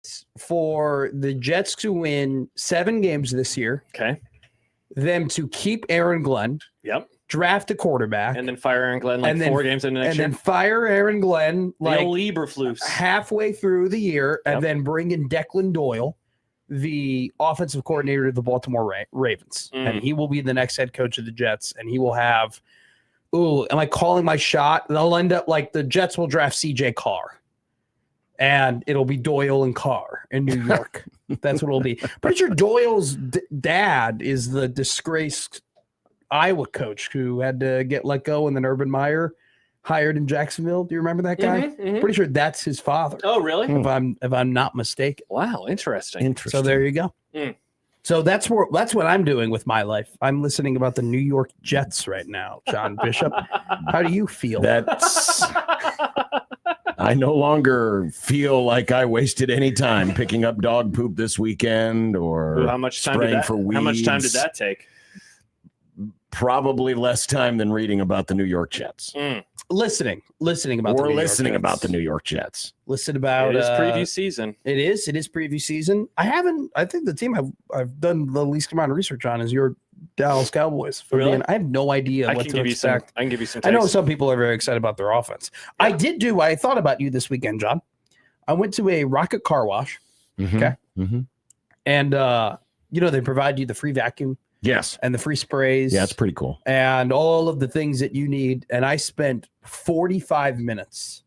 predict for the Jets to win 7 games this year. Okay. Them to keep Aaron Glenn. Yep. Draft a quarterback. And then fire Aaron Glenn 4 games into next year. And then fire Aaron Glenn Lieberflus halfway through the year, and then bring in Declan Doyle, the offensive coordinator of the Baltimore Ravens. And he will be the next head coach of the Jets, and he will have am I calling my shot? They'll end up like the Jets will draft CJ Carr. And it'll be Doyle and Carr in New York. That's what it'll be. Pretty sure Doyle's dad is the disgraced Iowa coach who had to get let go, and then Urban Meyer hired in Jacksonville. Do you remember that guy? Pretty sure that's his father. Oh, really? If I'm not mistaken. Wow, interesting. So there you go. So that's what I'm doing with my life. I'm listening about the New York Jets right now, John Bishop. How do you feel? I no longer feel like I wasted any time picking up dog poop this weekend or how much time spraying for weeds. How much time did that take? Probably less time than reading about the New York Jets. Listening about the New York Jets. Listen about it is preview season. It is preview season. I think the team I've done the least amount of research on is your Dallas Cowboys. Really? I have no idea what to expect. I can give you some I know some people are very excited about their offense. Yeah. I thought about you this weekend, John. I went to a Rocket Car Wash. Okay. And they provide you the free vacuum. Yes. And the free sprays. Yeah, it's pretty cool. And all of the things that you need. And I spent 45 minutes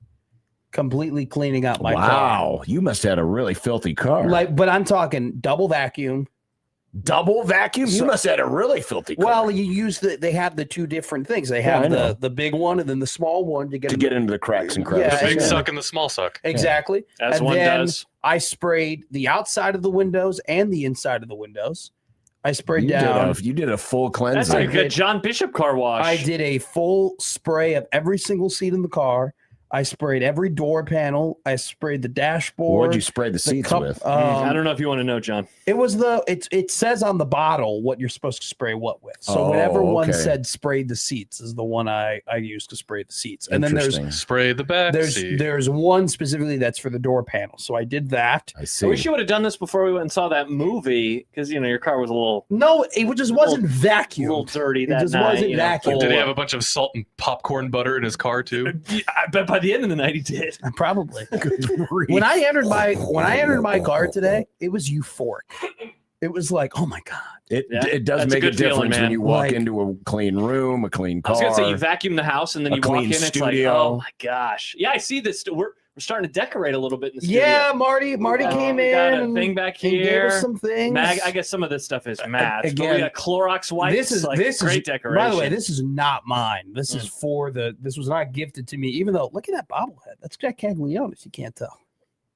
completely cleaning out my car. Wow. You must have had a really filthy car. But I'm talking double vacuum. Double vacuum? You must have had a really filthy car. Well, they have the 2 different things. They have the big one and then the small one to get into the cracks and crevices. The big suck and the small suck. Exactly. As and one then does. I sprayed the outside of the windows and the inside of the windows. I sprayed down. You did a full cleanse. That's a good John Bishop car wash. I did a full spray of every single seat in the car. I sprayed every door panel. I sprayed the dashboard. What'd you spray the seats with? I don't know if you want to know, John. It was it says on the bottle what you're supposed to spray what with. So whatever one said sprayed the seats is the one I used to spray the seats. And then there's spray the back seat. There's one specifically that's for the door panel. So I did that. I see. I wish you would have done this before we went and saw that movie because your car was a little. No, it just wasn't vacuumed. A little dirty that It just night. wasn't vacuumed. Did he have a bunch of salt and popcorn butter in his car too? I bet by the end of the night he did. Probably. When I entered my car today, it was euphoric. It was like, oh my God. It does make a difference when you walk into a clean room, a clean car. I was going to say you vacuum the house and then you walk in, studio. it's like, oh my gosh. Yeah, I see this. We're starting to decorate a little bit in the studio. Yeah, Marty came in. Got a thing back here. Gave us some things. I guess some of this stuff is mats. Again, but we got Clorox wipes. This is great decoration. By the way, this is not mine. This is this was not gifted to me. Even though, look at that bobblehead. That's Jack Caglione, you can't tell.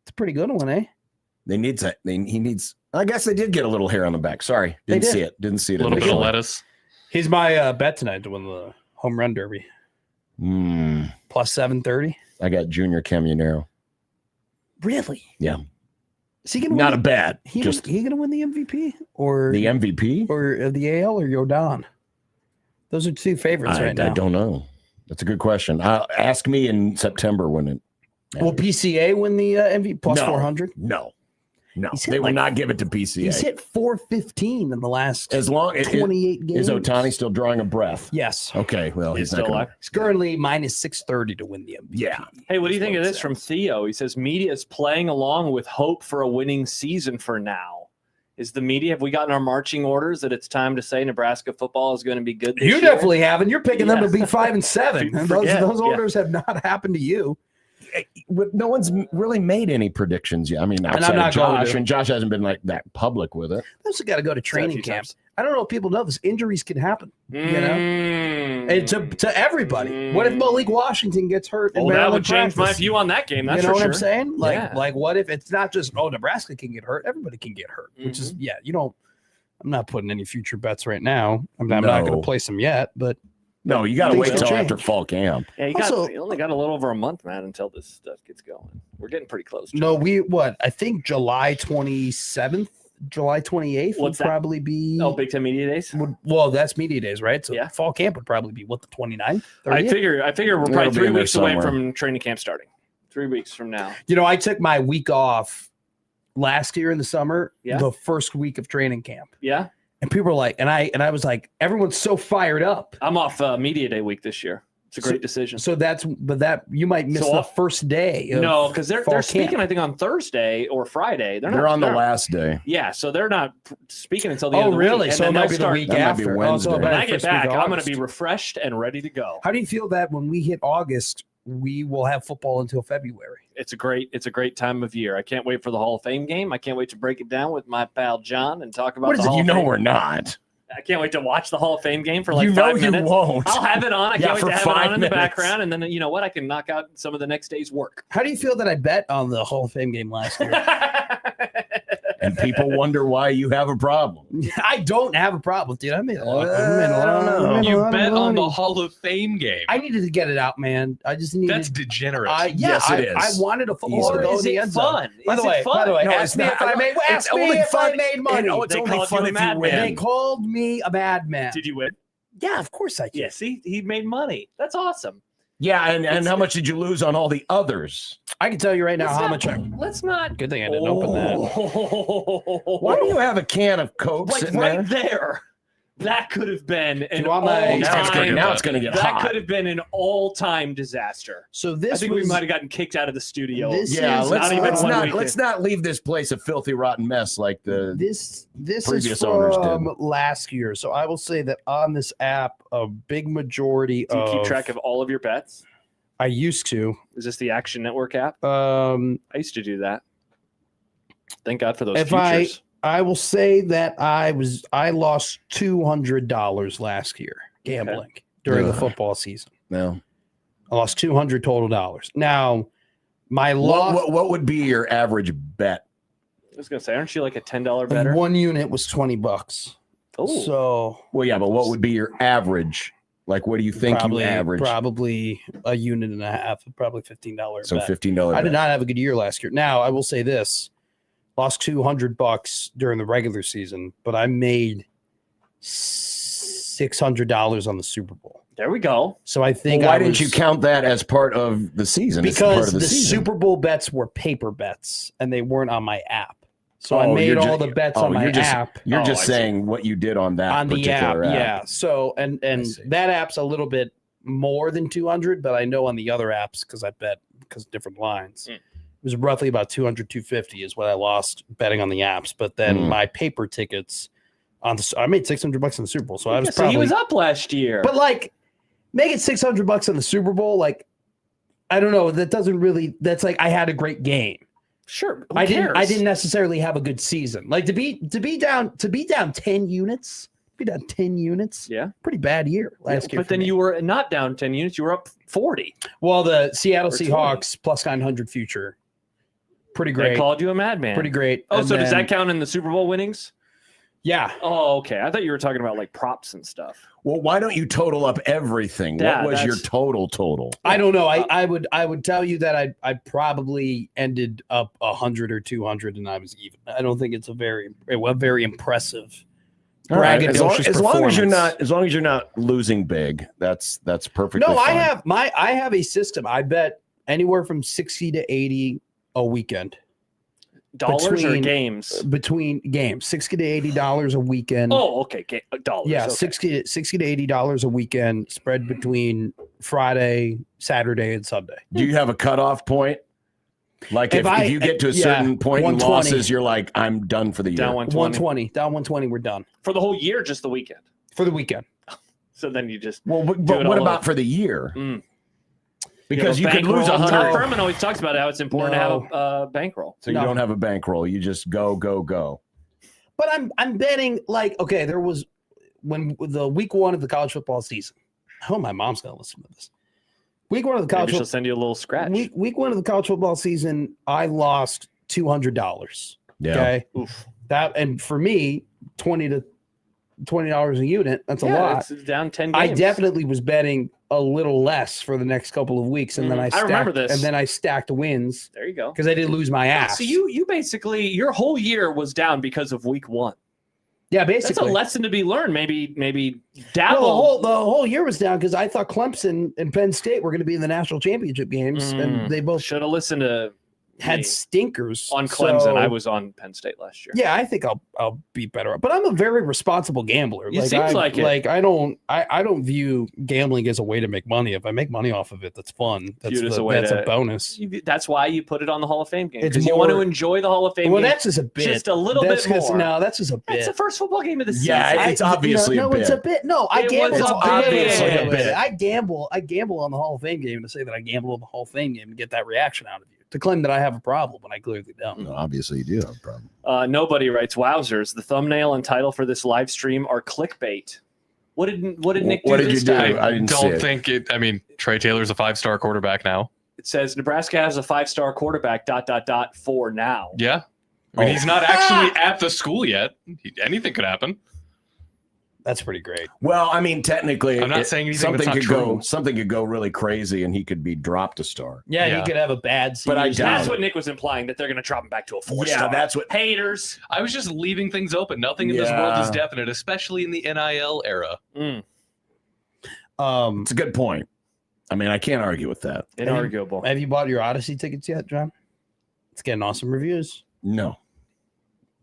It's a pretty good one, eh? He needs. I guess they did get a little hair on the back. Sorry, didn't see it. Didn't see it. A little bit of lettuce. He's my bet tonight to win the home run derby. Plus 730. I got Junior Caminero. Really? Yeah. Is he gonna not win a bad? He gonna win the MVP or the MVP or the AL or Yordan? Those are 2 favorites right now. I don't know. That's a good question. Ask me in September when it. Will PCA win the MVP plus 400? No. They will not give it to PCA. He's hit 415 in the last 28 games. Is Ohtani still drawing a breath? Yes. Okay. Well, he's still alive. He's currently minus 630 to win the MVP. Yeah. Hey, what do you think of this from Theo? He says media is playing along with hope for a winning season for now. Is the media, have we gotten our marching orders that it's time to say Nebraska football is going to be good this year? You definitely haven't. You're picking them to be 5-7. And those orders have not happened to you. No one's really made any predictions yet. I mean, outside of Josh, and Josh hasn't been like that public with it. They also got to go to training camps. I don't know if people know this. Injuries can happen, and to everybody. What if Malik Washington gets hurt? Well, that would change my view on that game. That's you know for what sure. I'm saying? Like, what if it's not just Nebraska can get hurt? Everybody can get hurt. Which is you don't. I'm not putting any future bets right now. I'm not going to place them yet, but. No, you got to wait until after fall camp. Yeah, you only got a little over a month, man, until this stuff gets going. We're getting pretty close. No, I think July 27th, July 28th would probably be. Oh, Big Ten Media Days? Well, that's Media Days, right? So fall camp would probably be, the 29th? 30th? I figure we're probably 3 weeks away from training camp starting. 3 weeks from now. I took my week off last year in the summer, Yeah. the first week of training camp. Yeah. And people were like, and I was like, everyone's so fired up. I'm off media day week this year. It's a great decision. So you might miss the first day. No, because they're speaking, I think, on Thursday or Friday. They're on the last day. Yeah, so they're not speaking until the end of the week. Oh, really? So it might be the week after. Wednesday. When I get back, I'm going to be refreshed and ready to go. How do you feel that when we hit August, we will have football until February? It's a great time of year. I can't wait for the Hall of Fame game. I can't wait to break it down with my pal John and talk about what is the it? Hall You of know Fame. We're not. I can't wait to watch the Hall of Fame game for like 5 minutes. You won't. I'll have it on. I can't wait for to have 5 it on in the minutes. background, and then you know what? I can knock out some of the next day's work. How do you feel that I bet on the Hall of Fame game last year? And people wonder why you have a problem. I don't have a problem, dude. I made a lot. You bet on the Hall of Fame game. I needed to get it out, man. I just needed. That's degenerate. Yes, it is. I wanted a football to Or go is in the it end zone. fun? By the way, No, ask me if I made. Ask me if I made money. It's They only called fun you a if you madman. win. They called me a madman. Did you win? Yeah, of course I did. Yeah, see, he made money. That's awesome. Yeah, and how much did you lose on all the others? I can tell you right now how much. Let's not. Good thing I didn't open that. Why do you have a can of Coke Like sitting right there? there? That could have been an want my- all-time. Now it's going to get That hot. could have been an all-time disaster. So I this think was, we might have gotten kicked out of the studio. This Yeah, is let's one not weekend. leave this place a filthy rotten mess like the This is previous owners from did. last year. So I will say that on this app, a big majority Do you of keep track of all of your bets? I used to. Is this the Action Network app? I used to do that. Thank God for those If futures. I will say that I lost $200 last year gambling during the Ugh. football season. no. I lost $200 total dollars. Now, my loss What would be your average bet? I was going to say, aren't you like a $10 better? one unit was $20. Oh, So Well, yeah, but what would be your average? Like, what do you think you average? Probably a unit and a half, probably $15. So bet. $15. I did not have a good year last year. Now, I will say this. Lost $200 during the regular season, but I made $600 on the Super Bowl. there we go. So I think Why didn't you count that as part of the season? It's part because of the season. Super Bowl bets were paper bets and they weren't on my app. So I Oh, made you're all ju- the bets on my you're just, app. You're Oh, just I see. saying what you did on that On the app, particular app. yeah. So and see. that app's a little bit more than 200, but I know on the other apps because I bet because different lines. Mm. It was roughly about 200, 250 is what I lost betting on the apps. But then Mm. my paper tickets I made $600 on the Super Bowl. So I was So probably he was up last year. but like making $600 on the Super Bowl, like I don't know. That doesn't really. That's like I had a great game. sure, who I cares? didn't necessarily have a good season. Like to be down 10 units. Be down 10 units. Yeah. Pretty bad year last year. But then you were not down 10 units. You were up 40. Well, the Seattle Or 20. Seahawks plus 900 future. Pretty They great. called you a madman. Pretty great. Oh, And so does then- that count in the Super Bowl winnings? Yeah. Oh, okay. I thought you were talking about like props and stuff. Well, why don't you total up everything? Yeah, what was your that's- total? I don't know. I would tell you that I probably ended up 100 or 200 and I was even. I don't think it's a very impressive All right. As long braggadocious as performance. long as you're not losing big, that's perfectly No, fine. I have a system. I bet anywhere from 60 to 80 a weekend Dollars or Between- games? between games. $60 to $80 a weekend. Oh, okay. Dollars. yeah, okay. 60 to $80 a weekend spread between Friday, Saturday, and Sunday. Do you have a cutoff point? Like if you get to a certain point in 120. losses, you're like, I'm done for the year. Down 120. Down 120, we're done For the whole year, just the weekend. for the weekend. So then you just. Well, but Do it what all about over. for the year? Mm. Because you could lose Bankroll. 100. Tom Furman always talks about how it's important to have a bankroll. So you No. don't have a bankroll. You just go. But I'm betting like okay, there was when the week one of the college football season. Oh, my mom's gonna listen to this. Week one of the college Maybe she'll send you a little scratch. week one of the college football season, I lost $200. Yeah. Okay, Oof. that and for me, $20 a unit. That's a lot. It's down 10 games. I definitely was betting a little less for the next couple of weeks, and then I I remember stacked, this. and then I stacked wins There you go. because I didn't lose my ass. So you basically your whole year was down because of week one. yeah, That's a basically. lesson to be learned. Maybe Well, dabble. the whole year was down because I thought Clemson and Penn State were going to be in the national championship games, and they both should have listened to had stinkers on Clemson. So, I was on Penn State last year. Yeah, I think I'll be better. But I'm a very responsible gambler. It seems like it. Like I don't view gambling as a way to make money. If I make money off of it, that's fun. That's a bonus. That's why you put it on the Hall of Fame game. Because you want to enjoy the Hall of Fame game. Well, that's just a bit. Just a little bit more. No, that's just a bit. It's the first football game of the season. Yeah, it's obviously a bit. It's a bit. No, I gamble. It's obviously a bit. I gamble on the Hall of Fame game to say that I gamble on the Hall of Fame game and get that reaction out of you. To claim that I have a problem when I clearly don't. No, obviously, you do have a problem. Nobody writes, "Wowzers! The thumbnail and title for this live stream are clickbait." What did Nick do? What did you do? I don't think it. I mean, Trae Taylor's a 5-star quarterback now. It says Nebraska has a 5-star quarterback. ... for now. Yeah, I mean, he's not actually at the school yet. Anything could happen. That's pretty great. Well, I mean, technically, I'm not saying anything that's not true. Something could go really crazy, and he could be dropped a star. Yeah, he could have a bad season. But I doubt that's what Nick was implying, that they're going to drop him back to a 4-star. Yeah, that's what haters. I was just leaving things open. Nothing in this world is definite, especially in the NIL era. It's a good point. I mean, I can't argue with that. Inarguable. Have you bought your Odyssey tickets yet, John? It's getting awesome reviews. No,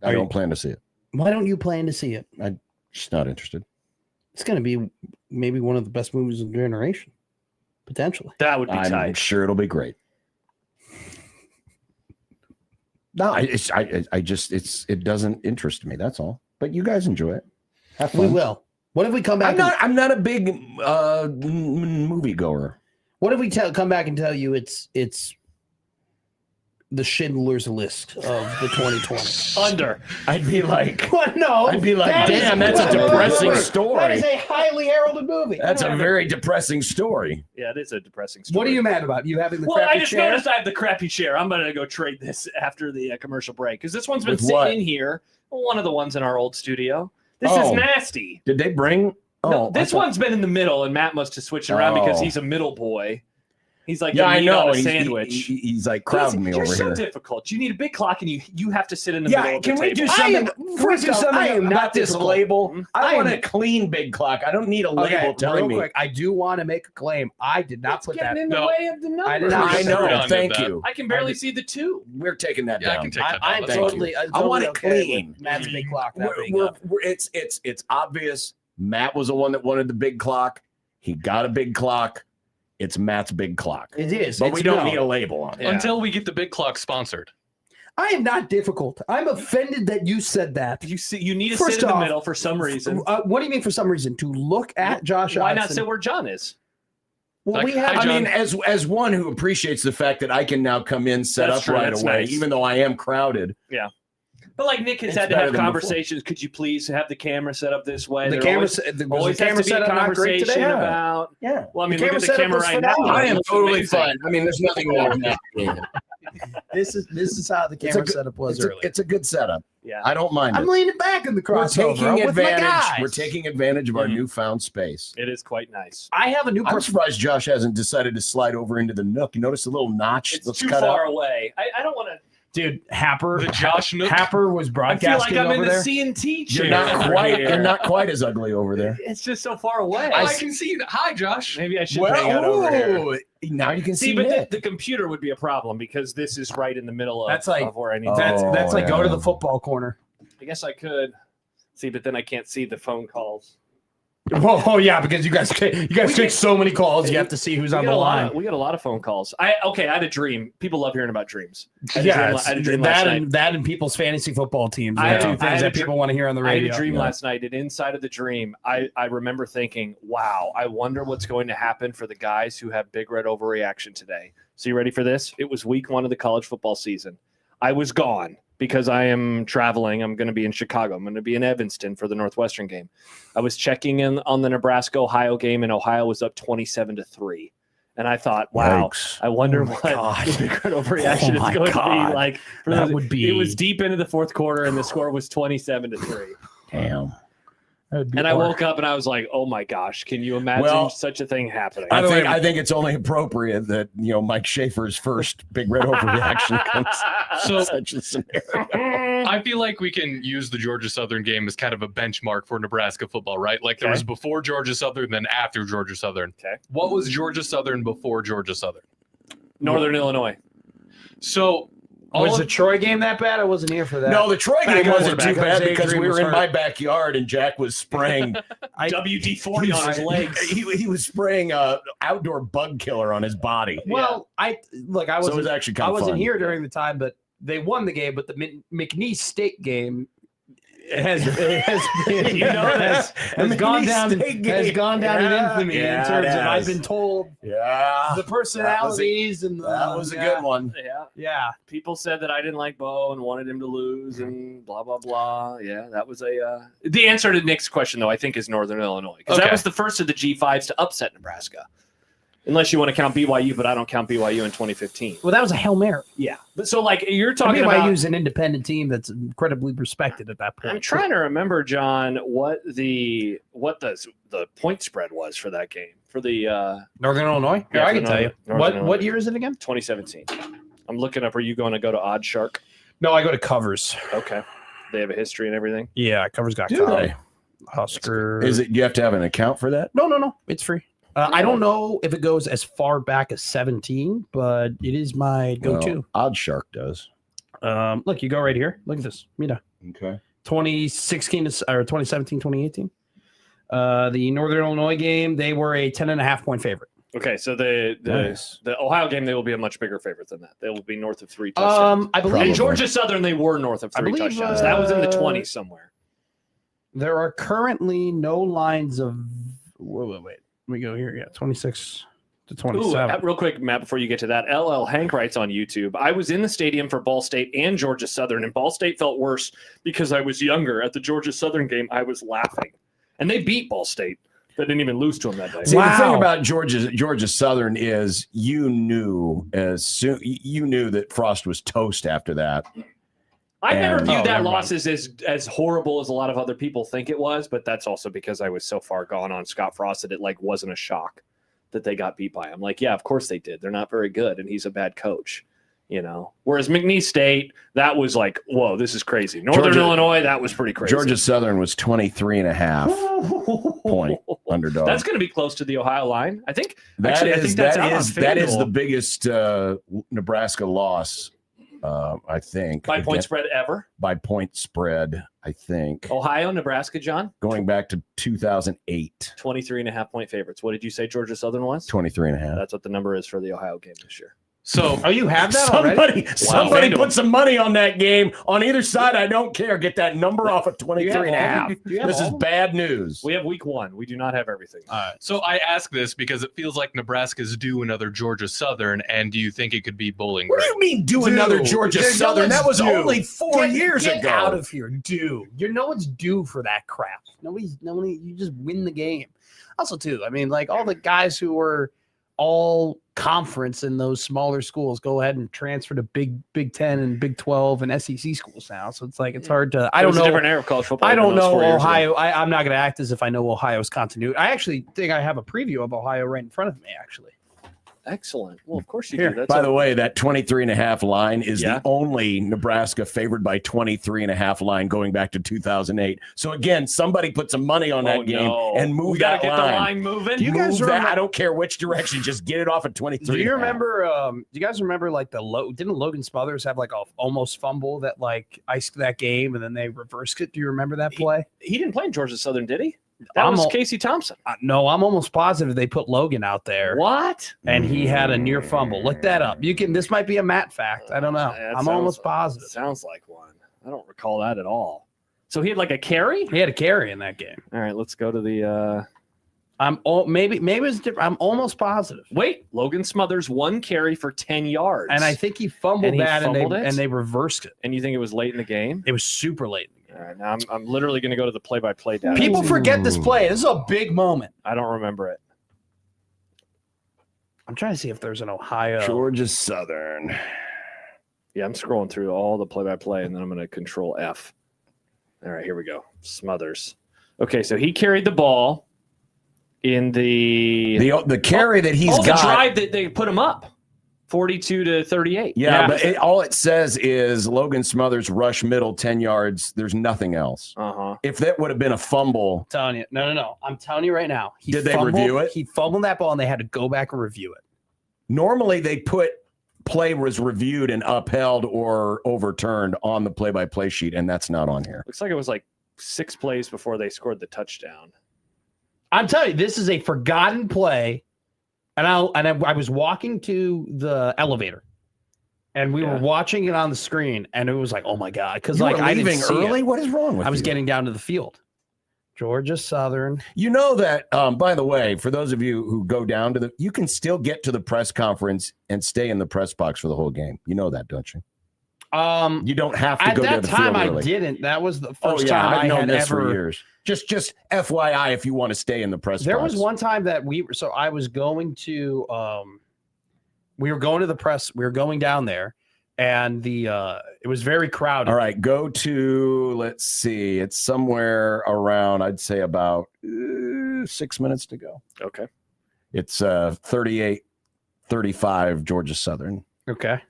I don't plan to see it. Why don't you plan to see it? I'm just not interested. It's going to be maybe one of the best movies of the generation, potentially. That would be I'm tight. sure it'll be great. No, it doesn't interest me. That's all. But you guys enjoy it. Have fun. We will. What if we come back? I'm not a big movie goer. What if we come back and tell you it's the Schindler's List of the 2020? Under. I'd be like, what? No. I'd be like, damn, that's a depressing story. That is a highly heralded movie. That's a very depressing story. Yeah, it is a depressing story. What are you mad about? You having the crappy chair? Well, I just noticed I have the crappy chair. I'm going to go trade this after the commercial break because this one's been sitting in here. One of the ones in our old studio. This is nasty. Did they bring? No, this one's been in the middle, and Matt must have switched around because he's a middle boy. He's like, I know. On a sandwich. He's like crowding me over here. You're so difficult. You need a big clock, and you have to sit in the middle of the table. Can we do something? I am not this label. I want a clean big clock. I don't need a label telling me. Quick, I do want to make a claim. I did not put that in the way of the numbers. I know. Thank you. I can barely see the 2. We're taking that down. I can take that I'm down. totally. I want it clean. Matt's big clock. It's obvious. Matt was the one that wanted the big clock. He got a big clock. It's Matt's big clock. It is. But we don't need a label on it. Until we get the big clock sponsored. I am not difficult. I'm offended that you said that. You need to sit in the middle for some reason. What do you mean for some reason? To look at Josh Why Hudson. not sit where John is? Well, we have. I mean, as one who appreciates the fact that I can now come in, set up right away, even though I am crowded. Yeah. But like Nick has had to have conversations. Could you please have the camera set up this way? The camera set up not great today. About. Yeah. Well, I mean, look at the camera right now. I am totally fine. I mean, there's nothing wrong with that. This is how the camera setup was earlier. It's a good setup. Yeah, I don't mind. I'm leaning back in the crossover. We're taking advantage of our newfound space. It is quite nice. I have a new. I'm surprised Josh hasn't decided to slide over into the nook. You notice the little notch? It's too far away. I don't want to. Dude, Happer. The Josh Nook. Happer was broadcasting over there. I feel like I'm in the C&T chair. You're not quite as ugly over there. It's just so far away. I can see. Hi, Josh. Maybe I should hang out over here. Now you can see. But the computer would be a problem because this is right in the middle of where I need. That's like go to the football corner. I guess I could see, but then I can't see the phone calls. Oh yeah, because you guys take so many calls. You have to see who's on the line. We got a lot of phone calls. I had a dream. People love hearing about dreams. I had a dream that and people's fantasy football teams. Two things that people want to hear on the radio. I had a dream last night, and inside of the dream, I remember thinking, "Wow, I wonder what's going to happen for the guys who have big red overreaction today." So you ready for this? It was week 1 of the college football season. I was gone because I am traveling. I'm going to be in Chicago. I'm going to be in Evanston for the Northwestern game. I was checking in on the Nebraska-Ohio game, and Ohio was up 27-3. And I thought, wow, I wonder what the big red overreaction is going to be like. It was deep into the fourth quarter, and the score was 27-3. Damn. And I woke up and I was like, "Oh my gosh, can you imagine such a thing happening?" I think it's only appropriate that Mike Schaefer's first big red overreaction comes. So such a scenario. I feel like we can use the Georgia Southern game as kind of a benchmark for Nebraska football, right? Like there was before Georgia Southern, then after Georgia Southern. Okay. What was Georgia Southern before Georgia Southern? Northern Illinois. So Was the Troy game that bad? I wasn't here for that. No, the Troy game wasn't too bad because we Adrian were was in hurt. my backyard and Jack was spraying WD-40 on his legs. He was spraying outdoor bug killer on his body. Well, I So it was actually kind I of wasn't fun. here during the time, but they won the game. But the McNeese State game has gone down in infamy in terms of I've been told the personalities and that was a good one. Yeah. People said that I didn't like Bo and wanted him to lose and blah blah blah. Yeah, that was the answer to Nick's question though. I think is Northern Illinois because that was the first of the G5s to upset Nebraska. Unless you want to count BYU, but I don't count BYU in 2015. Well, that was a Hail Mary. Yeah, but so like you're talking about BYU's an independent team that's incredibly respected at that point. I'm trying to remember, John, what the point spread was for that game for the Northern Illinois. Yeah, I can tell you. Northern What year is it again? 2017. I'm looking up. Are you going to go to Odd Shark? No, I go to Covers. Okay, they have a history and everything. Yeah, Covers got Do caught. they? Husker. Is it? You have to have an account for that. No. It's free. I don't know if it goes as far back as 17, but it is my go-to. Well, Odd Shark does. Look, you go right here. Look at this. Mira. Okay. 2016 or 2017, 2018. The Northern Illinois game, they were a 10.5 point favorite. Okay, so the Ohio game, they will be a much bigger favorite than that. They will be north of 3 I touchdowns. believe Probably. And Georgia Southern, they were north of 3 touchdowns. That was in the 20s somewhere. there are currently no lines of. Wait. Let me go here. Yeah, 26 to 27. Real quick, Matt, before you get to that, LL Hank writes on YouTube, I was in the stadium for Ball State and Georgia Southern, and Ball State felt worse because I was younger. At the Georgia Southern game, I was laughing. And they beat Ball State. They didn't even lose to them that day. See, the thing about Georgia Southern is you knew that Frost was toast after that. I never And- viewed that never loss as horrible as a lot of other people think it was, but that's also because I was so far gone on Scott Frost that it wasn't a shock that they got beat by him. Like, yeah, of course they did. They're not very good, and he's a bad coach, Whereas McNeese State, that was like, whoa, this is crazy. Northern Illinois, that was pretty crazy. Georgia Southern was 23.5 point underdog. That's going to be close to the Ohio line. I think. That is FanDuel. the biggest Nebraska loss. I think By point spread ever. By point spread, I think. Ohio, Nebraska, John? Going back to 2008. 23.5 point favorites. What did you say Georgia Southern was? 23.5. That's what the number is for the Ohio game this year. So, you have that already? Somebody put some money on that game. On either side, I don't care. Get that number off of 23.5. This is bad news. We have week 1. We do not have everything. so I ask this because it feels like Nebraska's due another Georgia Southern, and do you think it could be Bowling What do Green? you mean do another Georgia Southern? That was only 4 years Get ago. out of here, due. No one's due for that crap. Nobody. You just win the game. Also, too, I mean, like all the guys who were all conference in those smaller schools go ahead and transfer to Big 10 and Big 12 and SEC schools now. So it's like it's hard to. I don't know. Different era of college football. I don't than those know 4 years ago. Ohio. I'm not going to act as if I know Ohio's continuity. I actually think I have a preview of Ohio right in front of me. Actually, Excellent. Well, of course you Here, do. That's By the way, that 23.5 line is Yeah. the only Nebraska favored by 23.5 line going back to 2008. So again, somebody put some money on that game and move we gotta that get line. the line moving. Do you guys Move that. remember- I don't care which direction. Just get it off at 23. do you remember? Do you guys remember like didn't Logan Smothers have like a almost fumble that like iced that game and then they reversed it? Do you remember that play? He didn't play in Georgia Southern, did he? That I'm was al- Casey Thompson. No, I'm almost positive they put Logan out there. What? And he had a near fumble. Look that up. This might be a Matt fact. I don't know. That I'm sounds- almost positive. Sounds like one. I don't recall that at all. So he had like a carry? He had a carry in that game. All right, let's go to the Maybe it's different. I'm almost positive. wait. Logan Smothers 1 carry for 10 yards. And I think he fumbled And he that fumbled it? and they reversed it. And you think it was late in the game? It was super late in the game. All right, now I'm literally going to go to the play-by-play data. People forget this play. This is a big moment. I don't remember it. I'm trying to see if there's an Ohio. Georgia Southern? Yeah, I'm scrolling through all the play-by-play, and then I'm going to control F. All right, here we go. Smothers. Okay, so he carried the ball in the carry that he's the got. drive that they put him up, 42 to 38. Yeah, but all it says is Logan Smothers rush middle 10 yards. There's nothing else. Uh-huh. If that would have been a fumble, I'm telling you. No. I'm telling you right now. Did they review it? He fumbled that ball and they had to go back and review it. normally they put play was reviewed and upheld or overturned on the play-by-play sheet, and that's not on here. Looks like it was like 6 plays before they scored the touchdown. I'm telling you, this is a forgotten play. And I was walking to the elevator, and we were watching it on the screen, and it was like, oh my God. Because like I didn't see early? it. What is wrong with you? I was getting down to the field. Georgia Southern. You know that, by the way, for those of you who go down to you can still get to the press conference and stay in the press box for the whole game. You know that, don't you? You don't have to go to the field early. At that time, I didn't. That was the first time I've known had this ever. For years. Just FYI, if you want to stay in the press box. There was one time that I was going to, we were going to the press. We were going down there, and it was very crowded. All right, go to, let's see, it's somewhere around, I'd say about 6 minutes to go. Okay. It's 38-35 Georgia Southern. Okay.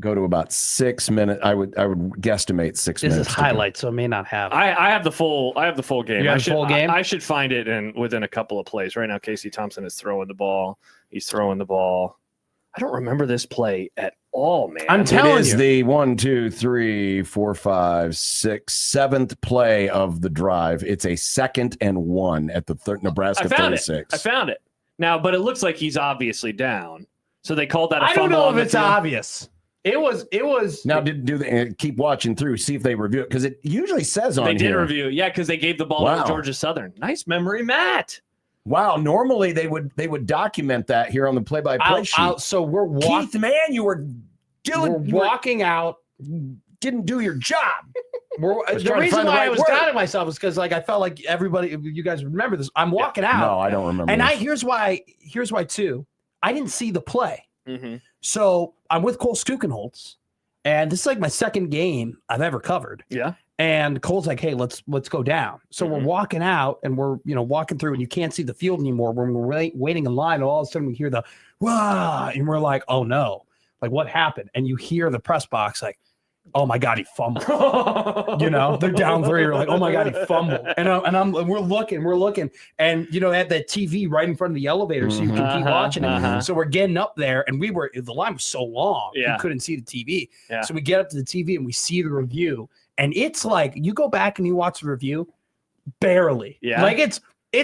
Go to about 6 minutes. I would guesstimate 6 minutes. This is highlights, so it may not have. I have the full game. You have the full game? I should find it within a couple of plays. Right now, Casey Thompson is throwing the ball. He's throwing the ball. I don't remember this play at all, man. I'm telling you. It is the 1, 2, 3, 4, 5, 6, 7th play of the drive. It's a 2nd and 1 at the Nebraska 36. I found it. Now, but it looks like he's obviously down. So they called that a I fumble. don't know on if the it's field. obvious. It was. Now, do they keep watching through, see if they review it? Because it usually says on here. They did review it. Yeah, because they gave the ball to Georgia Southern. Nice memory, Matt. Wow. Normally they would document that here on the play-by-play sheet. So we're walking. Keith, man, you were walking out. Didn't do your job. The reason why I was down at myself is because like I felt like everybody, you guys remember this. I'm walking out. No, I don't remember. And this. here's why too. I didn't see the play. Mm-hmm. So I'm with Cole Stukenholtz, and this is like my second game I've ever covered. Yeah. And Cole's like, hey, let's go down. So we're walking out, and we're walking through, and you can't see the field anymore. When we're waiting in line, and all of a sudden we hear the wah, and we're like, oh no, like what happened? And you hear the press box like, oh my God, he fumbled. They're down 3. You're like, oh my God, he fumbled. And we're looking, and they had that TV right in front of the elevator, so you can keep watching it. So we're getting up there, and the line was so long, you couldn't see the TV. Yeah. So we get up to the TV and we see the review, and it's like you go back and you watch the review, barely. Yeah. Like it's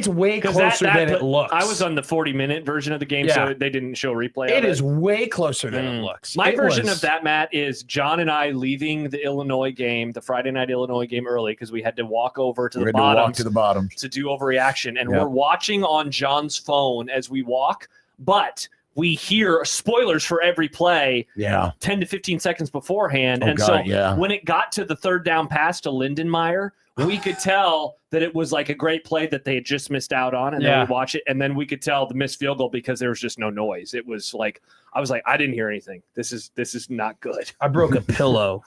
way closer than it looks. I was on the 40-minute version of the game, so they didn't show replay. It is way closer than it looks. My version of that, Matt, is John and I leaving the Illinois game, the Friday night Illinois game early because we had to walk over to the bottom to do overreaction. And we're watching on John's phone as we walk, but we hear spoilers for every play 10 to 15 seconds beforehand. When it got to the third down pass to Lindenmeyer, we could tell that it was like a great play that they had just missed out on, and then we watch it, and then we could tell the missed field goal because there was just no noise. It was like I was like, I didn't hear anything. This is not good. I broke a pillow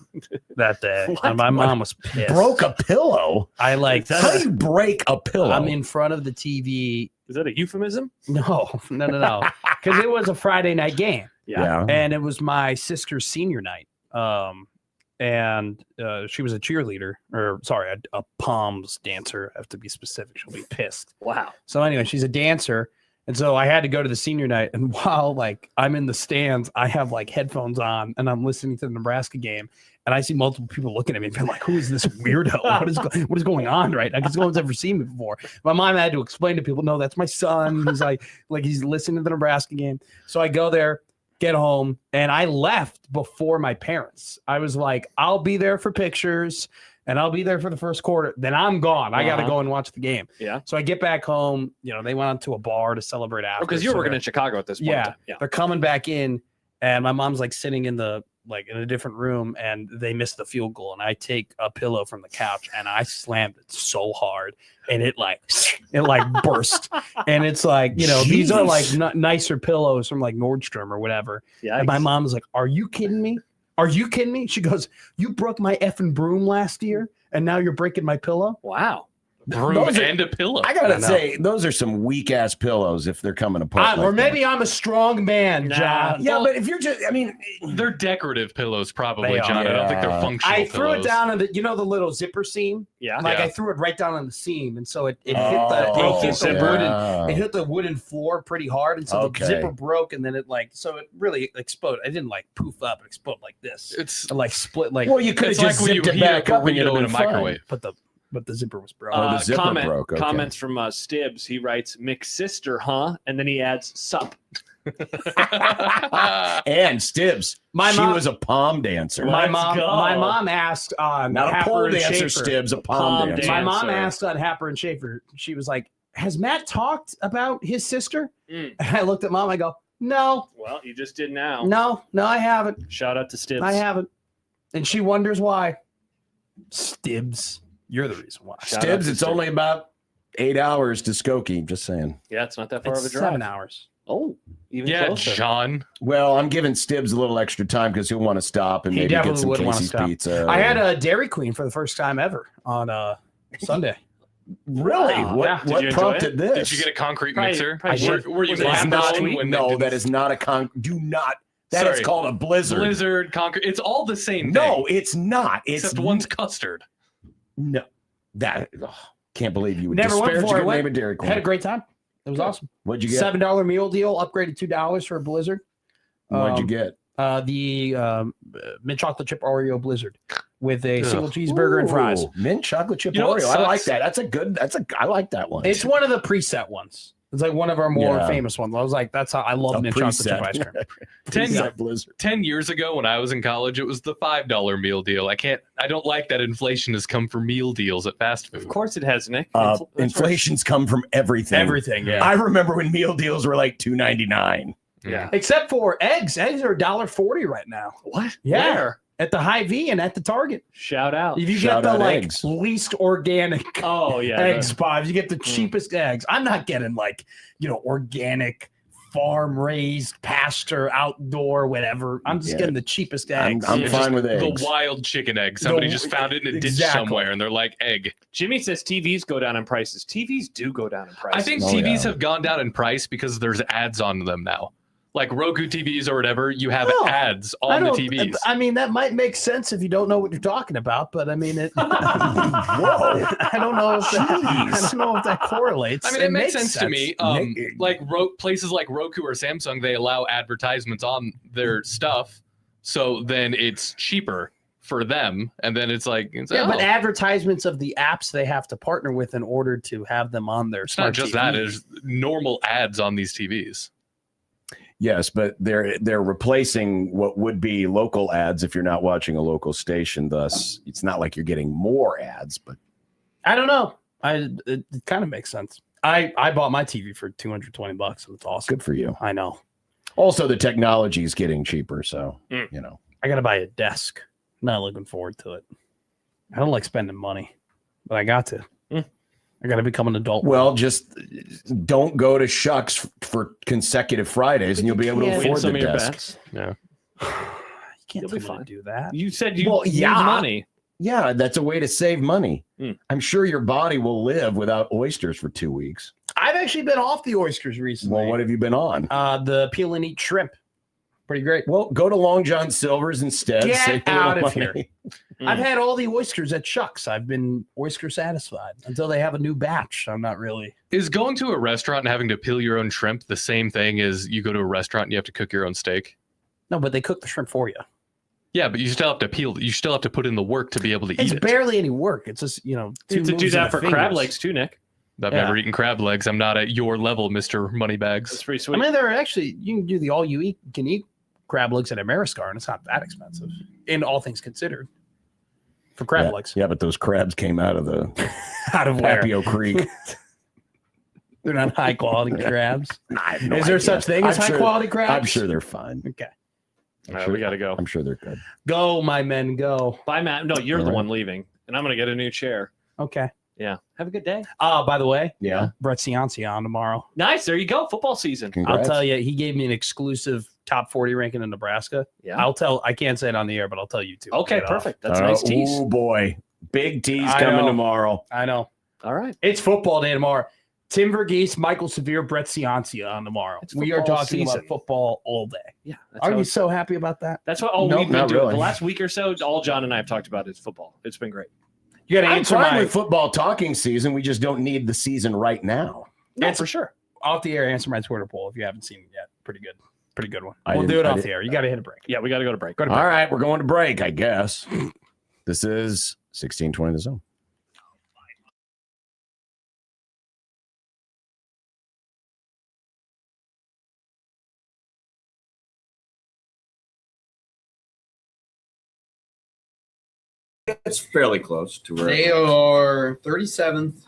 that day, and my mom was pissed. Broke a pillow? I like how do you break a pillow? I'm in front of the TV. Is that a euphemism? No. Because it was a Friday night game. Yeah. And it was my sister's senior night. And she was a cheerleader, a Palms dancer. I have to be specific. She'll be pissed. Wow. So anyway, she's a dancer. And so I had to go to the senior night. And while like I'm in the stands, I have like headphones on and I'm listening to the Nebraska game. And I see multiple people looking at me and being like, who is this weirdo? What is going on right now? Because no one's ever seen me before. My mom had to explain to people, no, that's my son. He's like he's listening to the Nebraska game. So I go there, get home, and I left before my parents. I was like, I'll be there for pictures and I'll be there for the first quarter. Then I'm gone. I got to go and watch the game. Yeah. So I get back home. They went on to a bar to celebrate after. Because you're working in Chicago at this point. Yeah. They're coming back in, and my mom's like sitting in in a different room, and they missed the field goal. And I take a pillow from the couch and I slammed it so hard, and it burst. And it's like, these are like nicer pillows from like Nordstrom or whatever. Yeah. And my mom's like, are you kidding me? Are you kidding me? She goes, you broke my effing broom last year, and now you're breaking my pillow? Wow. room and a pillow. I gotta say, those are some weak ass pillows if they're coming apart. Or maybe I'm a strong man, Nah. John. Yeah, but if you're just, I mean, they're decorative pillows, probably, They are. John. I don't think they're Yeah. functional. I threw pillows. it down on the the little zipper seam. Yeah. Like Yeah. I threw it right down on the seam, and so it hit the wooden floor pretty hard, and so the zipper broke, and then it so it really exploded. I didn't poof up; it exploded like this. It's It, split like. Well, you could have it's just like when you zipped it heat back up a up and you'd have burrito in been a fine. microwave. but the zipper was broke. the zipper broke. Okay. Comments from Stibbs. He writes, "McSister, huh?" And then he adds, "Sup." And Stibbs, she was a palm dancer. My Let's go. mom asked on Not a Happer pole and dancer, Schaefer. Stibbs, a palm Palm dancer. My mom Dancer. asked on Happer and Schaefer. She was like, "Has Matt talked about his sister?" Mm. And I looked at mom. I go, "No, Well, you just did now. no, I haven't. Shout out to Stibbs. I haven't." And she wonders why. Stibbs, you're the reason why. Shout out Stibbs, to it's Stibbs. only about 8 hours to Skokie. Just saying. Yeah, it's not that far It's of a drive. 7 hours. Oh, even yeah, closer. John. Well, I'm giving Stibbs a little extra time because he'll want to stop and He maybe get definitely some would wanna Casey's stop. pizza. I had a Dairy Queen for the first time ever on Sunday. Really? Wow. What, Yeah. Did what you enjoy prompted this? Did you get a concrete Probably- mixer? probably Were you was it It's lab not, grown when no, they that did- is not a do not. That is Sorry. called a blizzard. Blizzard, concrete. It's all the same thing. No, it's not. It's Except one's custard. no. That can't believe you would Never went disparage for a it. good Went- name of Dairy Queen. Had a great time. It was awesome. What'd you get? $7 meal deal, upgraded $2 for a Blizzard. What'd you get? The mint chocolate chip Oreo Blizzard with a single cheeseburger and fries. Ooh, mint chocolate chip You know what Oreo. I like sucks? that. I like that one. It's one of the preset ones. It's like one of our more Yeah. famous ones. I was like, that's how I love A mint chocolate chip preset. ice cream. 10 blizzard. 10 years ago when I was in college, it was the $5 meal deal. I don't like that inflation has come for meal deals at fast food. Of course it has, Nick. Inflation's come from everything. Everything, yeah. I remember when meal deals were like $2.99. Yeah. Except for eggs. Eggs are $1.40 right now. What? Yeah. Where? At the Hy-Vee and at the Target. Shout out. If you Shout get the out like eggs. least organic Oh, yeah. egg spots, you get the cheapest eggs. I'm not getting organic, farm raised, pasture, outdoor, whatever. I'm just getting the cheapest eggs. I'm Yeah, fine just with eggs. The wild chicken egg. Somebody just found it in a ditch Exactly. somewhere and they're like, egg. Jimmy says TVs go down in prices. TVs do go down in prices. I think Oh, TVs yeah. have gone down in price because there's ads on them now. Like Roku TVs or whatever, you have No, ads I on the don't- TVs. I mean, that might make sense if you don't know what you're talking about, but I mean, Whoa. I don't know if that correlates. I mean, it makes sense to me. Nick- Like places like Roku or Samsung, they allow advertisements on their stuff, so then it's cheaper for them. And then it's like, Yeah, but advertisements of the apps they have to partner with in order to have them on their it's not smart just TV. that; it's normal ads on these TVs. Yes, but they're replacing what would be local ads if you're not watching a local station. Thus, it's not like you're getting more ads, but I don't know. It kind of makes sense. I bought my TV for $220, and it's awesome. good for you. I know. Also, the technology is getting cheaper, so Mm. I got to buy a desk. Not looking forward to it. I don't like spending money, but I got to. I got to become an adult. Well, just don't go to Shucks for consecutive Fridays, and you'll be able to Yeah. Win afford some the of your desk. bets. Yeah. You can't You'll tell be me fine. to do that. You said you Well, need yeah. money. Yeah, that's a way to save money. Mm. I'm sure your body will live without oysters for 2 weeks. I've actually been off the oysters recently. Well, what have you been on? The peel and eat shrimp. Pretty great. Well, go to Long John Silver's instead. Get save a little out of money. I've had all the oysters at Chuck's. I've been oyster satisfied until they have a new batch. I'm not really. Is going to a restaurant and having to peel your own shrimp the same thing as you go to a restaurant and you have to cook your own steak? No, but they cook the shrimp for you. Yeah, but you still have to peel. You still have to put in the work to be able to It's eat it. barely any work. It's just, You have to do that for crab legs too, Nick. I've Yeah. never eaten crab legs. I'm not at your level, Mr. Moneybags. That's pretty I sweet. mean, they're actually, you can do the all you can eat crab legs at Ameriscar, and it's not that expensive, in all things considered, for crab legs. Yeah, but those crabs came out of the Out of where? Papio Creek. They're not high quality crabs. I have no Is there idea. such thing as I'm high sure- quality crabs? I'm sure they're fine. Okay. All right, we got to go. I'm sure they're good. Go, my men, go. Bye, Matt. No, you're All the right. one leaving, and I'm going to get a new chair. Okay. Yeah. Have a good day. By the way, Yeah. Brett Ciancia on tomorrow. Nice. There you go. Football season. Congrats. I'll tell you, he gave me an exclusive top 40 ranking in Nebraska. Yeah. I can't say it on the air, but I'll tell you too. Okay, Get off. perfect. That's a nice tease. Oh boy, big tease I coming know. tomorrow. I know. All right. It's football day tomorrow. Tim Verghese, Michael Severe, Brett Ciancia on tomorrow. We are talking about football all day. Yeah. Are you so happy about that? That's what all Nope, we've been not doing. really. The last week or so, all John and I have talked about is football. It's been great. You got to I'm answer fine my with football talking season. We just don't need the season right now. No, for sure. off the air. Answer my Twitter poll if you haven't seen it yet. Pretty good one. I We'll do didn't- it I off didn't- the air. You got to hit a break. Yeah, we got to go to break. Go to break. All right, we're going to break, I guess. This is 1620 The Zone. It's fairly close to where They are 37th.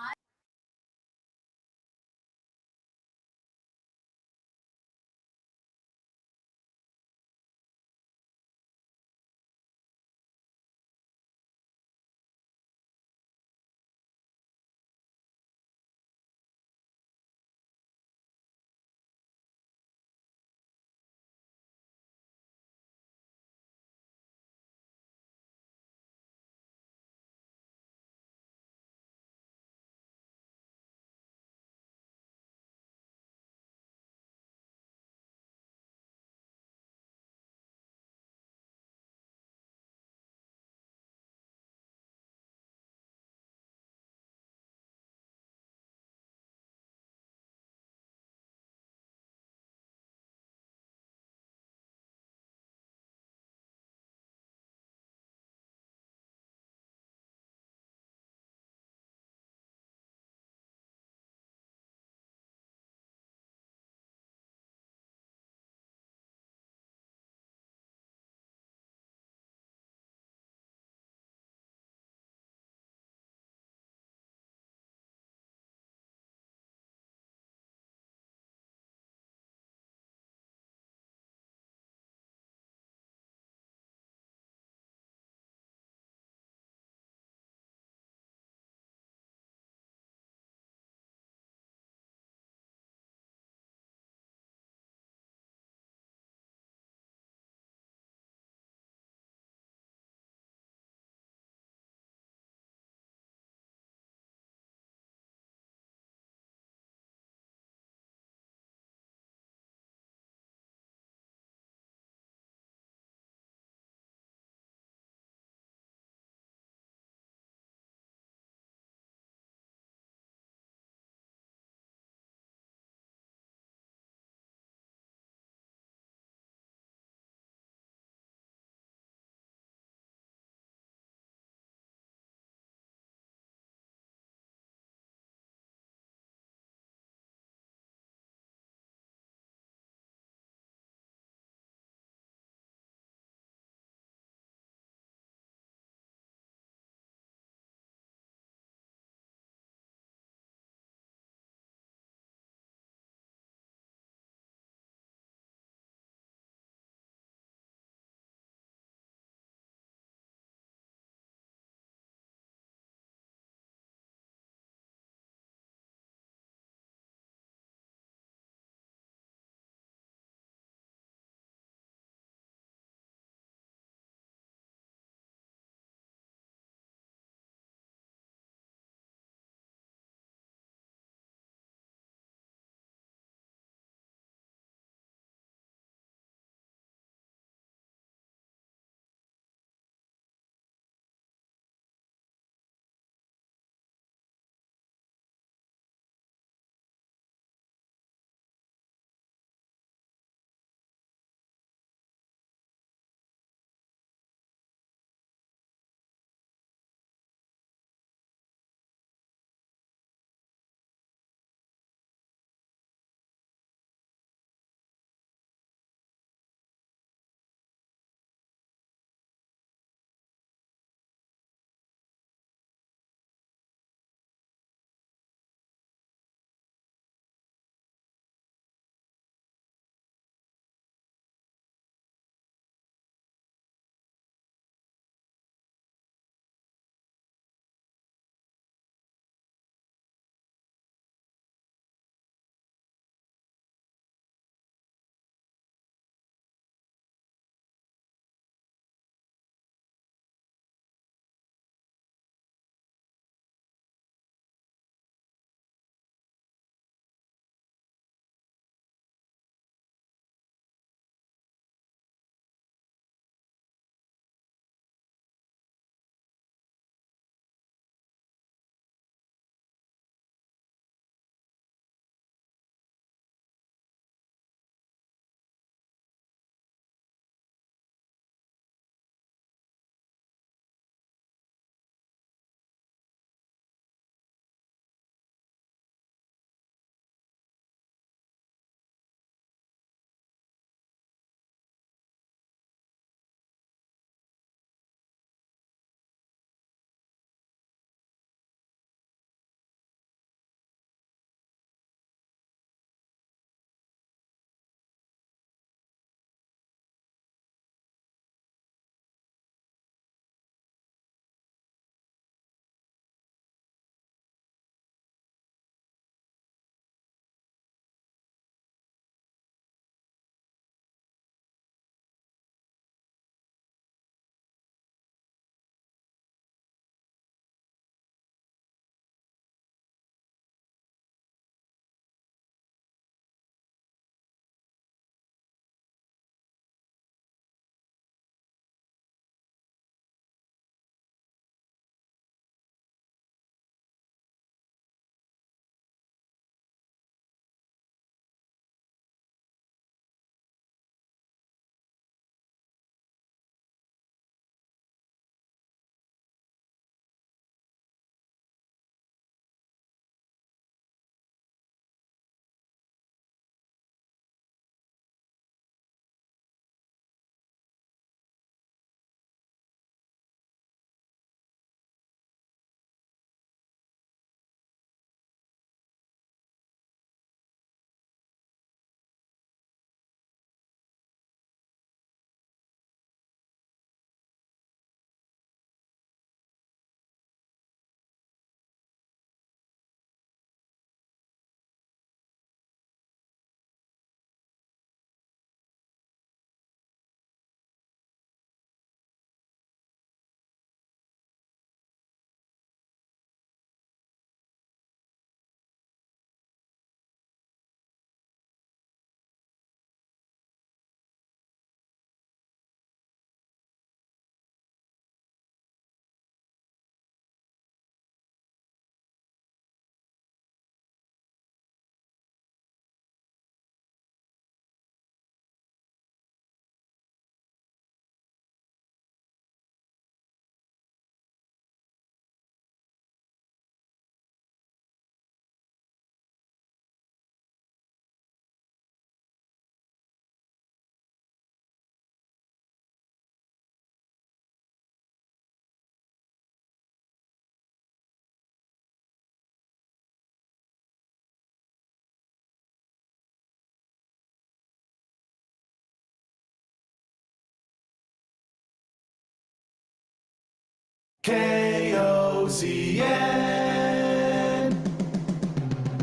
KOZN.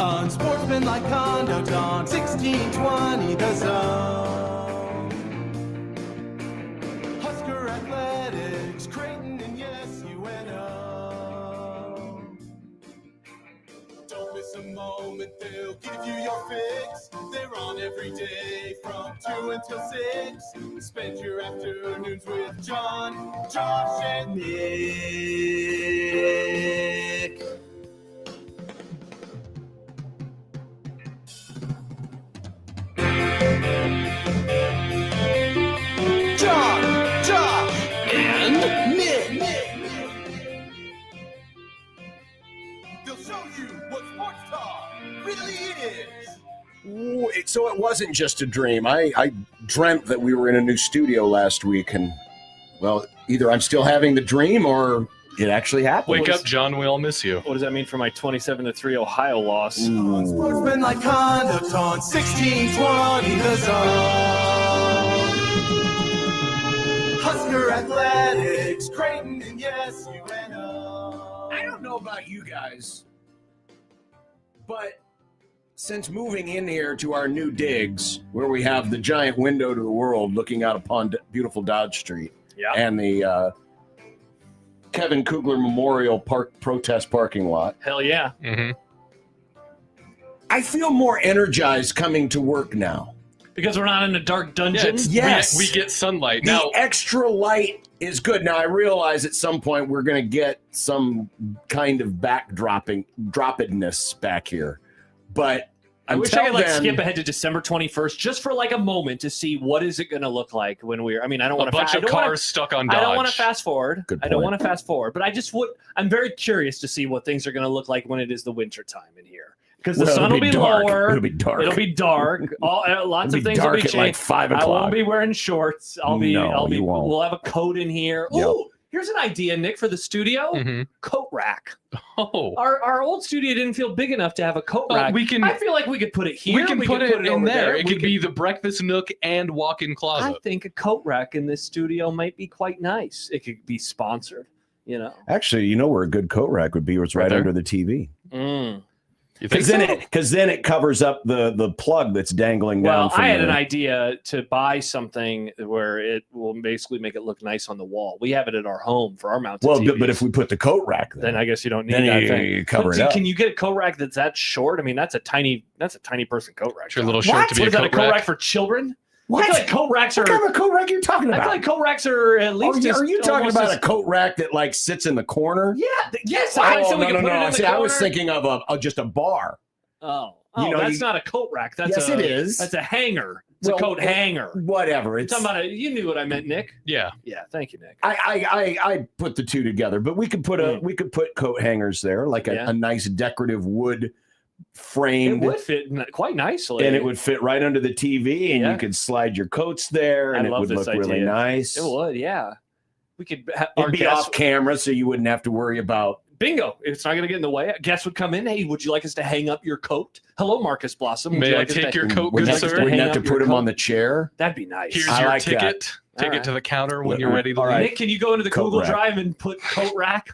Unsportsmanlike conduct on 1620 The Zone. Husker Athletics, Creighton, and yes, UNO. Don't miss a moment, they'll give you your fix. They're on every day from 2 until 6. Spend your afternoons with John, Josh, and Nick. John, Josh, and Nick. They'll show you what sports talk really is. So it wasn't just a dream. I dreamt that we were in a new studio last week, and, well, either I'm still having the dream or it actually happened. Wake up, John. We all miss you. What does that mean for my 27-3 Ohio loss? Unsportsmanlike conduct on 1620 The Zone. Husker Athletics, Creighton, and yes, UNO. I don't know about you guys, but since moving in here to our new digs, where we have the giant window to the world looking out upon beautiful Dodge Street and the Kevin Kugler Memorial Park protest parking lot, Hell yeah. Mm-hmm. I feel more energized coming to work now. Because we're not in a dark dungeon? Yes. We get sunlight. The Now, extra light is good. Now, I realize at some point we're going to get some kind of droppedness back here. But I wish I could then, skip ahead to December 21st just for like a moment to see what is it going to look like when we're. I mean, I don't want a bunch of cars stuck on Dodge. I don't want to fast forward. Good I don't point. want to fast forward, but I'm very curious to see what things are going to look like when it is the winter time in here. Because the sun will be dark. lower. It'll be dark. It'll be dark. Lots of things dark will be at changed. like 5 o'clock. I won't be wearing shorts. You won't. We'll have a coat in here. Yep. Oh, here's an idea, Nick, for the studio. Mhm. Coat rack. Oh, Our old studio didn't feel big enough to have a coat rack. I feel like we could put it here. we can put it in over there. It We could be the breakfast nook and walk-in I closet. think a coat rack in this studio might be quite nice. It could be sponsored, you know. Actually, you know where a good coat rack would be? It's right there? under the TV. You think Because then it covers up the plug that's dangling down. Well, from I had the- an idea to buy something where it will basically make it look nice on the wall. We have it at our home for our mounted Well, TVs. but if we put the coat rack there, then I guess you don't need then that you thing. cover But it up. Can you get a coat rack that's that short? I mean, that's a tiny person coat rack. It's a little What? short to be What a is that, coat a coat rack rack for children? What? I feel like coat racks are. What kind of a coat rack are you talking I about? feel like coat racks are at least. Are you talking almost about as- a coat rack that like sits in the corner? Yeah. Yes. I said we can put it in the See, I was corner. thinking of just a bar. Oh, You know, that's not a coat rack. That's Yes, it is. That's a hanger. It's Well, a coat hanger. Whatever. You're It's talking about you knew what I meant, Nick. Yeah. Yeah, thank you, Nick. I put the two together, but we could put coat hangers there, like a nice decorative wood It framed. would fit quite nicely, And it would fit right under the TV, and Yeah. you could slide your coats there, and I it love would this look really idea. nice. It would, yeah. We could. It'd be off camera, so you wouldn't have to worry about. Bingo! It's not going to get in the way. Guests would come in. Hey, would you like us to hang up your coat? Hello, Marcus Blossom. Would May you I like us take to- your coat, Wouldn't good have to, sir? wouldn't hang have up to your put him coat? on the chair. That'd be nice. Here's I your like that. ticket. Take All it to the counter when All you're ready to right. leave. Nick, can you go into the Coat Google rack. Drive and put coat rack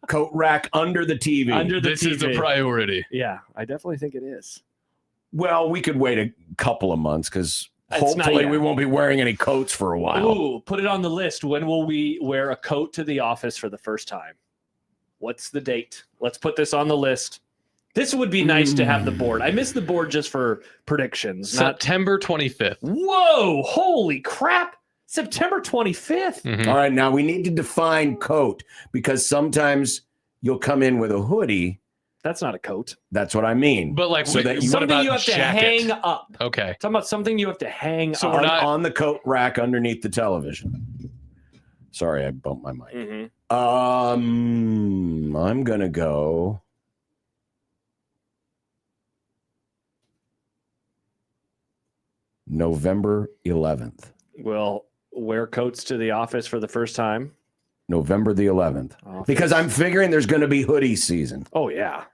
Coat rack under the TV. under the This TV? is a priority. Yeah, I definitely think it is. Well, we could wait a couple of months because It's not hopefully yet. we won't be wearing any coats for a while. Ooh, put it on the list. When will we wear a coat to the office for the first time? What's the date? Let's put this on the list. This would be nice to have the board. I miss the board just for predictions. Not September 25th. whoa! Holy crap! September 25th. Mhm. All right, now we need to define coat because sometimes you'll come in with a hoodie. That's not a coat. That's what I mean. But like, So that you- what Something about you have to jacket? hang up. Okay. Talking about something you have to hang So up. we're not- on the coat rack underneath the television. Sorry, I bumped my mic. Mhm. I'm gonna go. November 11th. We'll wear coats to the office for the first time. November the 11th. Office. Because I'm figuring there's going to be hoodie season. Oh yeah.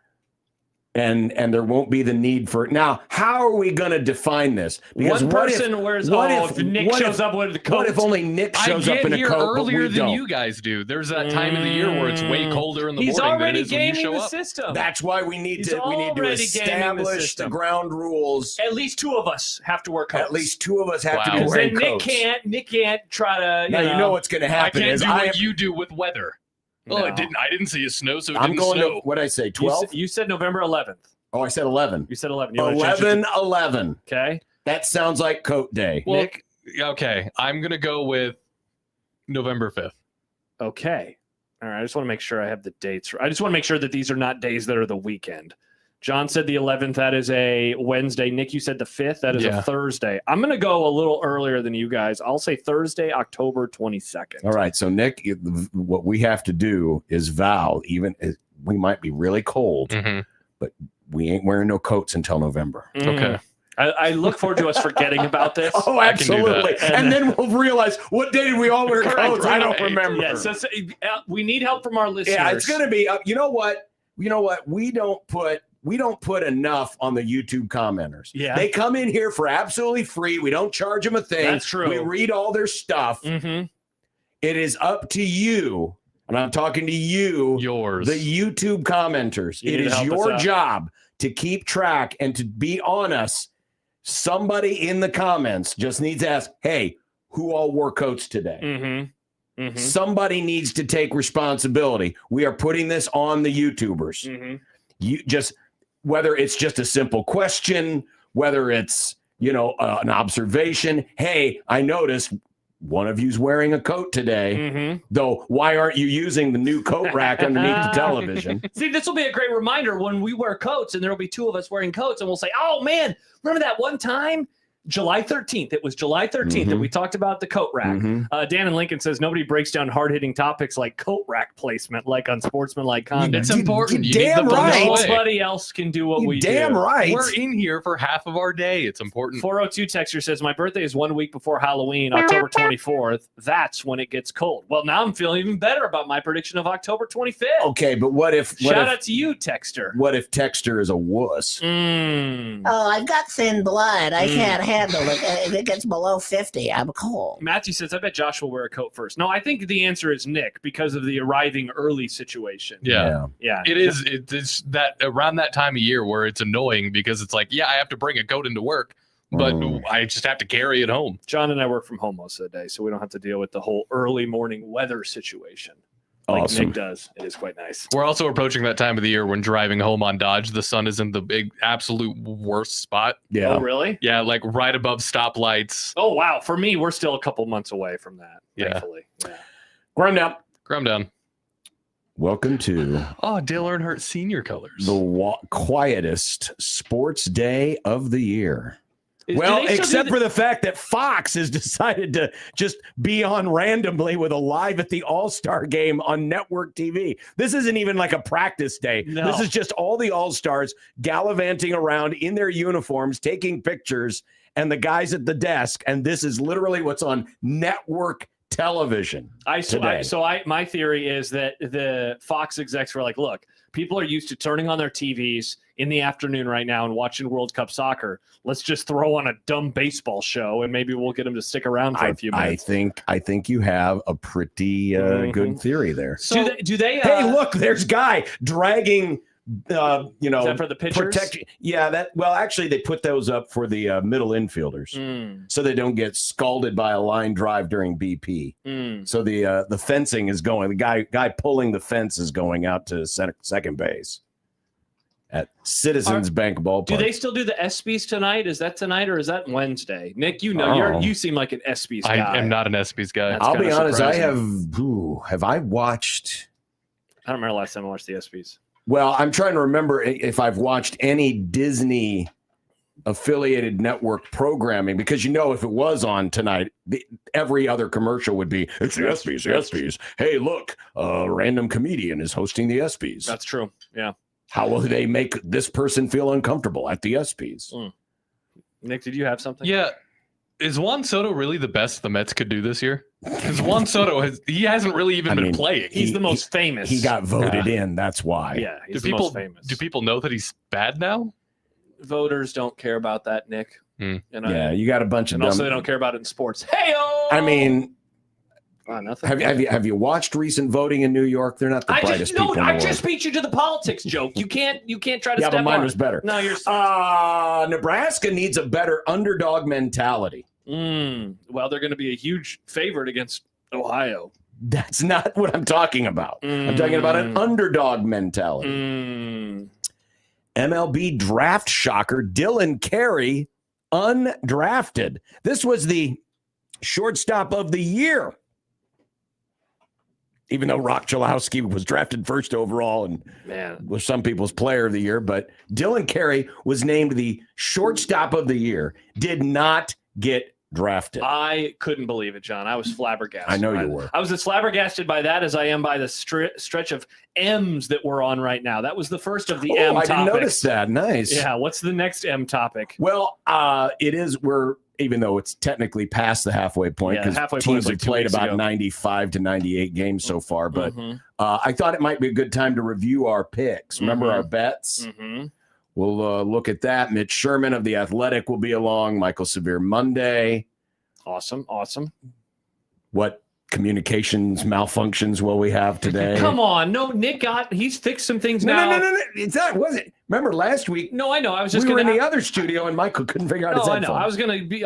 and there won't be the need for now. How are we going to define this? Because one person wears. If Nick shows up with the coat, what if only Nick shows up in a coat earlier but we than don't? you guys do? There's that time of the year where it's way colder in the He's morning than it already is when you gaming show the up. system. That's why we need to establish the ground rules. At least two of us have to wear coats. At least two of us have to be Because wearing then coats. Nick can't try to. Now you know what's going to happen. I can't do what you do with weather. No. Oh, I didn't see a snow, so it I'm didn't going snow. to what I say. 12. You said November 11th. Oh, I said 11. You said 11. 11. Okay. That sounds like coat day. Well, Nick? Okay, I'm gonna go with November 5th. Okay. All right. I just want to make sure I have the dates. I just want to make sure that these are not days that are the weekend. John said the 11th. That is a Wednesday. Nick, you said the 5th. That is a Thursday. I'm going to go a little earlier than you guys. I'll say Thursday, October 22nd. All right. So, Nick, what we have to do is vow, even we might be really cold, but we ain't wearing no coats until November. Okay. I look forward to us forgetting about this. Oh, absolutely. And then we'll realize, what day did we all wear coats? I don't remember. Yeah, so we need help from our listeners. Yeah, it's going to be you know what? We don't put enough on the YouTube commenters. Yeah. They come in here for absolutely free. We don't charge them a thing. That's true. We read all their stuff. Mm-hmm. It is up to you, and I'm talking to you, the YouTube commenters. It is your job to keep track and to be on us. Somebody in the comments just needs to ask, hey, who all wore coats today? Mm-hmm. Mm-hmm. Somebody needs to take responsibility. We are putting this on the YouTubers. Mm-hmm. You just, whether it's just a simple question, whether it's, an observation. Hey, I noticed one of you's wearing a coat today, though. Why aren't you using the new coat rack underneath the television? See, this will be a great reminder when we wear coats, and there will be two of us wearing coats, and we'll say, oh man, remember that one time? July 13th. It was July 13th that we talked about the coat rack. Dan in Lincoln says nobody breaks down hard-hitting topics like coat rack placement, like unsportsmanlike conduct. It's important. You damn need the right. Nobody else can do what we do. Damn right. We're in here for half of our day. It's important. 402 texter says, my birthday is 1 week before Halloween, October 24th. That's when it gets cold. Well, now I'm feeling even better about my prediction of October 25th. Okay, but what if... Shout out to you, texter. What if texter is a wuss? Oh, I've got thin blood. I can't handle it. If it gets below 50, I'm cold. Matthew says, I bet Josh will wear a coat first. No, I think the answer is Nick because of the arriving early situation. Yeah. It is. It's that around that time of year where it's annoying because it's like, I have to bring a coat into work, but I just have to carry it home. John and I work from home most of the day, so we don't have to deal with the whole early morning weather situation. Like awesome. Nick does. It is quite nice. We're also approaching that time of the year when driving home on Dodge, the sun is in the big absolute worst spot. Yeah. Oh, really? Yeah, like right above stoplights. Oh, wow. For me, we're still a couple months away from that, thankfully. Yeah. Graham down. Welcome to Dale Earnhardt Senior colors. The quietest sports day of the year. Well, except for the fact that Fox has decided to just be on randomly with a live at the All-Star game on network TV. This isn't even like a practice day. No. This is just all the All-Stars gallivanting around in their uniforms, taking pictures, and the guys at the desk. And this is literally what's on network television. My theory is that the Fox execs were like, look, people are used to turning on their TVs in the afternoon right now and watching World Cup soccer. Let's just throw on a dumb baseball show and maybe we'll get them to stick around for a few minutes. I think you have a pretty good theory there. So do they hey, look, there's Guy dragging is that for the pitchers? Actually they put those up for the middle infielders so they don't get scalded by a line drive during BP. So the fencing is going. The guy pulling the fence is going out to second base at Citizens Bank Ballpark. Do they still do the ESPYs tonight? Is that tonight or is that Wednesday? Nick, you seem like an ESPYs guy. I am not an ESPYs guy. That's I'll be honest. surprising. Have I watched? I don't remember last time I watched the ESPYs. Well, I'm trying to remember if I've watched any Disney affiliated network programming, because if it was on tonight, every other commercial would be, it's the ESPYs. Hey, look, a random comedian is hosting the ESPYs. That's true. Yeah. How will they make this person feel uncomfortable at the ESPYs? Nick, did you have something? Yeah. Is Juan Soto really the best the Mets could do this year? Because Juan Soto hasn't really even been playing. He's the most famous. He got voted in. That's why. Yeah, he's the most famous. Do people know that he's bad now? Voters don't care about that, Nick. Yeah, you got a bunch of and dumb. Also, they don't care about it in sports. Hey-o! I mean, nothing. Have you watched recent voting in New York? They're not the brightest people in the world. I just beat you to the politics joke. You can't try to. Yeah, step but mine on was better. No, you're. Nebraska needs a better underdog mentality. Well, they're going to be a huge favorite against Ohio. That's not what I'm talking about. I'm talking about an underdog mentality. MLB draft shocker Dylan Carey undrafted. This was the shortstop of the year. Even though Rock Chalowski was drafted first overall and was some people's player of the year, but Dylan Carey was named the shortstop of the year, did not get drafted. I couldn't believe it, John. I was flabbergasted. I know you were. I was as flabbergasted by that as I am by the stretch of M's that we're on right now. That was the first of the M topics. I didn't notice that. Nice. Yeah, what's the next M topic? Well, even though it's technically past the halfway point because teams have played about 95 to 98 games so far, but I thought it might be a good time to review our picks. Remember our bets? We'll look at that. Mitch Sherman of The Athletic will be along. Michael Severe Monday. Awesome. What communications malfunctions will we have today? Come on. No, he's fixed some things now. No. It's not, was it? Remember last week? No, I know. I was just we were in the other studio and Michael couldn't figure out his headphones. I know.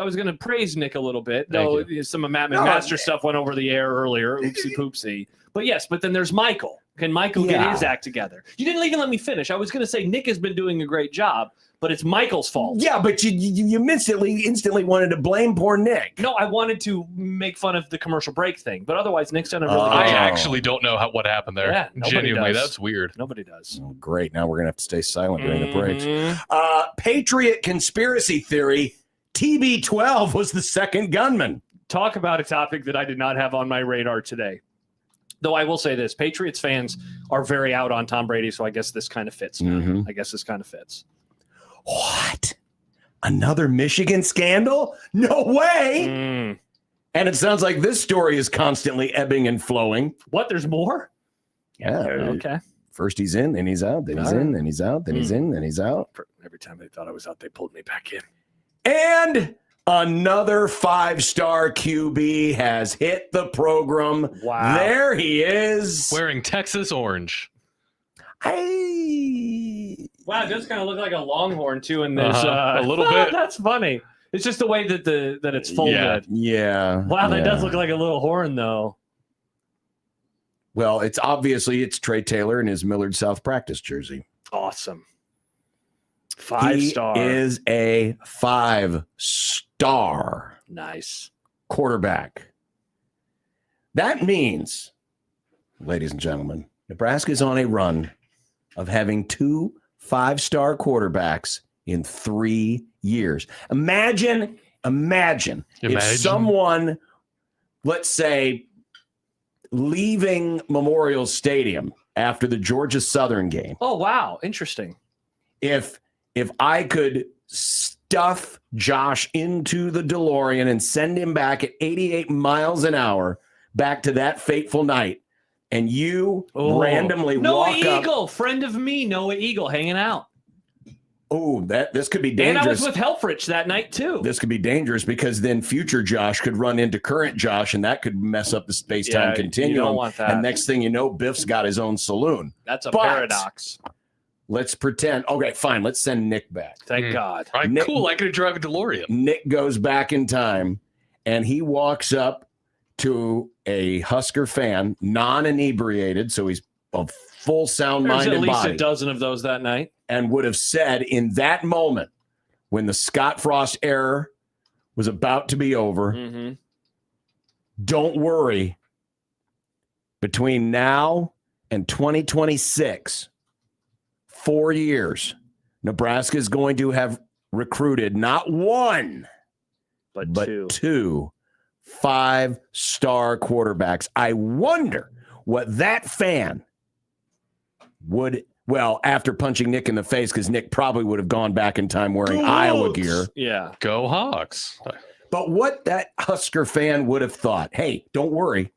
I was gonna praise Nick a little bit. No, some of Matt McMaster stuff went over the air earlier. Oopsie poopsie. But then there's Michael. Can Michael get his act together? You didn't even let me finish. I was going to say Nick has been doing a great job, but it's Michael's fault. Yeah, but you instantly wanted to blame poor Nick. No, I wanted to make fun of the commercial break thing, but otherwise Nick's done a really good job. I actually don't know what happened there. Yeah, genuinely, that's weird. Nobody does. Oh, great. Now we're going to have to stay silent during the breaks. Patriot conspiracy theory. TB12 was the second gunman. Talk about a topic that I did not have on my radar today. Though I will say this, Patriots fans are very out on Tom Brady, so I guess this kind of fits now. I guess this kind of fits. What? Another Michigan scandal? No way! And it sounds like this story is constantly ebbing and flowing. What? There's more? Yeah. Okay. First he's in, then he's out, then he's in, then he's out, then he's in, then he's out. Every time they thought I was out, they pulled me back in. And another 5-star QB has hit the program. Wow. There he is. Wearing Texas orange. Wow, it does kind of look like a Longhorn, too, in this. A little bit. That's funny. It's just the way that that it's folded. Yeah. Wow, that does look like a little horn, though. Well, it's Trae Taylor in his Millard South practice jersey. Awesome. 5-star. He is a 5-star. Nice. Quarterback. That means, ladies and gentlemen, Nebraska is on a run of having 2 5-star quarterbacks in 3 years. Imagine if someone, let's say, leaving Memorial Stadium after the Georgia Southern game. Oh, wow. Interesting. If I could stuff Josh into the DeLorean and send him back at 88 miles an hour back to that fateful night, and you randomly walk up. Noah Eagle, friend of me, Noah Eagle, hanging out. Oh, this could be dangerous. And I was with Helfrich that night, too. This could be dangerous because then future Josh could run into current Josh, and that could mess up the space-time continuum. You don't want that. And next thing you know, Biff's got his own saloon. That's a paradox. Let's pretend. Okay, fine. Let's send Nick back. Thank God. All right, cool. I could drive a DeLorean. Nick goes back in time, and he walks up to a Husker fan, non-inebriated, so he's a full sound mind and body. There's at least a dozen of those that night. And would have said in that moment, when the Scott Frost era was about to be over, don't worry. Between now and 2026, 4 years, Nebraska is going to have recruited not one, but two 5-star quarterbacks. I wonder what that fan would, well, after punching Nick in the face, because Nick probably would have gone back in time wearing Iowa gear. Yeah. Go Hawks. But what that Husker fan would have thought, hey, don't worry.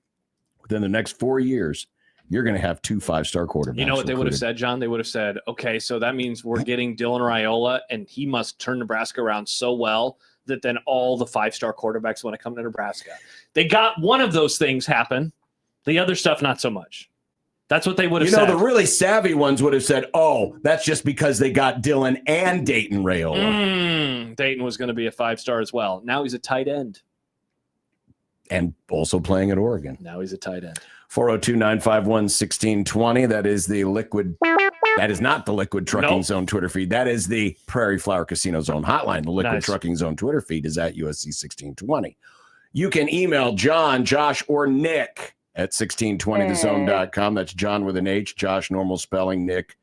Within the next 4 years, you're going to have 2 5-star quarterbacks. You know what they would have recruited. said, John? They would have said, okay, so that means we're getting Dylan Raiola, and he must turn Nebraska around so well that then all the 5-star quarterbacks want to come to Nebraska. They got one of those things happen. The other stuff, not so much. That's what they would have said. The really savvy ones would have said, oh, that's just because they got Dylan and Dayton Raiola. Dayton was going to be a 5-star as well. Now he's a tight end. And also playing at Oregon. Now he's a tight end. 402-951-1620. That is the Liquid. That is not the Liquid Trucking Zone Twitter feed. That is the Prairie Flower Casino Zone hotline. The Liquid Trucking Zone Twitter feed is at USC 1620. You can email John, Josh, or Nick at 1620thezone.com. That's John with an H, Josh, normal spelling, Nick.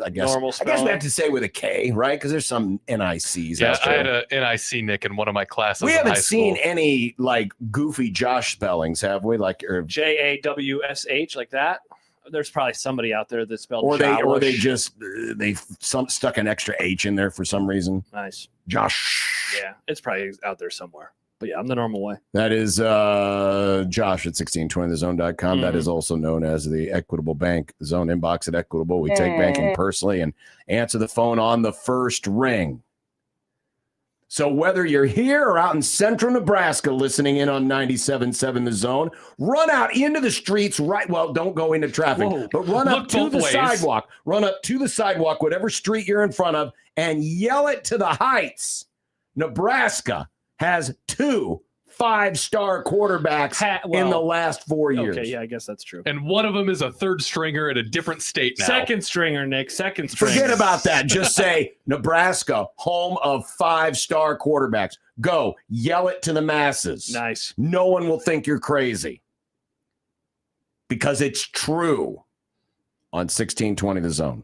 I guess we have to say with a K, right? Because there's some NICs. Yeah, I had a NIC Nick in one of my classes. We haven't seen school. any like goofy Josh spellings, have we? Like JAWSH, like that. There's probably somebody out there that spelled or they Jowish. just stuck an extra H in there for some reason. Nice. Josh. Yeah, it's probably out there somewhere. But yeah, I'm the normal way. That is Josh at 1620thezone.com. That is also known as the Equitable Bank Zone inbox at Equitable. We take banking personally and answer the phone on the first ring. So whether you're here or out in central Nebraska listening in on 97.7 The Zone, run out into the streets don't go into traffic, but run up to the sidewalk. Run up to the sidewalk, whatever street you're in front of, and yell it to the heights. Nebraska has 2 5-star quarterbacks in the last 4 years. Okay, yeah, I guess that's true. And one of them is a third stringer at a different state now. Second stringer, Nick. Second stringer. Forget about that. Just say Nebraska, home of 5-star quarterbacks. Go yell it to the masses. Nice. No one will think you're crazy because it's true on 1620 The Zone.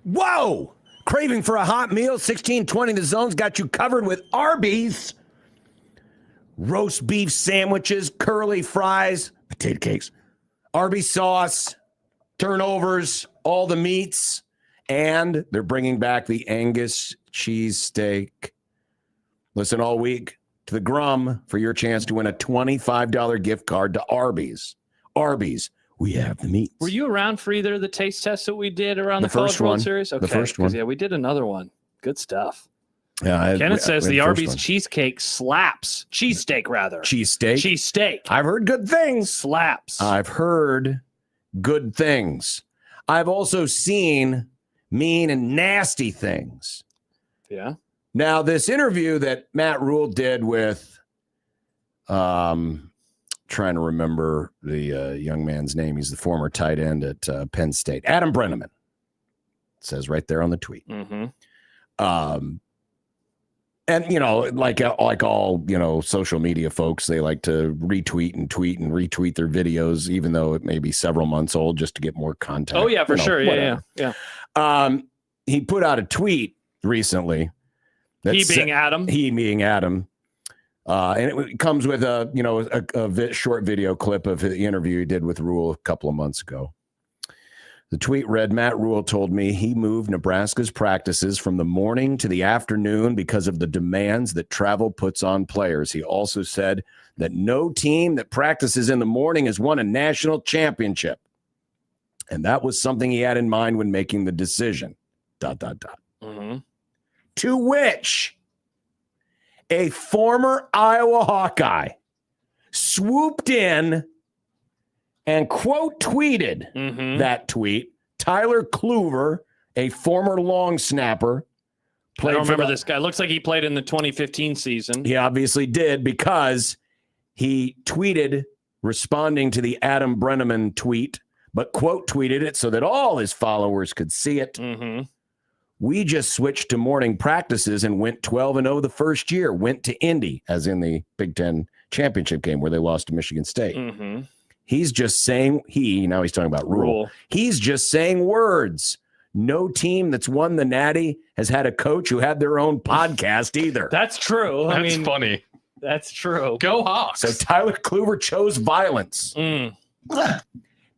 Whoa! Craving for a hot meal? 1620 The Zone's got you covered with Arby's. Roast beef sandwiches, curly fries, potato cakes, Arby's sauce, turnovers, all the meats, and they're bringing back the Angus cheese steak. Listen all week to the Grum for your chance to win a $25 gift card to Arby's. Arby's, we have the meats. Were you around for either of the taste tests that we did around the first College World one. Series? Okay, The first one. Yeah, we did another one. Good stuff. Yeah, Kenneth says we the had first Arby's one. cheesecake slaps. Cheesesteak, rather. Cheesesteak? Cheesesteak. I've heard good things. Slaps. I've heard good things. I've also seen mean and nasty things. Yeah. Now, this interview that Matt Rule did with, trying to remember the young man's name. He's the former tight end at Penn State. Adam Brenneman. It says right there on the tweet. Mm-hmm. And, you know, like all, you know, social media folks, they like to retweet and retweet their videos, even though it may be several months old, just to get more content. Oh, yeah, for sure. Whatever. Yeah. He put out a tweet recently. He being Adam. And it comes with a short video clip of the interview he did with Rule a couple of months ago. The tweet read, Matt Rule told me he moved Nebraska's practices from the morning to the afternoon because of the demands that travel puts on players. He also said that no team that practices in the morning has won a national championship. And that was something he had in mind when making the decision. ... Mm-hmm. To which a former Iowa Hawkeye swooped in and quote tweeted that tweet. Tyler Kluver, a former long snapper. I don't remember this guy. Looks like he played in the 2015 season. He obviously did because he tweeted responding to the Adam Brenneman tweet, but quote tweeted it so that all his followers could see it. Mm-hmm. We just switched to morning practices and went 12-0 the first year. Went to Indy, as in the Big Ten championship game where they lost to Michigan State. Mm-hmm. He's just saying, now he's talking about Rule. He's just saying words. No team that's won the Natty has had a coach who had their own podcast either. That's true. That's funny. That's true. Go Hawks. So Tyler Kluver chose violence.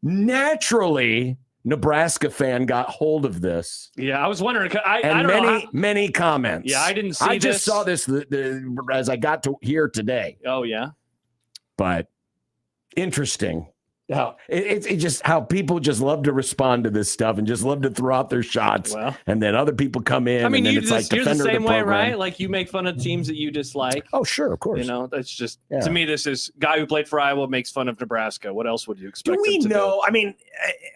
Naturally, Nebraska fan got hold of this. Yeah, I was wondering. I And don't know many comments. Yeah, I didn't see I this. just saw this as I got to here today. Oh, yeah. But interesting. How it's just how people just love to respond to this stuff and just love to throw out their shots. Well, and then other people come in. I mean, and then it's you're the defender same of the way, program. right? Like you make fun of teams that you dislike. Oh, sure, of course. You know, that's just to me. This is guy who played for Iowa makes fun of Nebraska. What else would you expect? Do we him to know? do? I mean,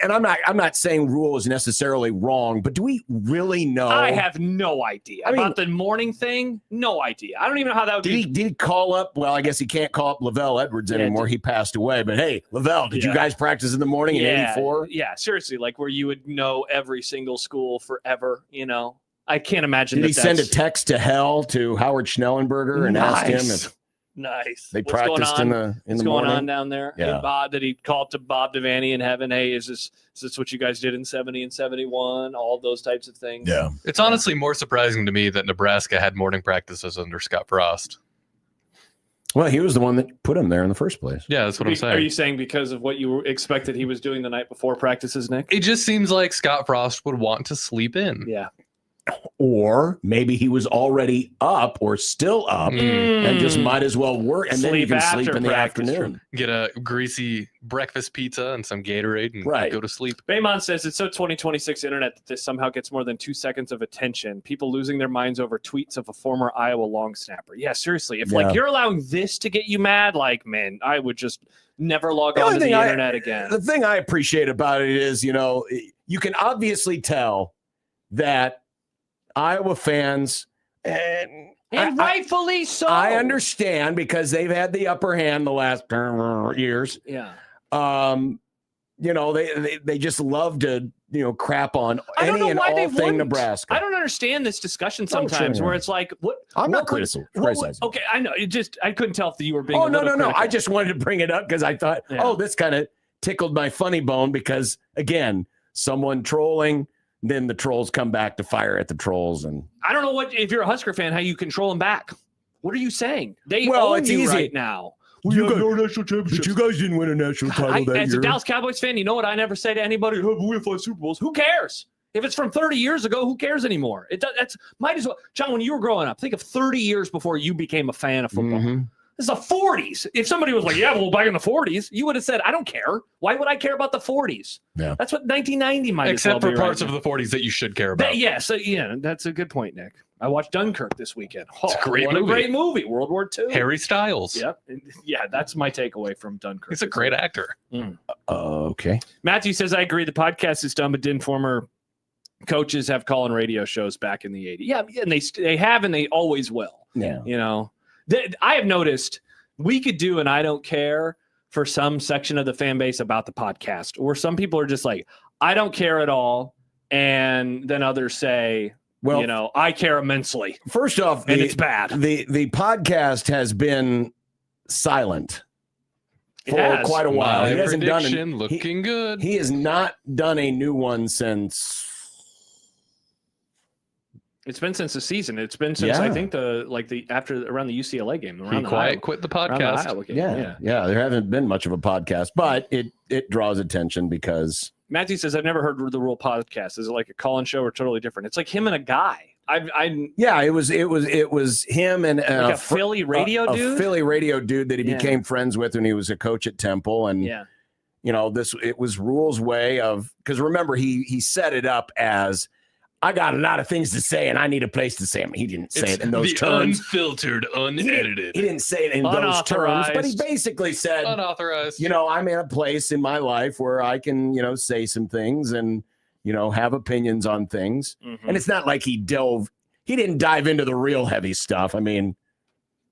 and I'm not saying Rule is necessarily wrong, but do we really know? I have no idea about the morning thing. No idea. I don't even know how that would be. Did he call up? Well, I guess he can't call up Lavelle Edwards anymore. He passed away. But hey, Lavelle, did you guys practice in the morning in '84? Yeah, seriously, like where you would know every single school forever. You know, I can't imagine. Did he send a text to hell to Howard Schnellenberger and ask him if they practiced in the morning? What's going on down there? Yeah. Hey, Bob, did he call to Bob Devaney in heaven? Hey, is this what you guys did in 70 and 71? All those types of things. Yeah. It's honestly more surprising to me that Nebraska had morning practices under Scott Frost. Well, he was the one that put him there in the first place. Yeah, that's what I'm saying. Are you saying because of what you expected he was doing the night before practices, Nick? It just seems like Scott Frost would want to sleep in. Yeah. Or maybe he was already up or still up and just might as well work. And then you can sleep in the afternoon. Get a greasy breakfast pizza and some Gatorade and go to sleep. Baymon says it's so 2026 internet that this somehow gets more than 2 seconds of attention. People losing their minds over tweets of a former Iowa long snapper. Yeah, seriously. If like you're allowing this to get you mad, like, man, I would just never log on to the internet again. The thing I appreciate about it is, you know, you can obviously tell that Iowa fans, and rightfully so. I understand because they've had the upper hand the last years. Yeah. You know, they just love to, you know, crap on any and all thing Nebraska. I don't understand this discussion sometimes where it's like, what? I'm not criticizing. Okay, I know. I couldn't tell if you were being. Oh, no. I just wanted to bring it up because I thought, this kind of tickled my funny bone because, again, someone trolling then the Trolls come back to fire at the Trolls. And I don't know if you're a Husker fan, how you control them back. What are you saying? They Well, own it's you easy. right now. You guys- no national championships. but you guys didn't win a national title that As year. a Dallas Cowboys fan, you know what I never say to anybody? Oh, we won 5 Super Bowls. Who cares? If it's from 30 years ago, who cares anymore? That's might as well. John, when you were growing up, think of 30 years before you became a fan of football. This is the 40s. If somebody was like, yeah, well, back in the 40s, you would have said, I don't care. Why would I care about the 40s? Yeah. That's what 1990 might Except as well for be parts right of the 40s that you should care about. Yes, yeah, that's a good point, Nick. I watched Dunkirk this weekend. It's a great what movie. a great movie. World War II. Harry Styles. Yep. Yeah, that's my takeaway from Dunkirk. He's a great actor. Okay. Matthew says, I agree. The podcast is done, but didn't former coaches have call-in radio shows back in the 80s? Yeah, and they have, and they always will. Yeah. You know, I have noticed we could do an I don't care for some section of the fan base about the podcast, or some people are just like, I don't care at all. And then others say, Well, you know, I care immensely. First off, And it's bad. The podcast has been silent for has. quite a while. My He hasn't done prediction looking good. He has not done a new one since. It's been since the season. It's been since I think around the UCLA game. Around He the quiet Iowa- quit the around the podcast. Iowa game. Yeah. There haven't been much of a podcast, but it draws attention because Matthew says, I've never heard the Rule podcast. Is it like a call-in show or totally different? It's like him and a guy. it was him and like a Philly radio dude. a Philly radio dude that he became friends with when he was a coach at Temple, and Yeah. you know, it was Rule's way of, because remember he set it up as, I got a lot of things to say and I need a place to say them. He didn't say it in those the terms. Unfiltered, unedited. He didn't say it in those terms, but he Unauthorized. basically said, Unauthorized. you know, I'm in a place in my life where I can, you know, say some things and, you know, have opinions on things. Mm-hmm. And it's not like he didn't dive into the real heavy stuff. I mean,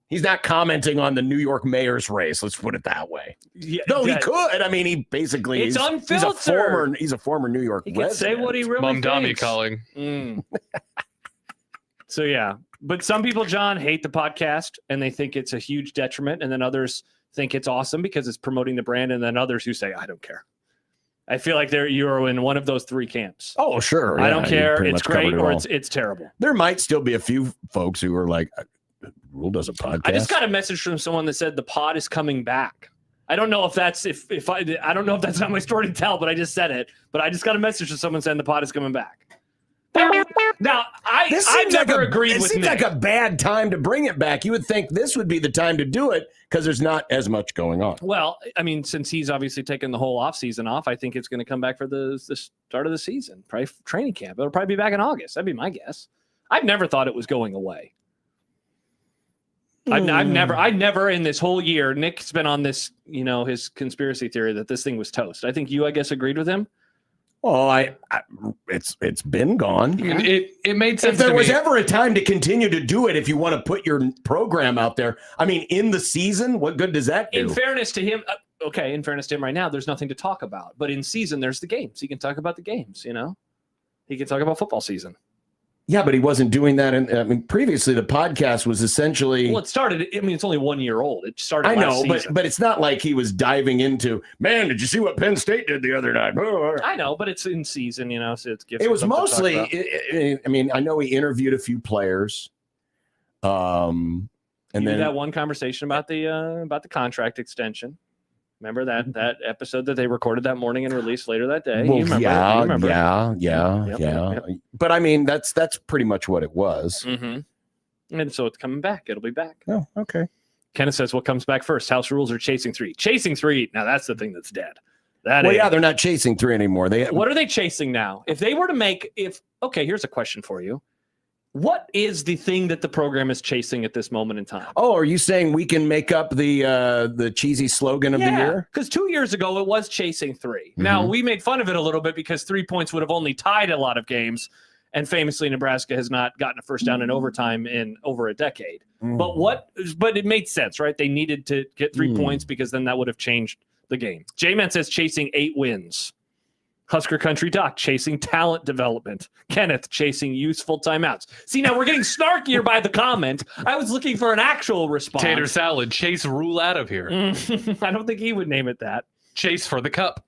he's not commenting on the New York mayor's race. Let's put it that way. Yeah, Though he that- could. I mean, he basically It's he's unfiltered. He's a former New York He can say resident. what he really Mom Dami thinks. calling. So yeah, but some people, John, hate the podcast and they think it's a huge detriment, and then others think it's awesome because it's promoting the brand, and then others who say I don't care. I feel like you're in one of those three camps. Oh, sure. I Yeah, don't you care. pretty It's much covered great, it or all. it's terrible. There might still be a few folks who are like, Rule does a podcast. I just got a message from someone that said the pod is coming back. I don't know if that's I don't know if that's not my story to tell, but I just said it. But I just got a message from someone saying the pod is coming back. Now I've never agreed it with seems Nick. like a bad time to bring it back. You would think this would be the time to do it because there's not as much going on. Well, I mean, since he's obviously taken the whole offseason off, I think it's going to come back for the start of the season, probably training camp. It'll probably be back in August. That'd be my guess. I've never thought it was going away. I've never in this whole year, Nick's been on this, you know, his conspiracy theory that this thing was toast. I think you, I guess, agreed with him. Well, it's been gone. I mean, it made sense. If there to was me. ever a time to continue to do it, if you want to put your program out there, I mean, in the season, what good does that do? In fairness to him, in fairness to him right now, there's nothing to talk about. But in season, there's the games. He can talk about the games, you know? He can talk about football season. Yeah, but he wasn't doing that. Previously, the podcast was essentially. Well, it started. I mean, it's only 1 year old. It started. I know, last season. but it's not like he was diving into. Man, did you see what Penn State did the other night? I know, but it's in season, you know. So it gives. It was something to talk mostly. about. I mean, I know he interviewed a few players. And You then did that one conversation about the contract extension. Remember that episode that they recorded that morning and released later that day? Well, You remember. yeah. Yep. But I mean, that's pretty much what it was. Mm-hmm. And so it's coming back. It'll be back. Oh, okay. Kenneth says, what comes back first? House rules or chasing three? Chasing three. Now that's the thing that's dead. Well, yeah, they're not chasing three anymore. What are they chasing now? If they were to make, here's a question for you. What is the thing that the program is chasing at this moment in time? Oh, are you saying we can make up the cheesy slogan of the year? Because 2 years ago it was chasing three. Now we made fun of it a little bit because 3 points would have only tied a lot of games, and famously Nebraska has not gotten a first down in overtime in over a decade. But it made sense, right? They needed to get 3 points because then that would have changed the game. J-Man says chasing 8 wins. Husker Country Doc chasing talent development. Kenneth chasing useful timeouts. See, now we're getting snarkier by the comment. I was looking for an actual response. Tater salad, chase Rule out of here. I don't think he would name it that. Chase for the cup.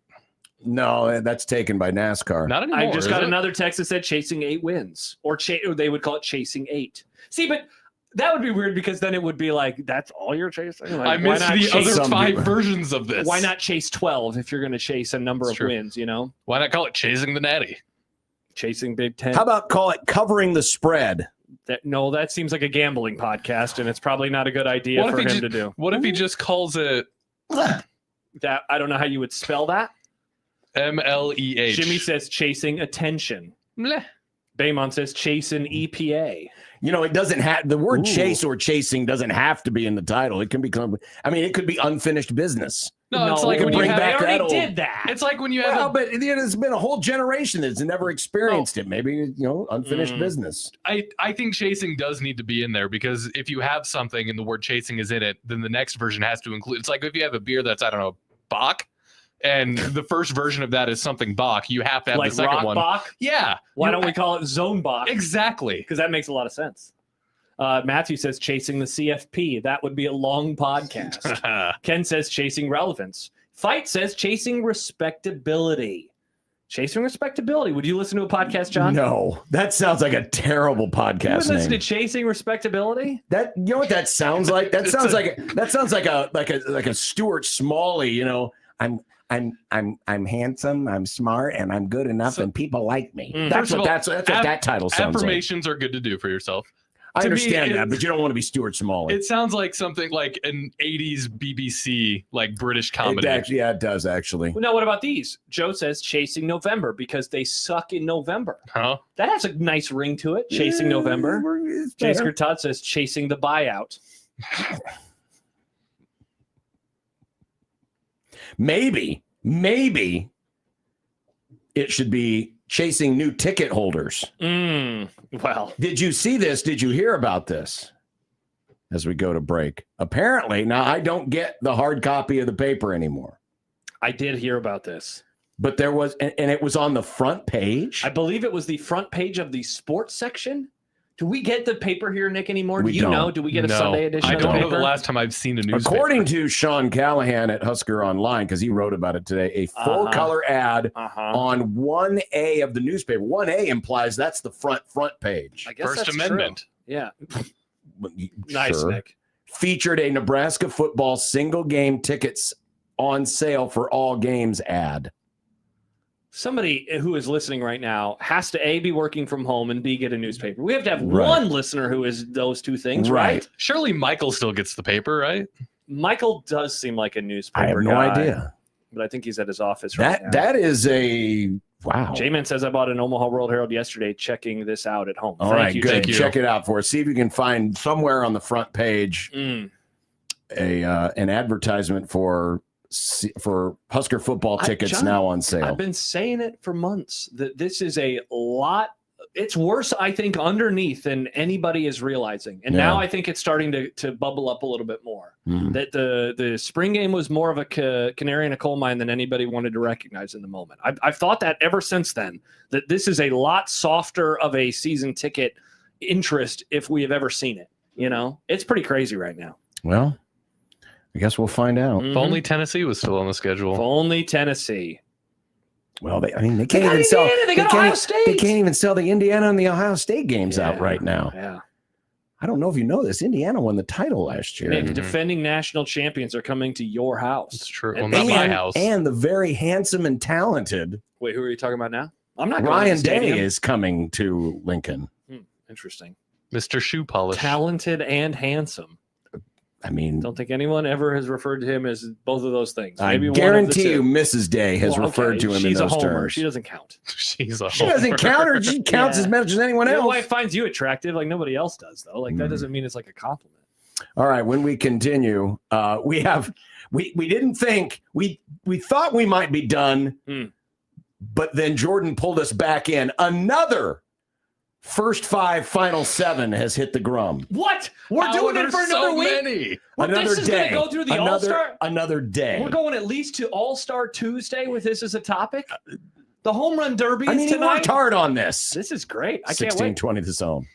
No, that's taken by NASCAR. Not anymore. I just got is it? another text that said chasing 8 wins, or they would call it chasing 8. See, but that would be weird because then it would be like, that's all you're chasing? Like, I missed the other some 5 people? versions of this. Why not chase 12 if you're going to chase a number of true. wins, you know? Why not call it chasing the natty? Chasing Big Ten. How about call it covering the spread? That seems like a gambling podcast, and it's probably not a good idea What if for he him to do. What if he just calls it That I don't know how you would spell that. MLEH? Jimmy says chasing attention. Mleh. Baymon says chasing EPA. You know, it doesn't have the word Ooh. chase or chasing doesn't have to be in the title. It can become. I mean, it could be unfinished business. No, it's like we when can you bring have. back They that already old- did that. It's like when you have. Well, but it's been a whole generation that's never experienced it. Maybe unfinished Mm. business. I think chasing does need to be in there because if you have something and the word chasing is in it, then the next version has to include. It's like if you have a beer that's I don't know Bach, and the first version of that is something Bach, you have to have like the second Rock one. Bach. Yeah. Why don't we call it Zone Bach? Exactly. Because that makes a lot of sense. Matthew says chasing the CFP. That would be a long podcast. Ken says chasing relevance. Fight says chasing respectability. Chasing respectability. Would you listen to a podcast, John? No, that sounds like a terrible You would podcast listen to name. Chasing Respectability? That you know what that sounds like? That sounds like a Stuart Smalley. You know, I'm handsome, I'm smart, and I'm good enough, and people like me. That's First of what all, that title sounds like. Affirmations are good to do for yourself. I To me, understand that, but you don't want to be Stuart Smalley. It sounds like something like an 80s BBC, like British comedy. It does actually. Well, no, what about these? Joe says Chasing November because they suck in November. Huh? That has a nice ring to it. Chasing November. Jason Todd says Chasing the Buyout. Maybe it should be chasing new ticket holders. Well, did you see this? Did you hear about this? As we go to break, apparently now I don't get the hard copy of the paper anymore. I did hear about this. But there was, and it was on the front page. I believe it was the front page of the sports section. Do we get the paper here, Nick, anymore? We Do you don't. know? Do we get a No, Sunday edition I of the don't paper? know the last time I've seen a newspaper. According to Sean Callahan at Husker Online, because he wrote about it today, a full color ad on 1A of the newspaper. 1A implies that's the front page. I guess First that's Amendment. True. Yeah. Nice, Nick. Featured a Nebraska football single game tickets on sale for all games ad. Somebody who is listening right now has to A, be working from home, and B, get a newspaper. We have to have one listener who is those two things, right? Surely Michael still gets the paper, right? Michael does seem like a newspaper I have no guy, idea. but I think he's at his office right now. That is a wow. J-Man says, I bought an Omaha World Herald yesterday, checking this out at home. All Thank right, you, good. J-Man. Check it out for us. See if you can find somewhere on the front page an advertisement for Husker football tickets John, now on sale. I've been saying it for months that this is a lot. It's worse, I think, underneath than anybody is realizing. And now I think it's starting to bubble up a little bit more. That the spring game was more of a canary in a coal mine than anybody wanted to recognize in the moment. I've thought that ever since then, that this is a lot softer of a season ticket interest if we have ever seen it. You know, it's pretty crazy right now. Well, I guess we'll find out. If only Tennessee was still on the schedule. If only Tennessee. Well, they can't even sell. They got Ohio State. They can't even sell the Indiana and the Ohio State games out right now. Yeah. I don't know if you know this. Indiana won the title last year. Nick, defending national champions are coming to your house. It's true. And Well, not my house. And the very handsome and talented Wait, who are you talking about now? I'm not going to Ryan the Day stadium. is coming to Lincoln. Interesting. Mr. Shoe Polish. Talented and handsome. I mean, Don't think anyone ever has referred to him as both of those things. I Maybe guarantee you one of the two. Mrs. Day has referred to him She's in a those homer. terms. She doesn't count. She's a She doesn't count her. She counts as much as anyone Your else. wife finds you attractive like nobody else does, though. Like that doesn't mean it's like a compliment. All right, when we continue, we didn't think we thought we might be done, but then Jordan pulled us back in. Another first 5, final 7 has hit the grum. What? We're doing it for another week. Many. Well, Another this is day. going to go through the All-Star. Another day. We're going at least to All-Star Tuesday with this as a topic. The home run derby. I mean, is he worked tonight. hard on this. This is great. I can't wait. 16-20 the zone.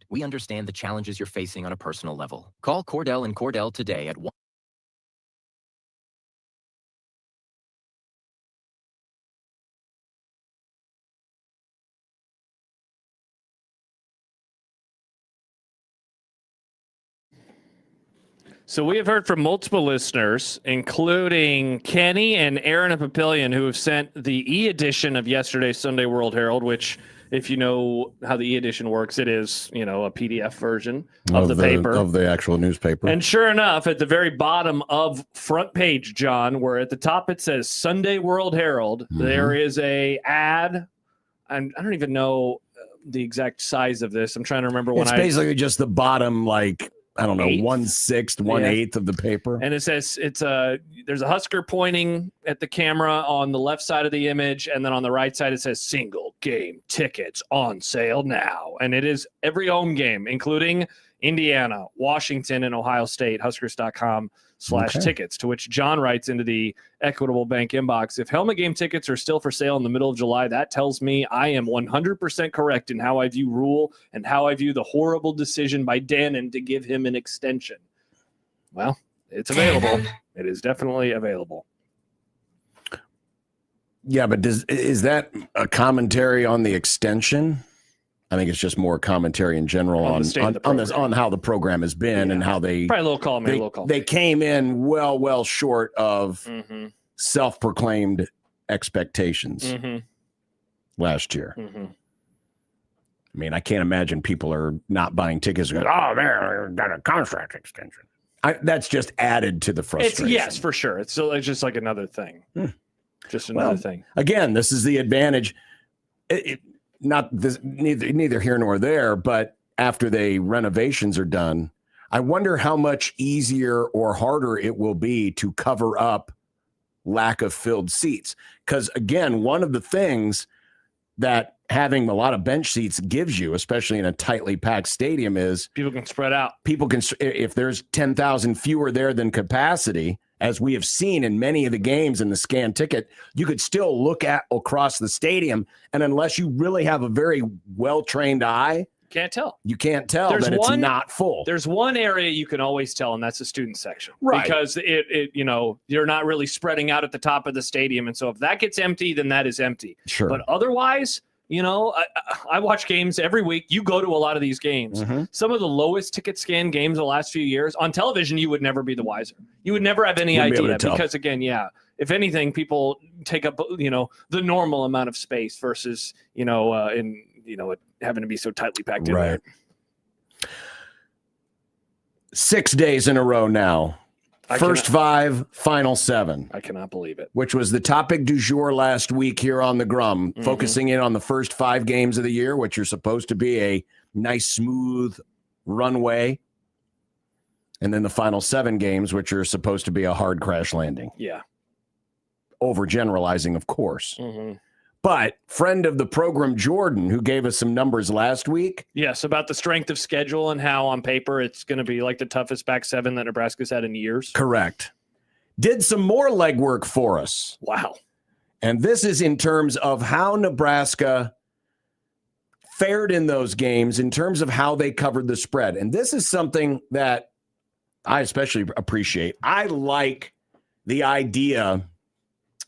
We understand the challenges you're facing on a personal level. Call Cordell and Cordell today at 1. So we have heard from multiple listeners, including Kenny and Aaron Papillion, who have sent the e-edition of yesterday's Sunday World Herald, which, if you know how the e-edition works, it is, a PDF version of the paper. Of the actual newspaper. And sure enough, at the very bottom of front page, John, where at the top it says Sunday World Herald, there is a ad. I don't even know the exact size of this. I'm trying to remember when it's basically just the bottom, like, I don't know, 1/6, 1/8 of the paper. And it says there's a Husker pointing at the camera on the left side of the image, and then on the right side it says single game tickets on sale now. And it is every home game, including Indiana, Washington, and Ohio State. Huskers.com/tickets, to which John writes into the Equitable Bank inbox, if helmet game tickets are still for sale in the middle of July, that tells me I am 100% correct in how I view Rule and how I view the horrible decision by Dannon to give him an extension. Well, it's available. It is definitely available. Yeah, but is that a commentary on the extension? I think it's just more commentary in general on how the program has been and how they probably a little column. They came in well short of self-proclaimed expectations last year. I mean, I can't imagine people are not buying tickets and going, "Oh, they've got a contract extension." That's just added to the frustration. Yes, for sure. It's just like another thing. Just another thing. Again, this is the advantage. Neither here nor there, but after the renovations are done, I wonder how much easier or harder it will be to cover up lack of filled seats. Because again, one of the things that having a lot of bench seats gives you, especially in a tightly packed stadium, is people can spread out. People can, if there's 10,000 fewer there than capacity, as we have seen in many of the games in the scan ticket, you could still look at across the stadium. And unless you really have a very well-trained eye, you can't tell that it's not full. There's one area you can always tell, and that's the student section. Right. Because you're not really spreading out at the top of the stadium. And so if that gets empty, then that is empty. Sure. But otherwise, I watch games every week. You go to a lot of these games. Some of the lowest ticket scan games of the last few years on television, you would never be the wiser. You would never have any idea because, again, if anything, people take up, the normal amount of space versus, having to be so tightly packed in there. 6 days in a row now. First 5, final 7. I cannot believe it. Which was the topic du jour last week here on the Grum, focusing in on the first 5 games of the year, which are supposed to be a nice, smooth runway. And then the final 7 games, which are supposed to be a hard crash landing. Yeah. Overgeneralizing, of course. But friend of the program, Jordan, who gave us some numbers last week. Yes, about the strength of schedule and how on paper it's going to be like the toughest back 7 that Nebraska's had in years. Correct. Did some more legwork for us. Wow. And this is in terms of how Nebraska fared in those games, in terms of how they covered the spread. And this is something that I especially appreciate. I like the idea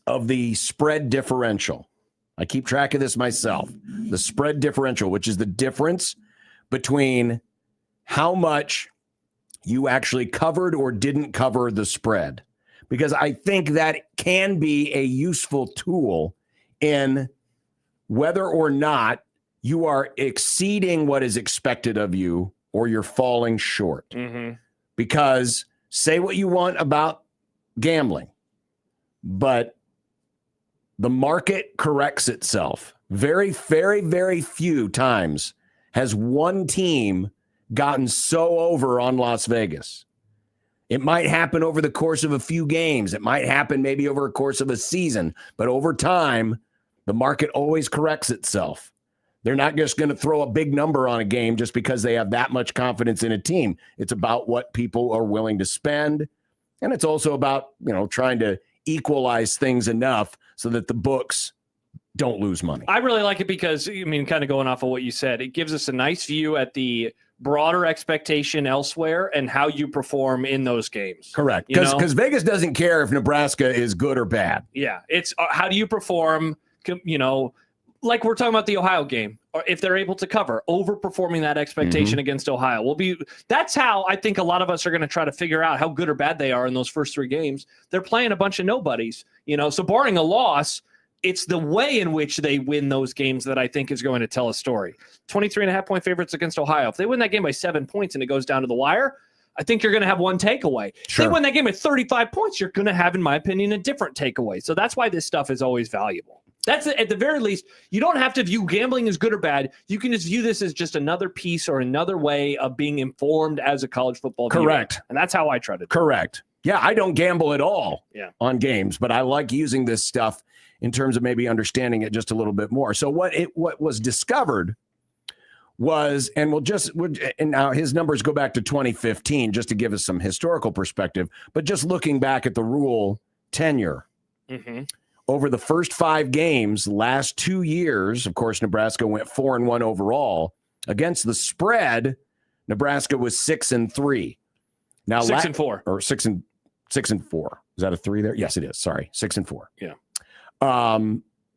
of the spread differential. I keep track of this myself. The spread differential, which is the difference between how much you actually covered or didn't cover the spread. Because I think that can be a useful tool in whether or not you are exceeding what is expected of you or you're falling short. Because say what you want about gambling, but the market corrects itself. Very, very, very few times has one team gotten so over on Las Vegas. It might happen over the course of a few games. It might happen maybe over a course of a season. But over time, the market always corrects itself. They're not just going to throw a big number on a game just because they have that much confidence in a team. It's about what people are willing to spend. And it's also about, trying to equalize things enough so that the books don't lose money. I really like it because, kind of going off of what you said, it gives us a nice view at the broader expectation elsewhere and how you perform in those games. Correct. Because Vegas doesn't care if Nebraska is good or bad. Yeah. It's how do you perform, like we're talking about the Ohio game, or if they're able to cover, overperforming that expectation against Ohio that's how I think a lot of us are going to try to figure out how good or bad they are in those first 3 games. They're playing a bunch of nobodies, so barring a loss, it's the way in which they win those games that I think is going to tell a story. 23.5-point favorites against Ohio. If they win that game by 7 points and it goes down to the wire, I think you're going to have one takeaway. Sure. If they win that game at 35 points, you're going to have, in my opinion, a different takeaway. So that's why this stuff is always valuable. That's at the very least, you don't have to view gambling as good or bad. You can just view this as just another piece or another way of being informed as a college football viewer. Correct. And that's how I try to do it. Correct. Yeah, I don't gamble at all on games, but I like using this stuff in terms of maybe understanding it just a little bit more. So what was discovered was, and and now his numbers go back to 2015 just to give us some historical perspective, but just looking back at the rule tenure. Over the first 5 games, last 2 years, of course, Nebraska went 4-1 overall. Against the spread, Nebraska was 6-3. Now 6-4 or 6-4. Is that a 3 there? Yes, it is. Sorry, 6-4. Yeah.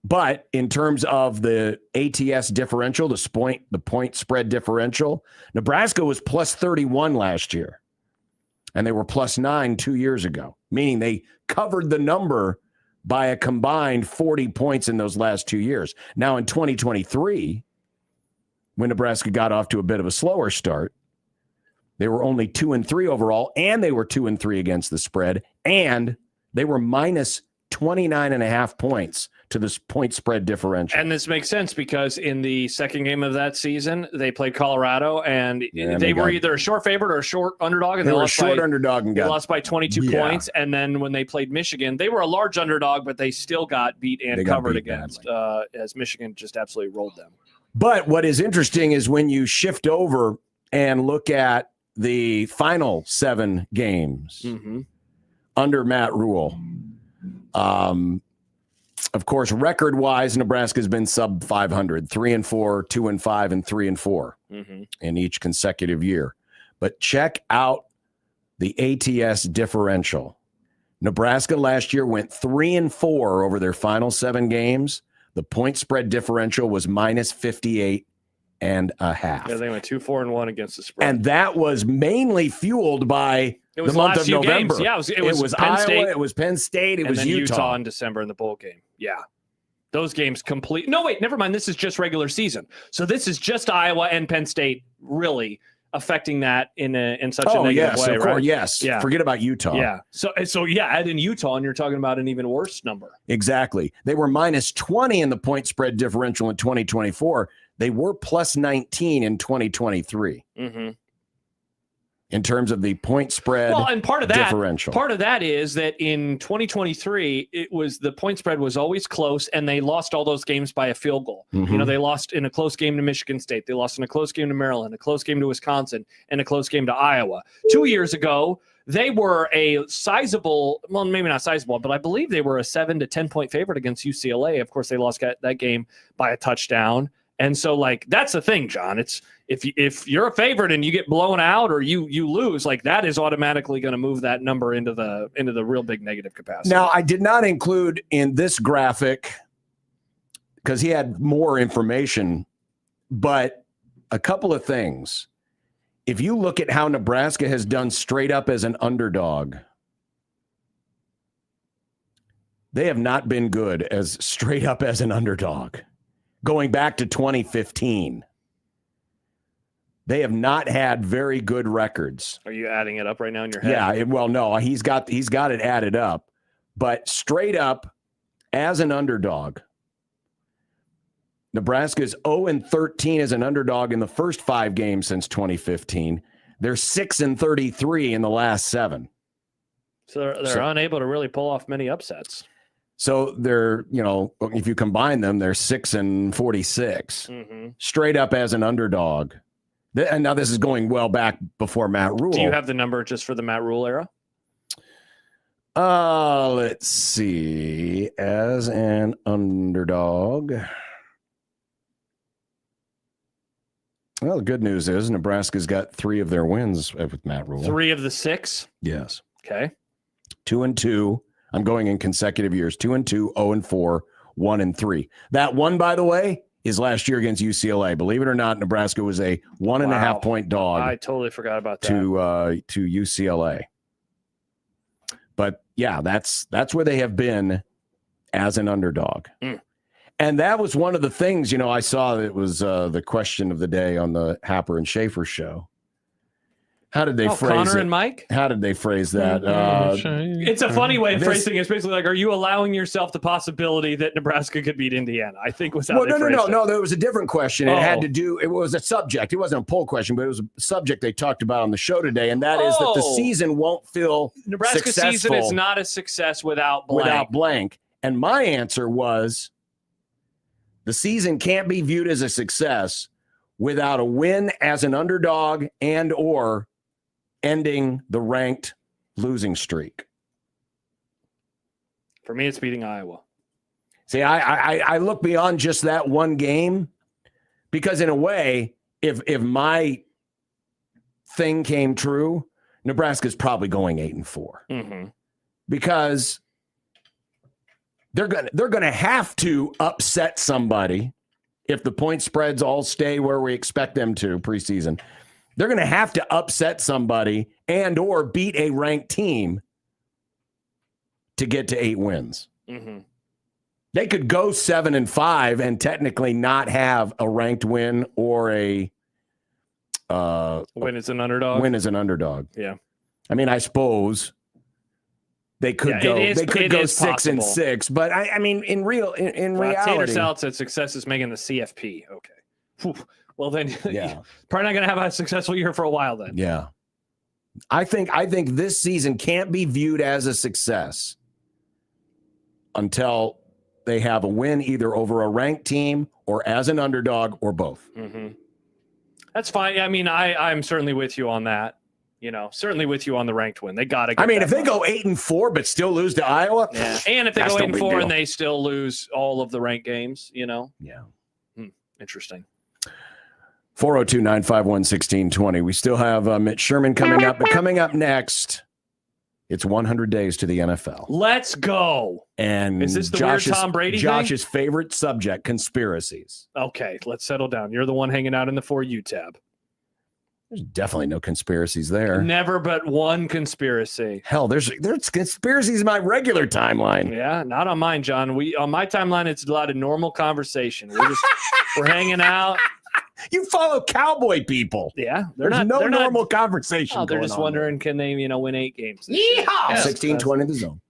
But in terms of the ATS differential, the point spread differential, Nebraska was plus 31 last year, and they were plus 9 2 years ago, meaning they covered the number by a combined 40 points in those last 2 years. Now in 2023, when Nebraska got off to a bit of a slower start, they were only 2-3 overall, and they were 2-3 against the spread, and they were minus 29.5 points to this point spread differential. And this makes sense because in the second game of that season, they played Colorado, and they were either a short favorite or a short underdog. And they were lost a short underdog and lost by 22 points. And then when they played Michigan, they were a large underdog, but they still got beat and covered against as Michigan just absolutely rolled them. But what is interesting is when you shift over and look at the final 7 games under Matt Rule. Of course, record-wise, Nebraska's been sub 500, 3-4, 2-5, and 3-4 in each consecutive year. But check out the ATS differential. Nebraska last year went 3-4 over their final 7 games. The point spread differential was minus 58.5. Yeah, they went 2-4-1 against the spread. And that was mainly fueled by the month of November. Games. Yeah, it was Penn Iowa, State, it was Penn State, it was Utah in December in the bowl game. Yeah. Those games complete. No, wait, never mind. This is just regular season. So this is just Iowa and Penn State really affecting that in such a negative way, right? Yes. Yeah. Forget about Utah. Yeah. So add in Utah and you're talking about an even worse number. Exactly. They were minus 20 in the point spread differential in 2024. They were plus 19 in 2023. In terms of the point spread and part of differential. Part of that is that in 2023, the point spread was always close, and they lost all those games by a field goal. They lost in a close game to Michigan State. They lost in a close game to Maryland, a close game to Wisconsin, and a close game to Iowa. 2 years ago, they were a sizable, well, maybe not sizable, but I believe they were a 7 to 10 point favorite against UCLA. Of course, they lost that game by a touchdown. And so, that's the thing, John. It's if you're a favorite and you get blown out or you lose, that is automatically going to move that number into the real big negative capacity. Now, I did not include in this graphic because he had more information, but a couple of things. If you look at how Nebraska has done straight up as an underdog, they have not been good as straight up as an underdog. Going back to 2015, they have not had very good records. Are you adding it up right now in your head? Yeah, no, he's got it added up. But straight up, as an underdog, Nebraska's 0-13 as an underdog in the first 5 games since 2015. They're 6-33 in the last 7. So they're unable to really pull off many upsets. So they're, if you combine them, they're 6-46, straight up as an underdog. And now this is going well back before Matt Rule. Do you have the number just for the Matt Rule era? Let's see. As an underdog. Well, the good news is Nebraska's got 3 of their wins with Matt Rule. 3 of the 6? Yes. Okay. 2-2. I'm going in consecutive years. 2-2, 0-4, 1-3. That one, by the way, is last year against UCLA. Believe it or not, Nebraska was a 1.5 point dog. I totally forgot about that. To UCLA. But yeah, that's where they have been as an underdog. And that was one of the things, I saw it was the question of the day on the Happer and Schaefer show. How did they phrase Connor it? and Mike? How did they phrase that? It's a funny way of phrasing it. It's basically like, are you allowing yourself the possibility that Nebraska could beat Indiana? I think was how they phrased it. No. There was a different question. It had to do, it was a subject. It wasn't a poll question, but it was a subject they talked about on the show today, and that is that the season won't feel Nebraska's season is not a success without blank. And my answer was the season can't be viewed as a success without a win as an underdog and or ending the ranked losing streak. For me, it's beating Iowa. See, I look beyond just that one game because in a way, if my thing came true, Nebraska's probably going 8-4 because they're gonna have to upset somebody if the point spreads all stay where we expect them to preseason. They're going to have to upset somebody and or beat a ranked team to get to 8 wins. They could go 7-5 and technically not have a ranked win or a win as an underdog. Yeah. I mean, I suppose they could go 6-6, but I mean, in reality, Tater Salad said success is making the CFP. Okay. Whew. Well, then, yeah, probably not going to have a successful year for a while. Then, yeah, I think this season can't be viewed as a success until they have a win either over a ranked team or as an underdog or both. That's fine. I mean, I'm certainly with you on that. Certainly with you on the ranked win. They got to. I mean, if they go 8-4 but still lose to Iowa, and if they go 8-4 and they still lose all of the ranked games, yeah, interesting. 402-951-1620. We still have Mitch Sherman coming up, but coming up next, it's 100 days to the NFL. Let's go. And is this the weird Tom Brady Josh's favorite subject, conspiracies. Okay, let's settle down. You're the one hanging out in the For You tab. There's definitely no conspiracies there. Never but one conspiracy. Hell, there's conspiracies in my regular timeline. Yeah, not on mine, John. On my timeline, it's a lot of normal conversation. We're hanging out. You follow cowboy people. Yeah, there's no normal conversation. Oh, they're just wondering, can they, win 8 games? Yeehaw! 16-20 the zone.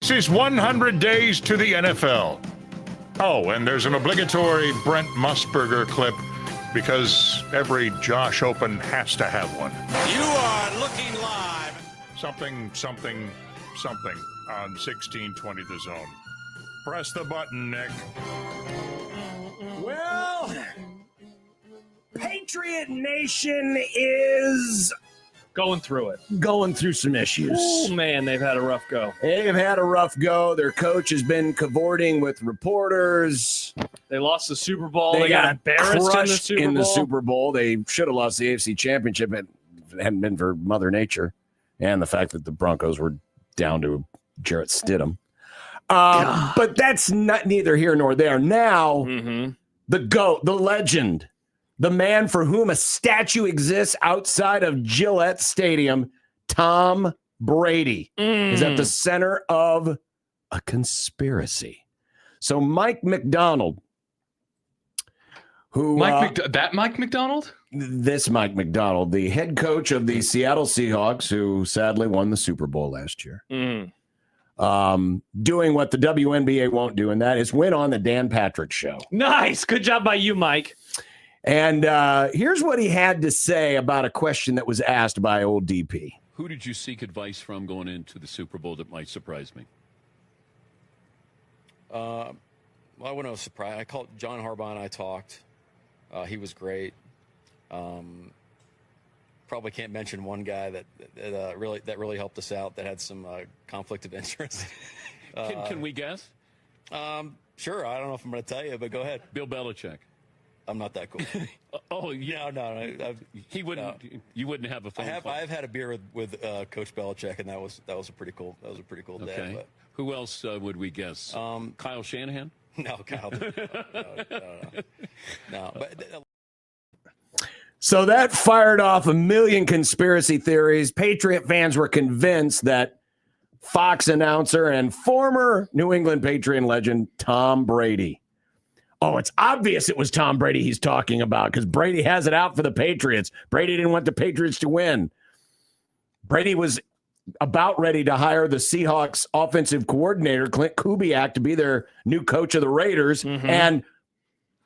This is 100 days to the NFL. Oh, and there's an obligatory Brent Musburger clip because every Josh Open has to have one. You are looking live. Something on 1620 The Zone. Press the button, Nick. Well, Patriot Nation is going through some issues. Oh, man, they've had a rough go. They've had a rough go. Their coach has been cavorting with reporters. They lost the Super Bowl. They got embarrassed in the Super Bowl. They should have lost the AFC Championship if it hadn't been for Mother Nature and the fact that the Broncos were down to Jarrett Stidham. But that's neither here nor there. Now, the GOAT, the legend, the man for whom a statue exists outside of Gillette Stadium, Tom Brady, is at the center of a conspiracy. So Mike McDonald, who... Mike McDonald? This Mike McDonald, the head coach of the Seattle Seahawks, who sadly won the Super Bowl last year. Doing what the WNBA won't do, and that is win on the Dan Patrick Show. Nice. Good job by you, Mike. And here's what he had to say about a question that was asked by old DP. Who did you seek advice from going into the Super Bowl that might surprise me? Well, I wouldn't have surprised. I called John Harbaugh and I talked. He was great. Probably can't mention one guy that really helped us out that had some conflict of interest. Can we guess? Sure. I don't know if I'm going to tell you, but go ahead. Bill Belichick. I'm not that cool. Oh, yeah. No. He wouldn't. No. You wouldn't have a phone call. I've had a beer with Coach Belichick, and that was a pretty cool. That was a pretty cool day. Okay. But, who else would we guess? Kyle Shanahan? No, Kyle. No. But. So that fired off a million conspiracy theories. Patriot fans were convinced that Fox announcer and former New England Patriot legend Tom Brady. Oh, it's obvious it was Tom Brady he's talking about because Brady has it out for the Patriots. Brady didn't want the Patriots to win. Brady was about ready to hire the Seahawks offensive coordinator, Clint Kubiak, to be their new coach of the Raiders. And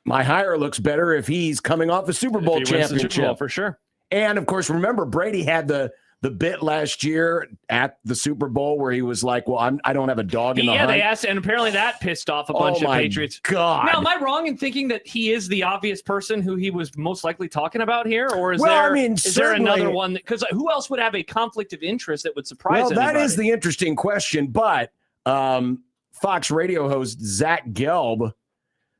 my hire looks better if he's coming off a Super Bowl championship. Super Bowl, for sure. And, of course, remember, Brady had the bit last year at the Super Bowl where he was like, well, I don't have a dog in the hunt. Yeah, they asked, and apparently that pissed off a bunch of Patriots. God. Now, am I wrong in thinking that he is the obvious person who he was most likely talking about here? Or is there another one? Because who else would have a conflict of interest that would surprise anybody? That is the interesting question. But Fox radio host Zach Gelb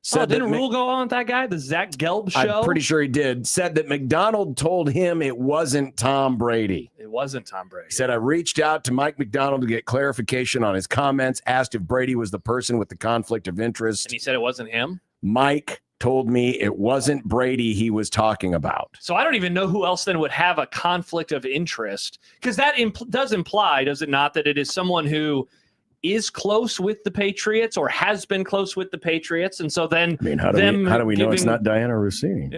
said didn't Rule go on with that guy, the Zach Gelb show? I'm pretty sure he did. Said that McDonald told him it wasn't Tom Brady. It wasn't Tom Brady. He said, I reached out to Mike McDonald to get clarification on his comments, asked if Brady was the person with the conflict of interest. And he said it wasn't him? Mike told me it wasn't Brady he was talking about. So I don't even know who else then would have a conflict of interest, because that does imply, does it not, that it is someone who is close with the Patriots or has been close with the Patriots. And so then how do we know it's not Diana Rossini?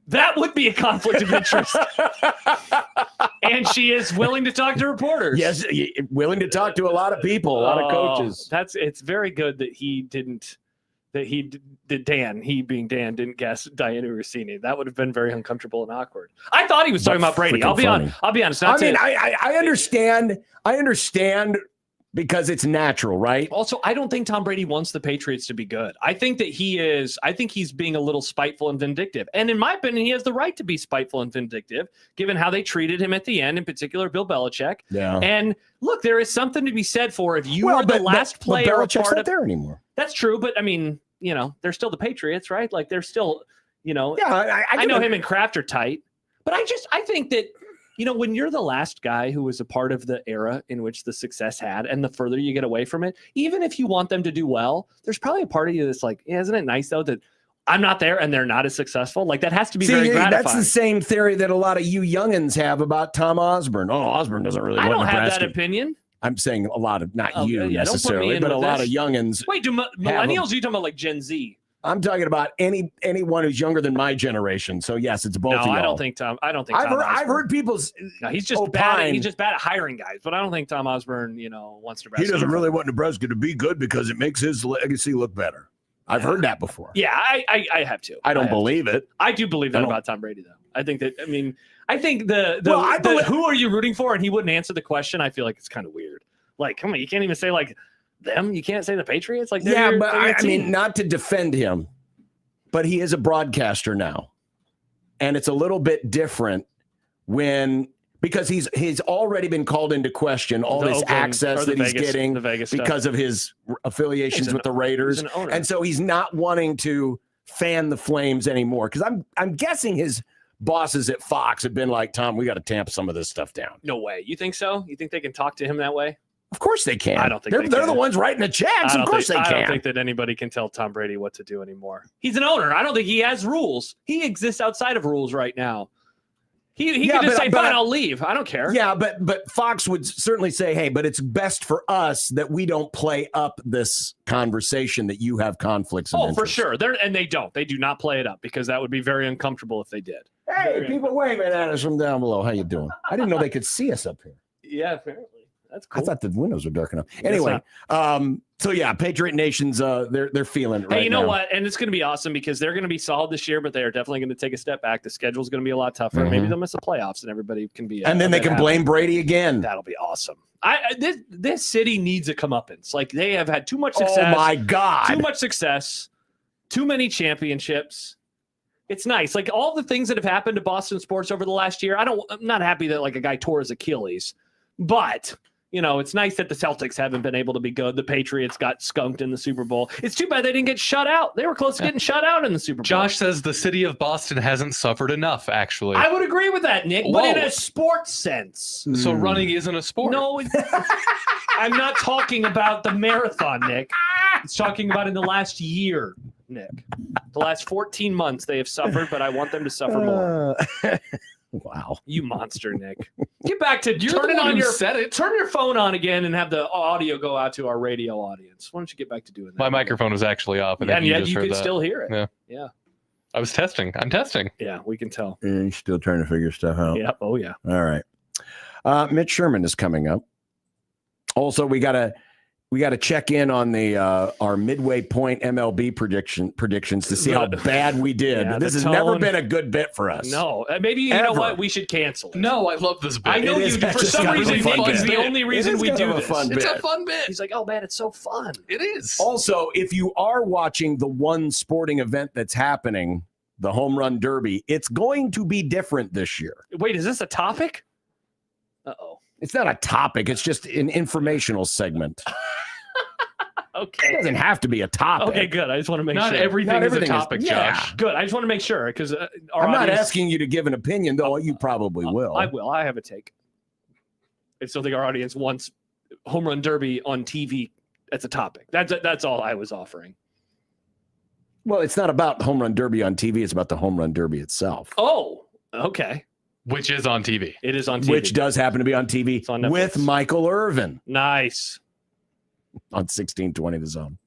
That would be a conflict of interest. And she is willing to talk to reporters. Yes, willing to talk to a lot of people, a lot of coaches. It's very good that he being Dan, didn't guess Diana Rossini. That would have been very uncomfortable and awkward. I thought he was talking about Brady. I'll be honest. I understand because it's natural, right? Also, I don't think Tom Brady wants the Patriots to be good. I think he's being a little spiteful and vindictive. And in my opinion, he has the right to be spiteful and vindictive, given how they treated him at the end, in particular, Bill Belichick. Yeah. And look, there is something to be said for if you are the last player. Belichick's not there anymore. That's true, but I mean, they're still the Patriots, right? Like they're still, Yeah, I know him and Kraft are tight, but I think that, when you're the last guy who was a part of the era in which the success had, and the further you get away from it, even if you want them to do well, there's probably a part of you that's like, isn't it nice though that I'm not there and they're not as successful? Like that has to be very gratifying. That's the same theory that a lot of you youngins have about Tom Osborne. Oh, Osborne doesn't really want Nebraska. I don't have that opinion. I'm saying a lot of, not you necessarily, but a lot of youngins. Wait, do millennials, are you talking about like Gen Z? I'm talking about anyone who's younger than my generation. So yes, it's both. No, of y'all. I don't think Tom. I've heard people's. No, he's just bad. He's just bad at hiring guys. But I don't think Tom Osborne, wants Nebraska. He doesn't really want Nebraska to be good because it makes his legacy look better. I've heard that before. Yeah, I have to. I don't believe it. I do believe that about Tom Brady, though. I think that. I think the who are you rooting for, and he wouldn't answer the question. I feel like it's kind of weird. Like, come on, you can't even say like them. You can't say the Patriots. Like, but I mean, not to defend him, but he is a broadcaster now, and it's a little bit different because he's already been called into question all this access that he's getting because of his affiliations with the Raiders, and so he's not wanting to fan the flames anymore. Because I'm guessing his bosses at Fox have been like, Tom, we got to tamp some of this stuff down. No way. You think so? You think they can talk to him that way? Of course they can. I don't think they're the ones writing the checks. Of course they can. I don't think that anybody can tell Tom Brady what to do anymore. He's an owner. I don't think he has rules. He exists outside of rules right now. He can just say, fine, I'll leave. I don't care. Yeah, but Fox would certainly say, hey, but it's best for us that we don't play up this conversation that you have conflicts of interest. For sure. They don't. They do not play it up because that would be very uncomfortable if they did. Hey, people waving at us from down below. How you doing? I didn't know they could see us up here. Yeah, apparently. That's cool. I thought the windows were dark enough. Anyway, so yeah, Patriot Nation's they're feeling it right now. Hey, you know what? And it's going to be awesome because they're going to be solid this year, but they are definitely going to take a step back. The schedule's going to be a lot tougher. Maybe they'll miss the playoffs, and everybody can be. And then they can blame Brady again. That'll be awesome. This city needs a comeuppance. Like they have had too much success. Oh my God! Too much success. Too many championships. It's nice. Like all the things that have happened to Boston sports over the last year. I'm not happy that like a guy tore his Achilles, but. It's nice that the Celtics haven't been able to be good. The Patriots got skunked in the Super Bowl. It's too bad they didn't get shut out. They were close to getting shut out in the Super Bowl. Josh says the city of Boston hasn't suffered enough, actually. I would agree with that, Nick, but in a sports sense. So running isn't a sport. No, I'm not talking about the marathon, Nick. It's talking about in the last year, Nick. The last 14 months they have suffered, but I want them to suffer more. Wow. You monster, Nick. Get back to turn your phone on again and have the audio go out to our radio audience. Why don't you get back to doing that? My microphone was actually off. And yet you can still hear it. Yeah. I was testing. I'm testing. Yeah, we can tell. And you're still trying to figure stuff out. Yeah. Oh, yeah. All right. Mitch Sherman is coming up. Also, we got to check in on the our midway point MLB predictions to see how bad we did. Yeah, this has never been a good bit for us. No, maybe you know what? We should cancel it. No, I love this bit. I know you do. For some reason, Nick is the only reason we do this. It's a fun bit. He's like, oh man, it's so fun. It is. Also, if you are watching the one sporting event that's happening, the Home Run Derby, it's going to be different this year. Wait, is this a topic? Uh-oh. It's not a topic. It's just an informational segment. Okay. It doesn't have to be a topic. Okay, good. I just want to make not sure. Everything is a topic, Josh. Yeah. Good. I just want to make sure because I'm not asking you to give an opinion, though. You probably will. I will. I have a take. I still think our audience wants Home Run Derby on TV as a topic. That's all I was offering. Well, it's not about Home Run Derby on TV. It's about the Home Run Derby itself. Oh, okay. Which is on TV. It is on TV. Which does happen to be on TV with Michael Irvin. Nice. On 1620 The Zone.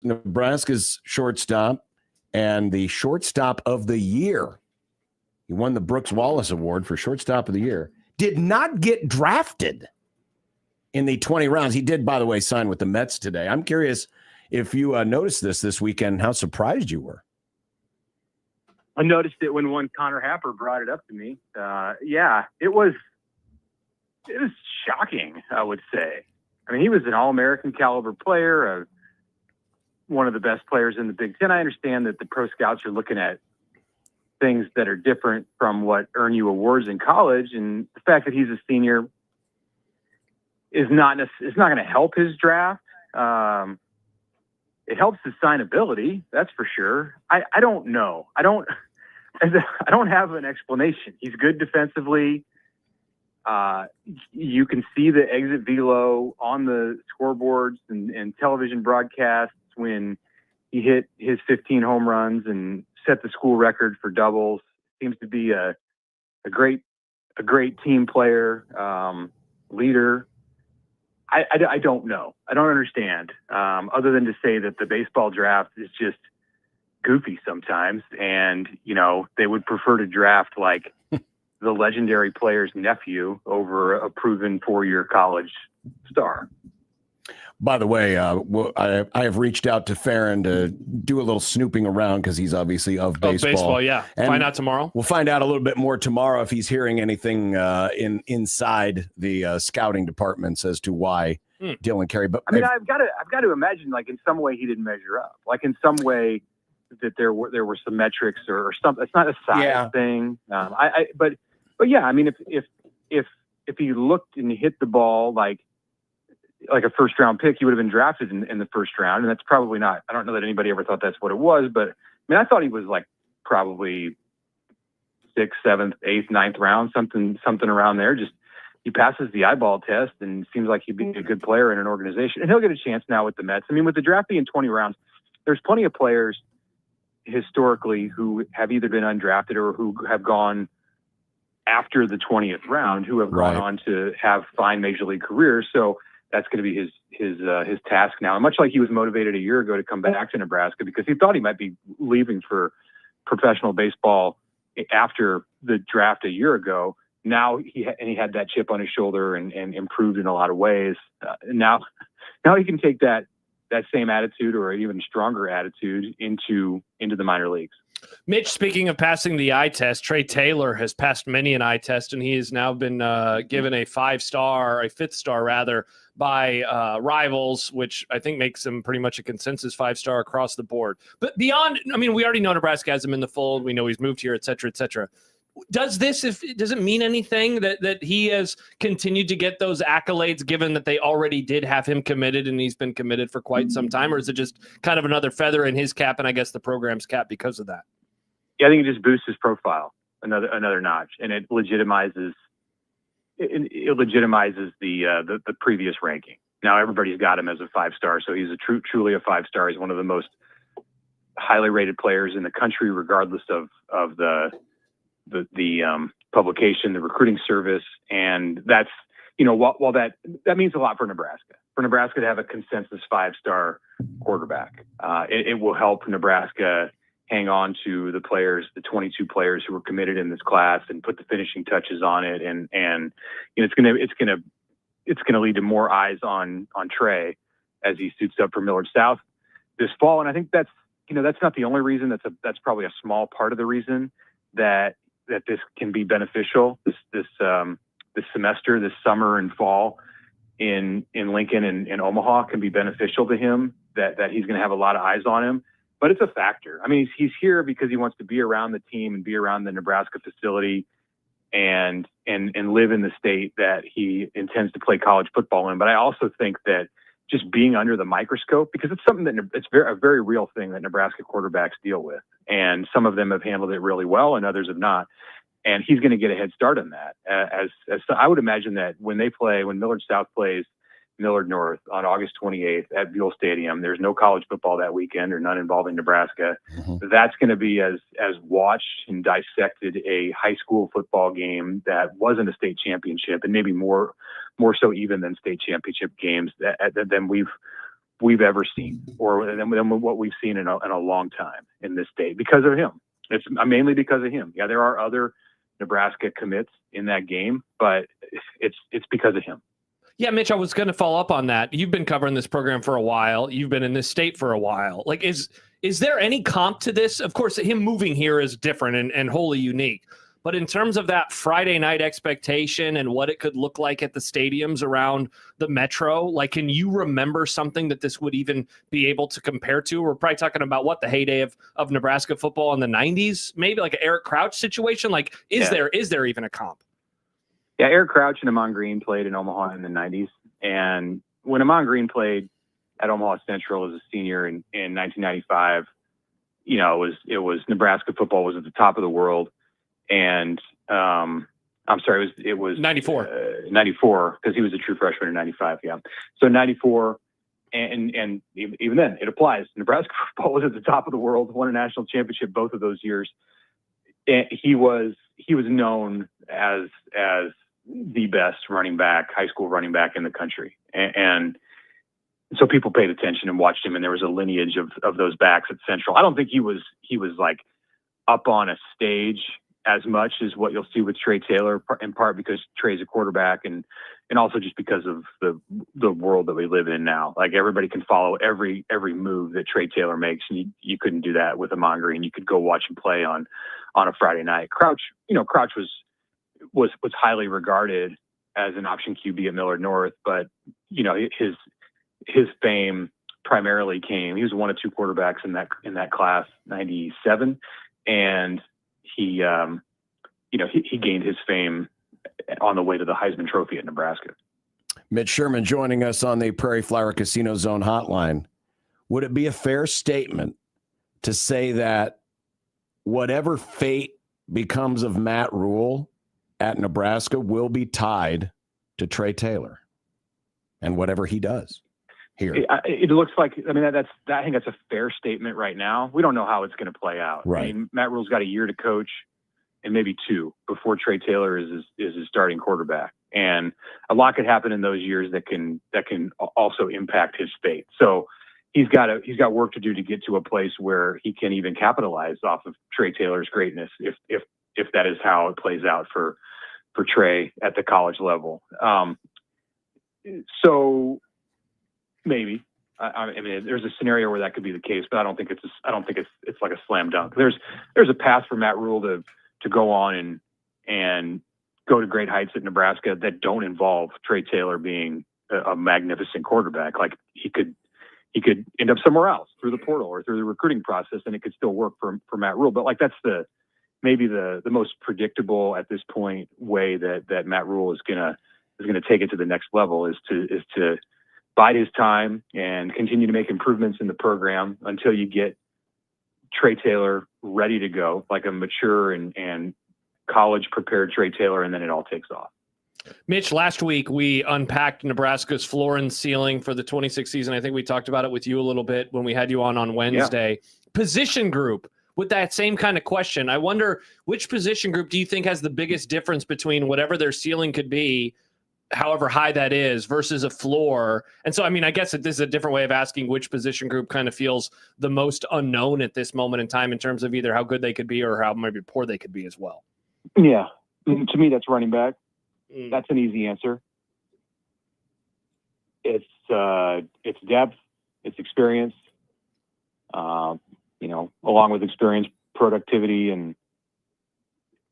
Nebraska's shortstop and the shortstop of the year. He won the Brooks Wallace Award for shortstop of the year. Did not get drafted in the 20 rounds. He did, by the way, sign with the Mets today. I'm curious if you noticed this weekend, how surprised you were. I noticed it when one Connor Happer brought it up to me. Yeah, it was shocking, I would say. I mean, he was an All-American caliber player, one of the best players in the Big Ten. I understand that the pro scouts are looking at things that are different from what earn you awards in college, and the fact that he's a senior is not going to help his draft. It helps his signability, that's for sure. I don't know. I don't have an explanation. He's good defensively. You can see the exit velo on the scoreboards and television broadcasts when he hit his 15 home runs and set the school record for doubles. Seems to be a great team player, leader. I don't know. I don't understand, other than to say that the baseball draft is just goofy sometimes. And, they would prefer to draft like the legendary player's nephew over a proven 4-year college star. By the way, I have reached out to Farron to do a little snooping around because he's obviously of baseball. Baseball, yeah. And find out tomorrow. We'll find out a little bit more tomorrow if he's hearing anything inside the scouting departments as to why Dylan Carey. But I mean, I've got to imagine, like in some way he didn't measure up. Like in some way that there were some metrics or something. It's not a size thing. But yeah, I mean, if he looked and hit the ball like a first round pick, he would have been drafted in the first round. And that's probably not, I don't know that anybody ever thought that's what it was, but I mean, I thought he was like probably 6th, 7th, 8th, 9th round, something around there. Just, he passes the eyeball test and seems like he'd be a good player in an organization, and he'll get a chance now with the Mets. I mean, with the draft being 20 rounds, there's plenty of players historically who have either been undrafted or who have gone after the 20th round, who have gone on to have fine major league careers. So that's going to be his task now. And much like he was motivated a year ago to come back to Nebraska because he thought he might be leaving for professional baseball after the draft a year ago. Now he had that chip on his shoulder and improved in a lot of ways. Now he can take that same attitude or even stronger attitude into the minor leagues. Mitch, speaking of passing the eye test, Trae Taylor has passed many an eye test, and he has now been given a 5th star rather, by Rivals, which I think makes him pretty much a consensus 5-star across the board. But beyond, I mean, we already know Nebraska has him in the fold. We know he's moved here, et cetera, et cetera. Does it mean anything that he has continued to get those accolades, given that they already did have him committed and he's been committed for quite some time? Or is it just kind of another feather in his cap and I guess the program's cap because of that? Yeah, I think it just boosts his profile another notch, and it legitimizes the previous ranking. Now everybody's got him as a 5-star, so he's truly a 5-star. He's one of the most highly rated players in the country, regardless of the publication, the recruiting service, and that's while that means a lot for Nebraska. For Nebraska to have a consensus 5-star quarterback, it will help Nebraska hang on to the 22 players who were committed in this class and put the finishing touches on it. And it's going to lead to more eyes on Trae as he suits up for Millard South this fall. And I think that's not the only reason. That's probably a small part of the reason that this can be beneficial this semester, this summer and fall in Lincoln and Omaha can be beneficial to him, that he's going to have a lot of eyes on him. But it's a factor. I mean, he's here because he wants to be around the team and be around the Nebraska facility and live in the state that he intends to play college football in. But I also think that just being under the microscope, because it's something that it's a very real thing that Nebraska quarterbacks deal with. And some of them have handled it really well and others have not. And he's going to get a head start on that. As I would imagine that when Millard South plays Millard North on August 28th at Buell Stadium, there's no college football that weekend or none involving Nebraska. Mm-hmm. That's going to be as watched and dissected a high school football game that wasn't a state championship, and maybe more so even than state championship games than we've we've ever seen, or than what we've seen in a long time in this state because of him. It's mainly because of him. Yeah, there are other Nebraska commits in that game, but it's because of him. Yeah, Mitch, I was going to follow up on that. You've been covering this program for a while. You've been in this state for a while. Like, is there any comp to this? Of course, him moving here is different and wholly unique. But in terms of that Friday night expectation and what it could look like at the stadiums around the Metro, like, can you remember something that this would even be able to compare to? We're probably talking about the heyday of Nebraska football in the 90s, maybe like an Eric Crouch situation. Like, is there even a comp? Yeah, Eric Crouch and Amon Green played in Omaha in the 90s. And when Amon Green played at Omaha Central as a senior in 1995, it was Nebraska football was at the top of the world. And I'm sorry, it was 94. 94, because he was a true freshman in 95. Yeah. So 94. And even then it applies. Nebraska football was at the top of the world, won a national championship both of those years. And he was known as the best high school running back in the country. And so people paid attention and watched him, and there was a lineage of those backs at Central. I don't think he was like up on a stage as much as what you'll see with Trae Taylor, in part because Trae's a quarterback and also just because of the world that we live in now. Like, everybody can follow every move that Trae Taylor makes, and you couldn't do that with Amon Green. You could go watch him play on a Friday night. Crouch was highly regarded as an option QB at Millard North, but his fame primarily came. He was one of two quarterbacks in that class, 97, and he gained his fame on the way to the Heisman Trophy at Nebraska. Mitch Sherman joining us on the Prairie Flower Casino Zone hotline. Would it be a fair statement to say that whatever fate becomes of Matt Rule at Nebraska will be tied to Trae Taylor and whatever he does here? It looks like, I think that's a fair statement right now. We don't know how it's going to play out. Right. I mean, Matt Rule's got a year to coach and maybe two before Trae Taylor is his starting quarterback. And a lot could happen in those years that can also impact his fate. So he's got work to do to get to a place where he can even capitalize off of Trae Taylor's greatness, if that is how it plays out for Trae at the college level. So maybe, I mean, there's a scenario where that could be the case, but I don't think it's like a slam dunk. There's a path for Matt Rule to go on and go to great heights at Nebraska that don't involve Trae Taylor being a magnificent quarterback. Like, he could end up somewhere else through the portal or through the recruiting process, and it could still work for Matt Rule. But like, that's maybe the most predictable at this point way that Matt Rule is gonna take it to the next level is to bide his time and continue to make improvements in the program until you get Trae Taylor ready to go, like a mature and college prepared Trae Taylor, and then it all takes off. Mitch, last week we unpacked Nebraska's floor and ceiling for the 26th season. I think we talked about it with you a little bit when we had you on Wednesday. Yeah. Position group, with that same kind of question, I wonder which position group do you think has the biggest difference between whatever their ceiling could be, however high that is, versus a floor? And so, I mean, I guess this is a different way of asking which position group kind of feels the most unknown at this moment in time in terms of either how good they could be or how maybe poor they could be as well. Yeah. To me, that's running back. That's an easy answer. It's depth, it's experience, along with experience, productivity, and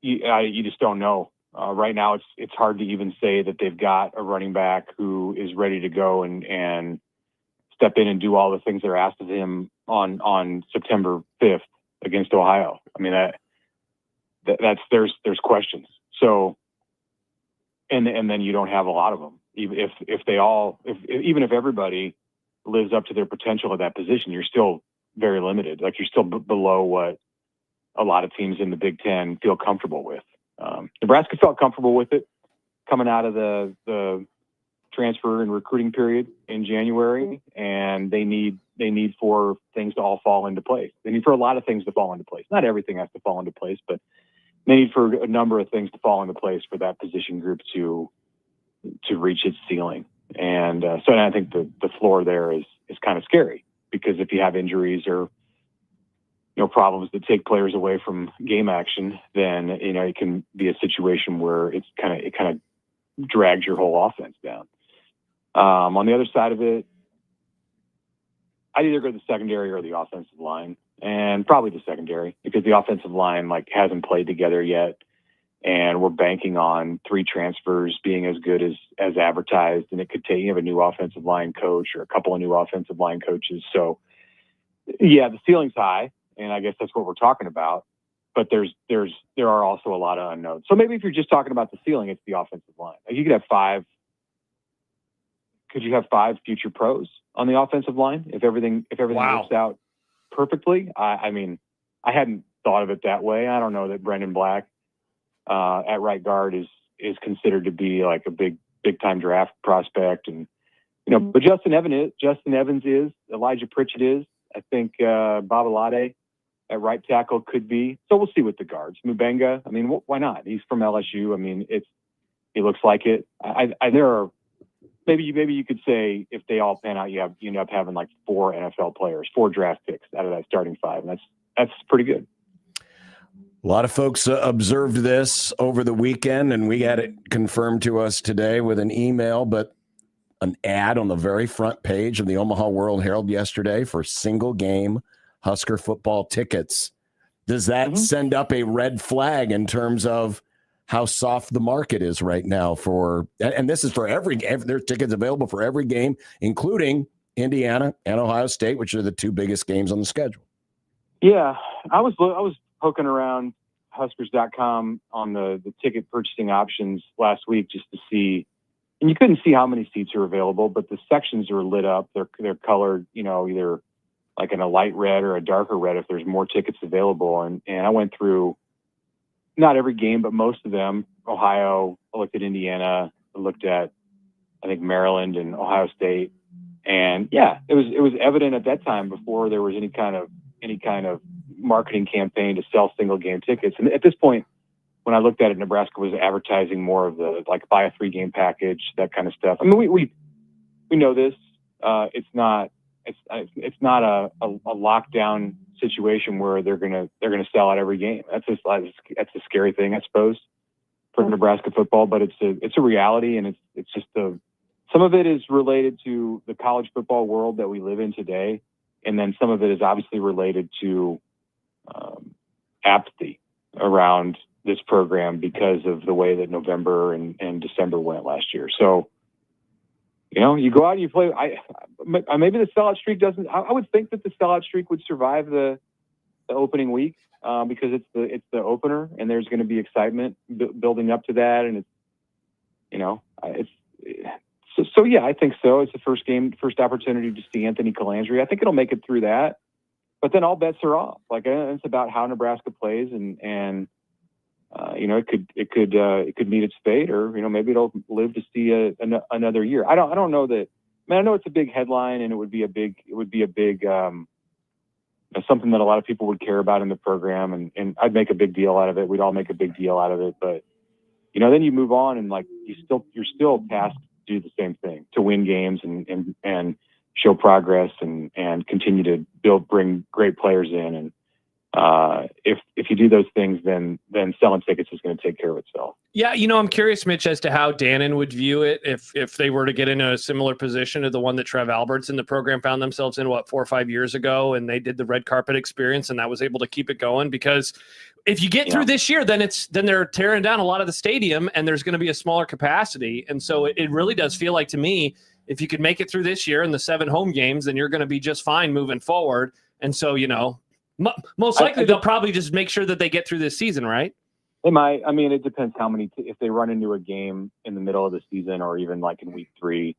you just don't know. Right now, it's hard to even say that they've got a running back who is ready to go and step in and do all the things that are asked of him on September 5th against Ohio. I mean, there's questions. So, and then you don't have a lot of them. Even if everybody lives up to their potential at that position, you're still very limited. Like, you're still below what a lot of teams in the Big Ten feel comfortable with. Nebraska felt comfortable with it coming out of the transfer and recruiting period in January, and they need for things to all fall into place. They need for a lot of things to fall into place. Not everything has to fall into place, but they need for a number of things to fall into place for that position group to reach its ceiling. And so I think the floor there is kind of scary, because if you have injuries or problems that take players away from game action, then it can be a situation where it kind of drags your whole offense down. On the other side of it, I'd either go to the secondary or the offensive line, and probably the secondary, because the offensive line hasn't played together yet, and we're banking on 3 transfers being as good as advertised, and it could take, you have a new offensive line coach or a couple of new offensive line coaches. So yeah, the ceiling's high, and I guess that's what we're talking about. But there are also a lot of unknowns. So maybe if you're just talking about the ceiling, it's the offensive line. You could have 5. Could you have 5 future pros on the offensive line if everything works out perfectly? I mean, I hadn't thought of it that way. I don't know that Brendan Black at right guard is considered to be like a big time draft prospect, and but Justin Evans is, Elijah Pritchett is. I think Bob Alade at right tackle could be. So we'll see with the guards. Mubenga, I mean, why not? He's from LSU. I mean, he looks like it. There are maybe you could say if they all pan out, you end up having like 4 NFL players, 4 draft picks out of that starting 5, and that's pretty good. A lot of folks observed this over the weekend, and we had it confirmed to us today with an email, but an ad on the very front page of the Omaha World Herald yesterday for single game Husker football tickets. Does that send up a red flag in terms of how soft the market is right now and this is for every there's tickets available for every game, including Indiana and Ohio State, which are the 2 biggest games on the schedule? Yeah, I was poking around Huskers.com on the ticket purchasing options last week just to see, and you couldn't see how many seats are available, but the sections are lit up. They're colored, either like in a light red or a darker red if there's more tickets available. And I went through not every game, but most of them. Ohio, I looked at Indiana, I looked at, I think, Maryland and Ohio State. And yeah, it was evident at that time, before there was any kind of marketing campaign to sell single game tickets. And at this point, when I looked at it, Nebraska was advertising more of the buy a 3-game package, that kind of stuff. I mean, we know this. It's not a lockdown situation where they're gonna sell out every game. That's a scary thing, I suppose, for Nebraska football. But it's a reality, and it's just some of it is related to the college football world that we live in today, and then some of it is obviously related to apathy around this program because of the way that November and December went last year. So, you go out and you play. Maybe the sellout streak doesn't. I would think that the sellout streak would survive the opening week because it's the opener, and there's going to be excitement building up to that, and So yeah, I think so. It's the first opportunity to see Anthony Calandri. I think it'll make it through that, but then all bets are off. It's about how Nebraska plays, and it could meet its fate, or maybe it'll live to see another year. I don't know that. I know it's a big headline, and it would be a big something that a lot of people would care about in the program, and I'd make a big deal out of it. We'd all make a big deal out of it, but then you move on, and you're still tasked to do the same thing, to win games and show progress and continue to bring great players in. And if you do those things, then selling tickets is going to take care of itself. Yeah, I'm curious, Mitch, as to how Dannon would view it if they were to get in a similar position to the one that Trev Alberts and the program found themselves in, 4 or 5 years ago, and they did the red carpet experience, and that was able to keep it going. Because if you get through this year, then they're tearing down a lot of the stadium, and there's going to be a smaller capacity. And so it really does feel like, to me, if you could make it through this year and the 7 home games, then you're going to be just fine moving forward. And so, most likely they'll probably just make sure that they get through this season, right? They might. I mean, it depends how many. If they run into a game in the middle of the season, or even like in week 3,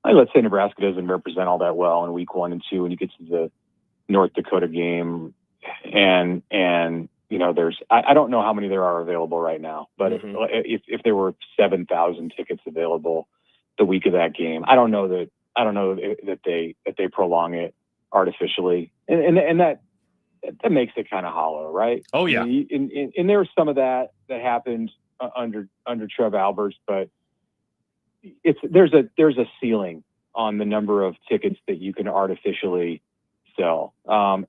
let's say Nebraska doesn't represent all that well in week 1 and 2, and you get to the North Dakota game, and there's I don't know how many there are available right now, but if there were 7,000 tickets available the week of that game, I don't know that they prolong it artificially, and that makes it kind of hollow, right? Oh yeah. And there was some of that happened under Trev Alberts, but there's a ceiling on the number of tickets that you can artificially sell. And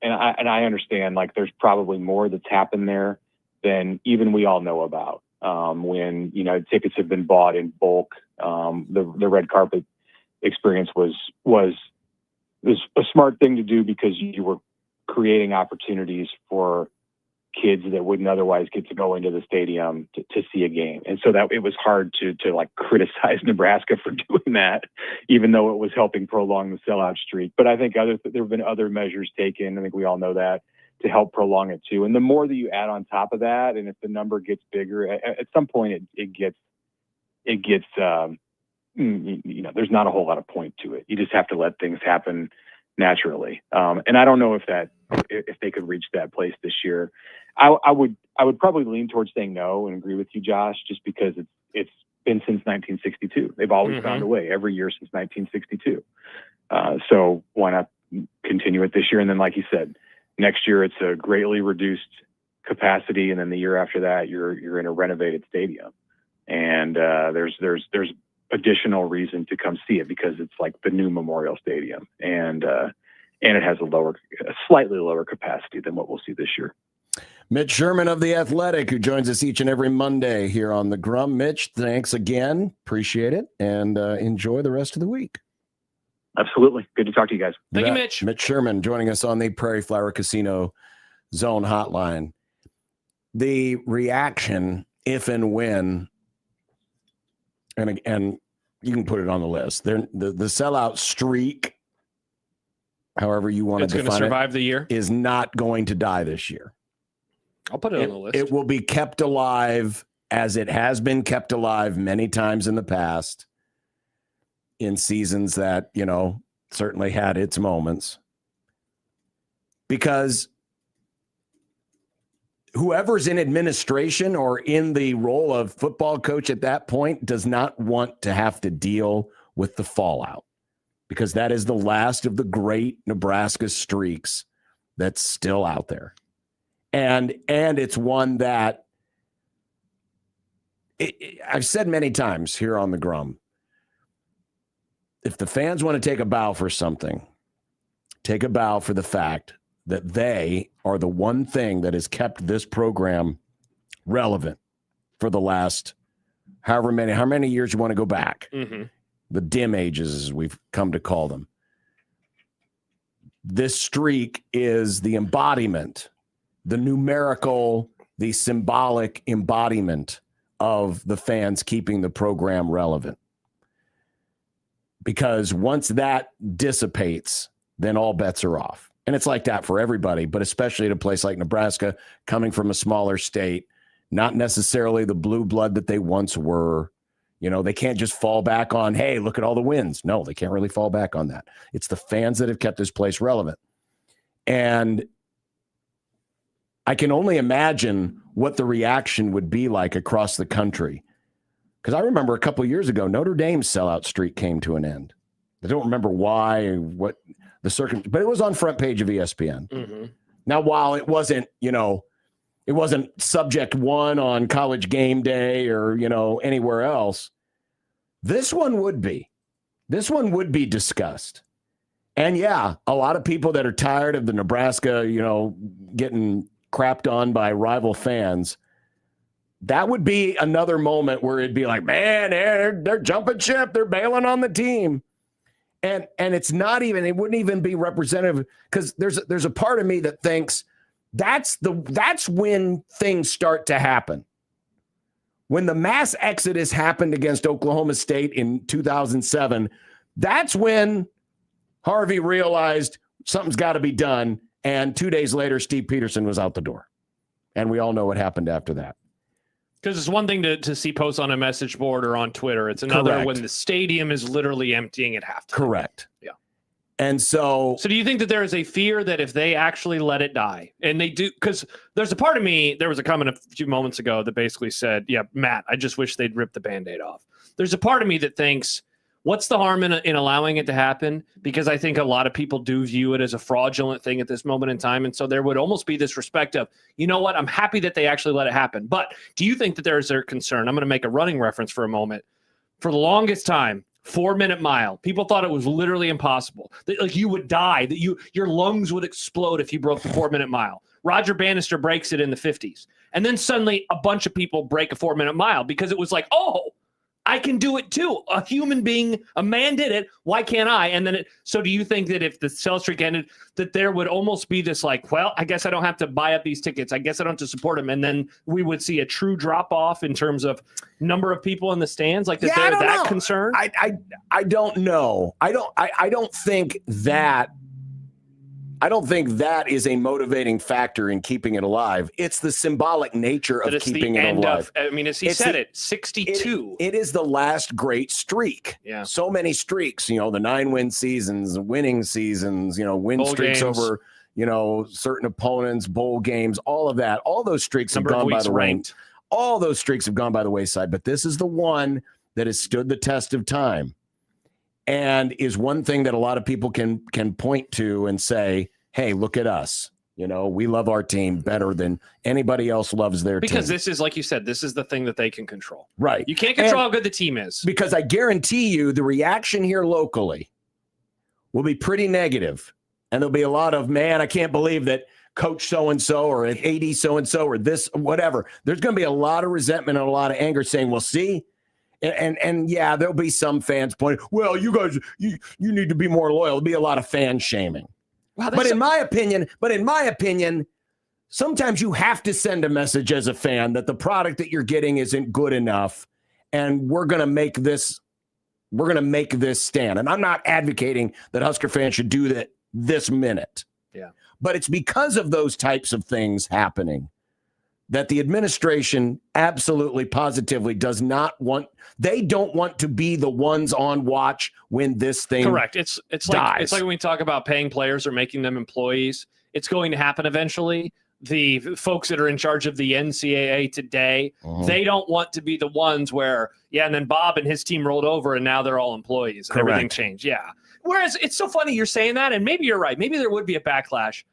I understand, like, there's probably more that's happened there than even we all know about. When, you know, tickets have been bought in bulk, the red carpet experience was a smart thing to do because you were creating opportunities for kids that wouldn't otherwise get to go into the stadium to see a game. And so that it was hard to like criticize Nebraska for doing that, even though it was helping prolong the sellout streak. But I think there have been other measures taken. I think we all know that, to help prolong it too. And the more that you add on top of that, and if the number gets bigger, at some point it gets, you know, there's not a whole lot of point to it. You just have to let things happen naturally. And I don't know if they could reach that place this year. I would probably lean towards saying no and agree with you, Josh, just because it's been since 1962. They've always found a way every year since 1962. So why not continue it this year? And then, like you said, next year it's a greatly reduced capacity, and then the year after that you're in a renovated stadium, and there's additional reason to come see it because it's like the new Memorial Stadium, and it has a slightly lower capacity than what we'll see this year. Mitch Sherman of The Athletic, who joins us each and every Monday here on the Grum. Mitch, thanks again. Appreciate it, and enjoy the rest of the week. Absolutely. Good to talk to you guys. Thank you, Mitch. Mitch Sherman joining us on the Prairie Flower Casino Zone Hotline. The reaction, if and when, and you can put it on the list, the sellout streak, however you want to define it, it's going to survive the year, is not going to die this year. I'll put it on the list. It will be kept alive as it has been kept alive many times in the past, in seasons that, you know, certainly had its moments. Because whoever's in administration or in the role of football coach at that point does not want to have to deal with the fallout, because that is the last of the great Nebraska streaks that's still out there. And it's one that I've said many times here on the Grum. If the fans want to take a bow for something, take a bow for the fact that they are the one thing that has kept this program relevant for the last how many years you want to go back. Mm-hmm. The dim ages, as we've come to call them. This streak is the embodiment, the numerical, the symbolic embodiment of the fans keeping the program relevant. Because once that dissipates, then all bets are off. And it's like that for everybody, but especially at a place like Nebraska, coming from a smaller state, not necessarily the blue blood that they once were. You know, they can't just fall back on, hey, look at all the wins. No, they can't really fall back on that. It's the fans that have kept this place relevant. And I can only imagine what the reaction would be like across the country. Because I remember a couple of years ago, Notre Dame's sellout streak came to an end. I don't remember why or what the circumstance, but it was on front page of ESPN. Mm-hmm. Now, while it wasn't, you know, it wasn't subject one on College Game Day or, you know, anywhere else, this one would be. This one would be discussed. And yeah, a lot of people that are tired of the Nebraska, you know, getting crapped on by rival fans, that would be another moment where it'd be like, man, they're jumping ship. They're bailing on the team. And it's not even, it wouldn't even be representative, because there's a part of me that thinks that's when things start to happen. When the mass exodus happened against Oklahoma State in 2007, that's when Harvey realized something's got to be done. And 2 days later, Steve Peterson was out the door. And we all know what happened after that. Because it's one thing to see posts on a message board or on Twitter. It's another Correct. when the stadium is literally emptying at halftime. Correct. Yeah. And so do you think that there is a fear that if they actually let it die, and they do, because there's a part of me, there was a comment a few moments ago that basically said, yeah, Matt, I just wish they'd rip the Band-Aid off. There's a part of me that thinks, what's the harm in allowing it to happen? Because I think a lot of people do view it as a fraudulent thing at this moment in time. And so there would almost be this respect of, you know what, I'm happy that they actually let it happen. But do you think that there is a concern? I'm going to make a running reference for a moment. For the longest time, 4-minute mile. People thought it was literally impossible. That, like, you would die, that your lungs would explode if you broke the 4-minute mile. Roger Bannister breaks it in the 50s. And then suddenly a bunch of people break a 4-minute mile because it was like, oh, I can do it too. A human being, a man did it. Why can't I? And then so do you think that if the sell streak ended, that there would almost be this like, well, I guess I don't have to buy up these tickets. I guess I don't have to support them. And then we would see a true drop off in terms of number of people in the stands, like that they're that concerned? I don't know. I don't think that is a motivating factor in keeping it alive. It's the symbolic nature of keeping it alive. As he said, 62. It is the last great streak. Yeah. So many streaks, the 9-win seasons, winning seasons, win Bowl streaks games. over, certain opponents, bowl games, all of that. All those streaks have gone by the ranked. All those streaks have gone by the wayside, but this is the one that has stood the test of time and is one thing that a lot of people can point to and say, hey, look at us. We love our team better than anybody else loves their team. Because this is, like you said, this is the thing that they can control. Right. You can't control how good the team is. Because I guarantee you the reaction here locally will be pretty negative. And there'll be a lot of, man, I can't believe that coach so-and-so or AD so-and-so or this, whatever. There's going to be a lot of resentment and a lot of anger saying, well, see, and yeah, there'll be some fans pointing, well, you guys, you need to be more loyal. There'll be a lot of fan shaming. Wow, but in my opinion, sometimes you have to send a message as a fan that the product that you're getting isn't good enough, and we're going to make this stand. And I'm not advocating that Husker fans should do that this minute. Yeah. But it's because of those types of things happening that the administration absolutely positively don't want to be the ones on watch when this thing correct. It's like when we talk about paying players or making them employees. It's going to happen eventually. The folks that are in charge of the NCAA today, they don't want to be the ones where, and then Bob and his team rolled over and now they're all employees and everything changed. Yeah. Whereas it's so funny you're saying that, and maybe you're right. Maybe there would be a backlash.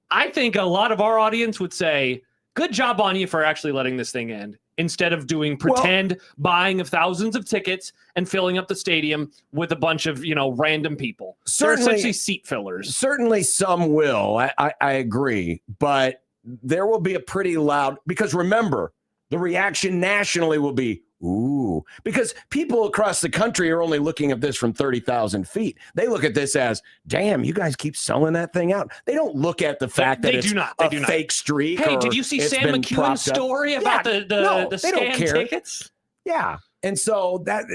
I think a lot of our audience would say, good job on you for actually letting this thing end instead of doing pretend buying of thousands of tickets and filling up the stadium with a bunch of, random people. They're essentially seat fillers. Certainly some will. I agree. But there will be a pretty loud, because remember, the reaction nationally will be, ooh, because people across the country are only looking at this from 30,000 feet. They look at this as, damn, you guys keep selling that thing out. They don't look at the fact that it's a fake streak. Hey, did you see Sam McEwen's story about the scam tickets? Yeah. And so that,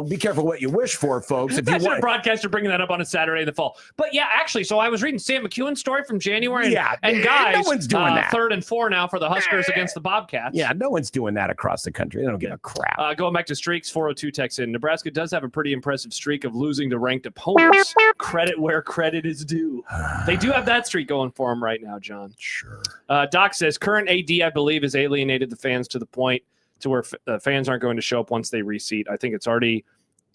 be careful what you wish for, folks. If you Imagine want a broadcaster bringing that up on a Saturday in the fall. But yeah, actually, so I was reading Sam McEwen's story from January. And guys, no one's doing that. 3rd and 4 now for the Huskers against the Bobcats. Yeah, no one's doing that across the country. They don't give a crap. Going back to streaks, 402 texts in. Nebraska does have a pretty impressive streak of losing to ranked opponents. Credit where credit is due. They do have that streak going for them right now, John. Sure. Doc says, current AD, I believe, has alienated the fans to the point to where fans aren't going to show up once they reseat. I think it's already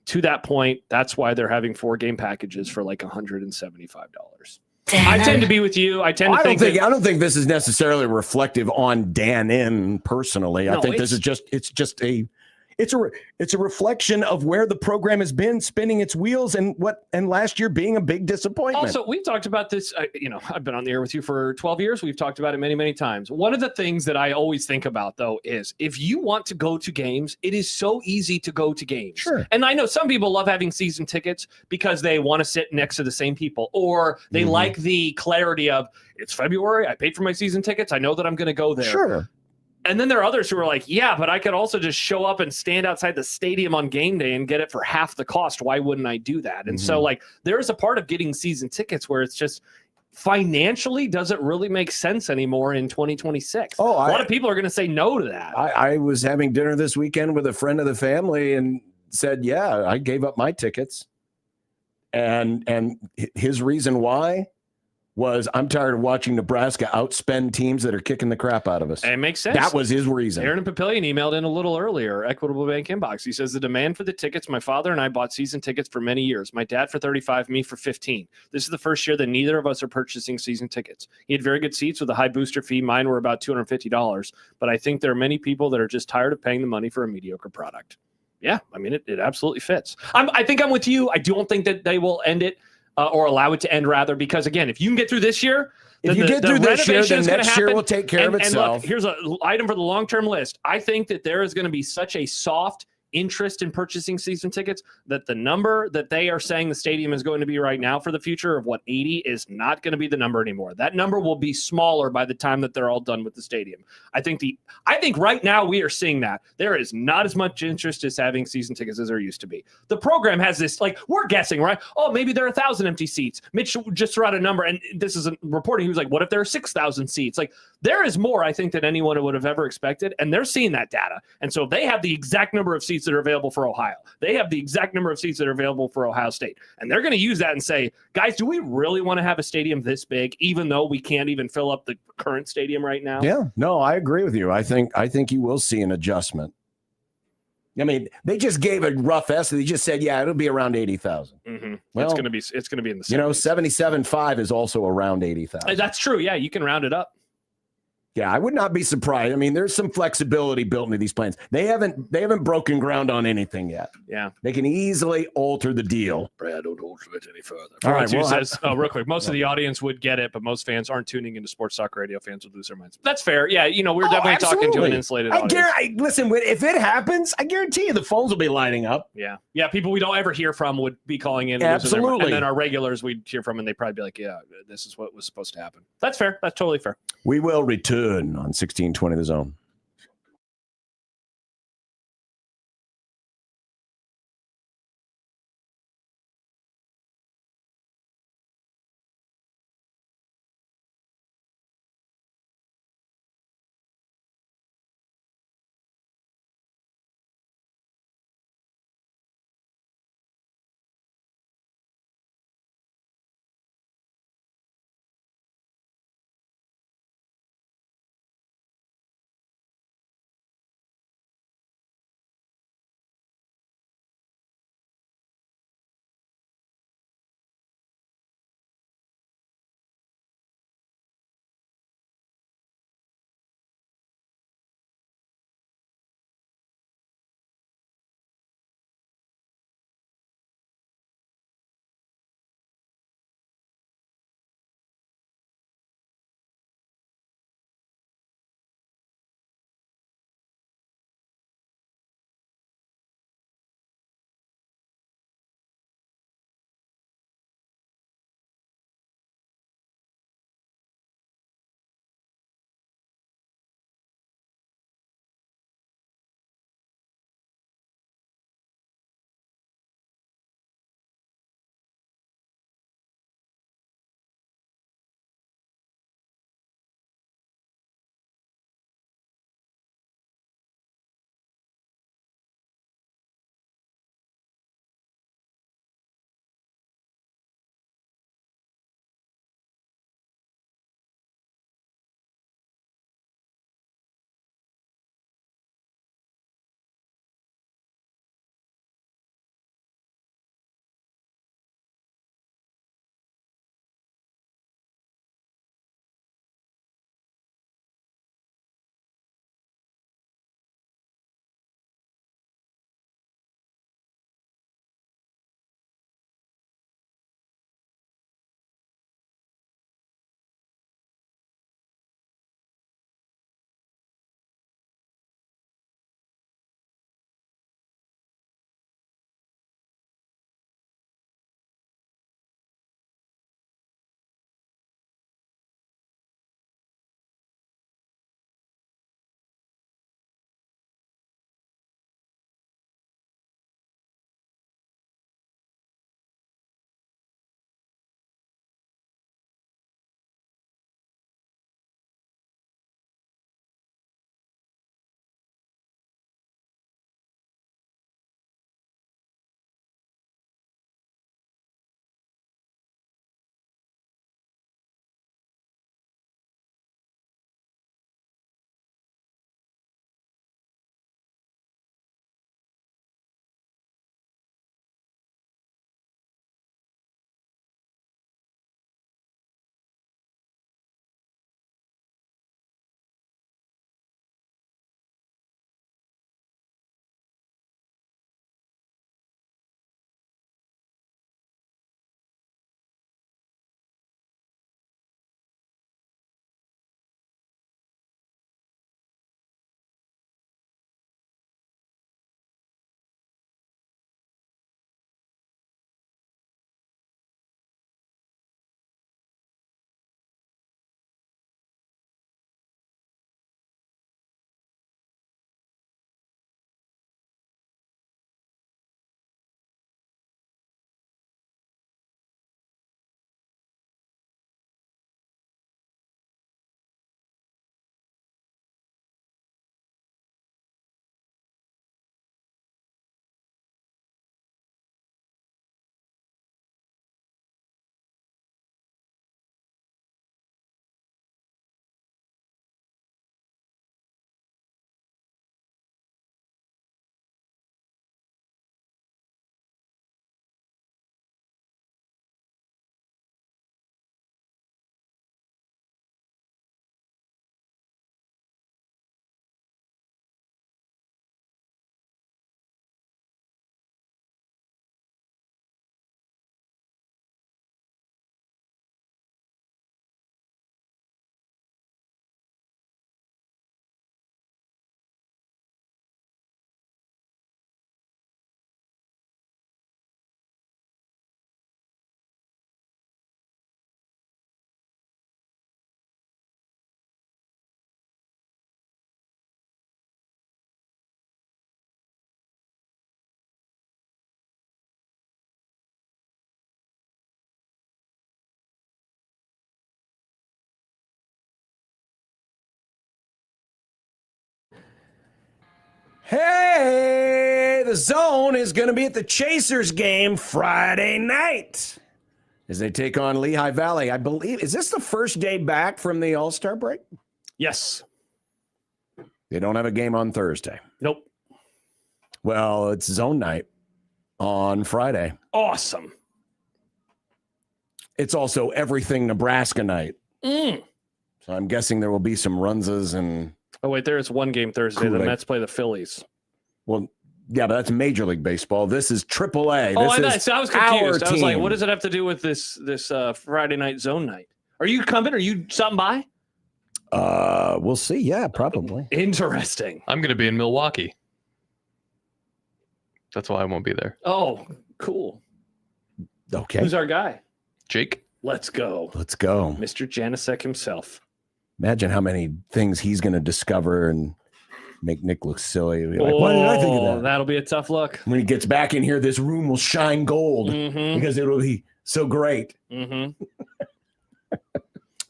to that point. That's why they're having 4-game packages for like $175. I tend to be with you. I don't think this is necessarily reflective on Dan in personally. I think this is it's a reflection of where the program has been spinning its wheels and last year being a big disappointment. Also, we've talked about this. I've been on the air with you for 12 years. We've talked about it many, many times. One of the things that I always think about, though, is if you want to go to games, it is so easy to go to games. Sure. And I know some people love having season tickets because they want to sit next to the same people, or they like the clarity of it's February. I paid for my season tickets. I know that I'm going to go there. Sure. And then there are others who are like, yeah, but I could also just show up and stand outside the stadium on game day and get it for half the cost. Why wouldn't I do that? And so, there is a part of getting season tickets where it's just financially doesn't really make sense anymore in 2026. A lot of people are going to say no to that. I was having dinner this weekend with a friend of the family and said, yeah, I gave up my tickets. And his reason why was, I'm tired of watching Nebraska outspend teams that are kicking the crap out of us. It makes sense. That was his reason. Aaron Papillion emailed in a little earlier, Equitable Bank inbox. He says, the demand for the tickets, my father and I bought season tickets for many years. My dad for 35, me for 15. This is the first year that neither of us are purchasing season tickets. He had very good seats with a high booster fee. Mine were about $250. But I think there are many people that are just tired of paying the money for a mediocre product. Yeah, I mean, it absolutely fits. I think I'm with you. I don't think that they will end it or allow it to end, rather, because, again, if you can get through this year, if you get through this year, then next year will take care of itself. And look, here's an item for the long-term list. I think that there is going to be such a soft interest in purchasing season tickets that the number that they are saying the stadium is going to be right now for the future of 80 is not going to be the number anymore. That number will be smaller by the time that they're all done with the stadium. I think right now we are seeing that there is not as much interest as having season tickets as there used to be. The program has this, we're guessing, right? Oh, maybe there are 1,000 empty seats. Mitch just threw out a number, and this is a reporting. He was like, what if there are 6,000 seats? There is more, I think, than anyone would have ever expected, and they're seeing that data. And so they have the exact number of seats that are available for Ohio. They have the exact number of seats that are available for Ohio State. And they're going to use that and say, guys, do we really want to have a stadium this big, even though we can't even fill up the current stadium right now? Yeah, no, I agree with you. I think you will see an adjustment. I mean, they just gave a rough estimate. They just said, yeah, it'll be around 80,000. Mm-hmm. Well, it's going to be in the 70s. 77.5 is also around 80,000. That's true. Yeah, you can round it up. Yeah, I would not be surprised. I mean, there's some flexibility built into these plans. They haven't broken ground on anything yet. Yeah, they can easily alter the deal. Brad, don't alter it any further. All right, says, real quick, most of the audience would get it, but most fans aren't tuning into sports talk radio. Fans would lose their minds. That's fair. Yeah, we're definitely talking to an insulated audience. Listen, if it happens, I guarantee you the phones will be lighting up. Yeah, people we don't ever hear from would be calling in. Absolutely. And then our regulars we'd hear from, and they'd probably be like, yeah, this is what was supposed to happen. That's fair. That's totally fair. We will return on 1620 The Zone. Hey, the Zone is going to be at the Chasers game Friday night as they take on Lehigh Valley. I believe, is this the first day back from the All-Star break? Yes. They don't have a game on Thursday. Nope. Well, it's Zone night on Friday. Awesome. It's also everything Nebraska night. So I'm guessing there will be some runzas and... Oh, wait, there is one game Thursday. Kool-Aid. The Mets play the Phillies. Well, yeah, but that's Major League Baseball. This is AAA. Oh, this so I was confused. I was like, what does it have to do with this Friday night Zone night? Are you coming? Are you stopping by? We'll see. Yeah, probably. Interesting. I'm going to be in Milwaukee. That's why I won't be there. Oh, cool. Okay. Who's our guy? Jake. Let's go. Let's go. Mr. Janicek himself. Imagine how many things he's going to discover and make Nick look silly. Like, why did I think of that? That'll be a tough look. When he gets back in here, this room will shine gold because it'll be so great.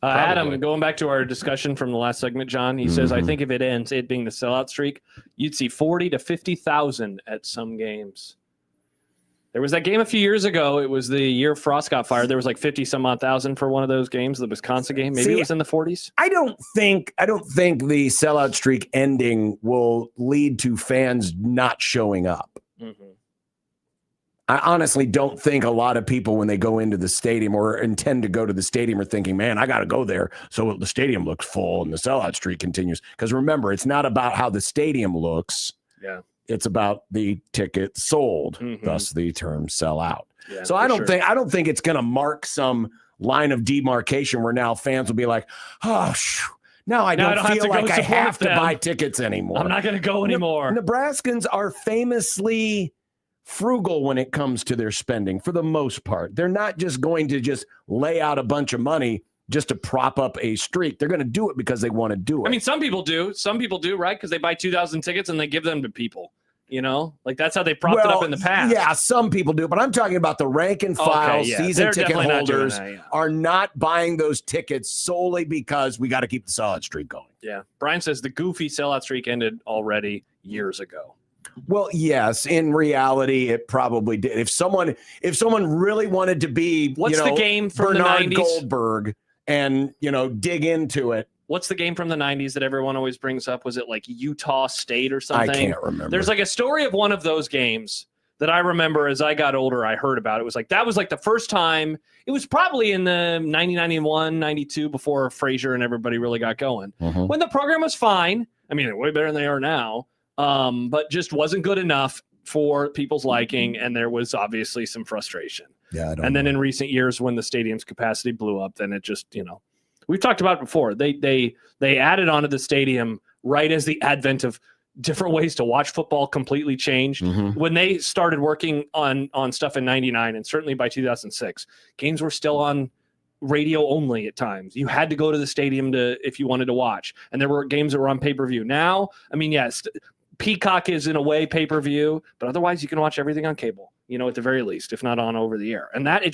Adam, going back to our discussion from the last segment, John, he says, I think if it ends, it being the sellout streak, you'd see 40 to 50,000 at some games. There was that game a few years ago. It was the year Frost got fired. There was like 50 some odd thousand for one of those games, the Wisconsin game. Maybe it was in the 40s. I don't think the sellout streak ending will lead to fans not showing up. I honestly don't think a lot of people, when they go into the stadium or intend to go to the stadium, are thinking, man, I got to go there so the stadium looks full and the sellout streak continues. Because remember, it's not about how the stadium looks. Yeah. It's about the ticket sold, thus the term sell out. Yeah, so I don't think it's going to mark some line of demarcation where now fans will be like, oh, now I don't feel like I have to buy tickets anymore. I'm not going to go anymore. Nebraskans are famously frugal when it comes to their spending for the most part. They're not just going to just lay out a bunch of money just to prop up a streak. They're going to do it because they want to do it. I mean, some people do. Some people do, right? Because they buy 2,000 tickets and they give them to people. You know, like that's how they propped it up in the past. Yeah, some people do, but I'm talking about the rank and file season ticket holders are not buying those tickets solely because we got to keep the solid streak going. Yeah. Brian says the goofy sellout streak ended already years ago. Well, yes, in reality, it probably did. If someone really wanted to be, what's the game from Bernard the 90s? Goldberg and, dig into it. What's the game from the 90s that everyone always brings up? Was it like Utah State or something? I can't remember. There's like a story of one of those games that I remember as I got older, I heard about. It was like, that was like the first time. It was probably in the 90, 91, 92 before Frazier and everybody really got going. When the program was fine. I mean, way better than they are now. But just wasn't good enough for people's liking. And there was obviously some frustration. Yeah. Then in recent years, when the stadium's capacity blew up, then it just, we've talked about it before. They added onto the stadium right as the advent of different ways to watch football completely changed. When they started working on stuff in 99 and certainly by 2006, games were still on radio only at times. You had to go to the stadium if you wanted to watch. And there were games that were on pay-per-view. Now, I mean, yes, Peacock is in a way pay-per-view, but otherwise you can watch everything on cable, at the very least, if not on over the air. And that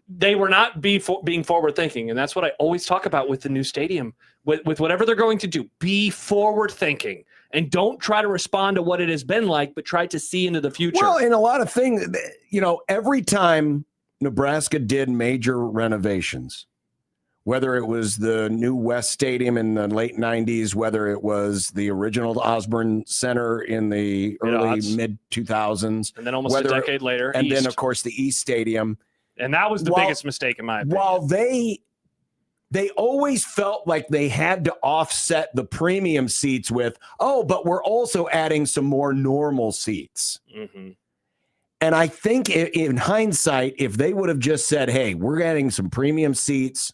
they were not being forward thinking. And that's what I always talk about with the new stadium, with whatever they're going to do, be forward thinking and don't try to respond to what it has been like, but try to see into the future. Well, in a lot of things, every time Nebraska did major renovations, whether it was the new West Stadium in the late 90s, whether it was the original Osborne Center in the early mid-2000s. And then almost a decade later. And then, of course, the East Stadium. And that was the biggest mistake in my opinion. While they always felt like they had to offset the premium seats with, but we're also adding some more normal seats. And I think in hindsight, if they would have just said, hey, we're adding some premium seats,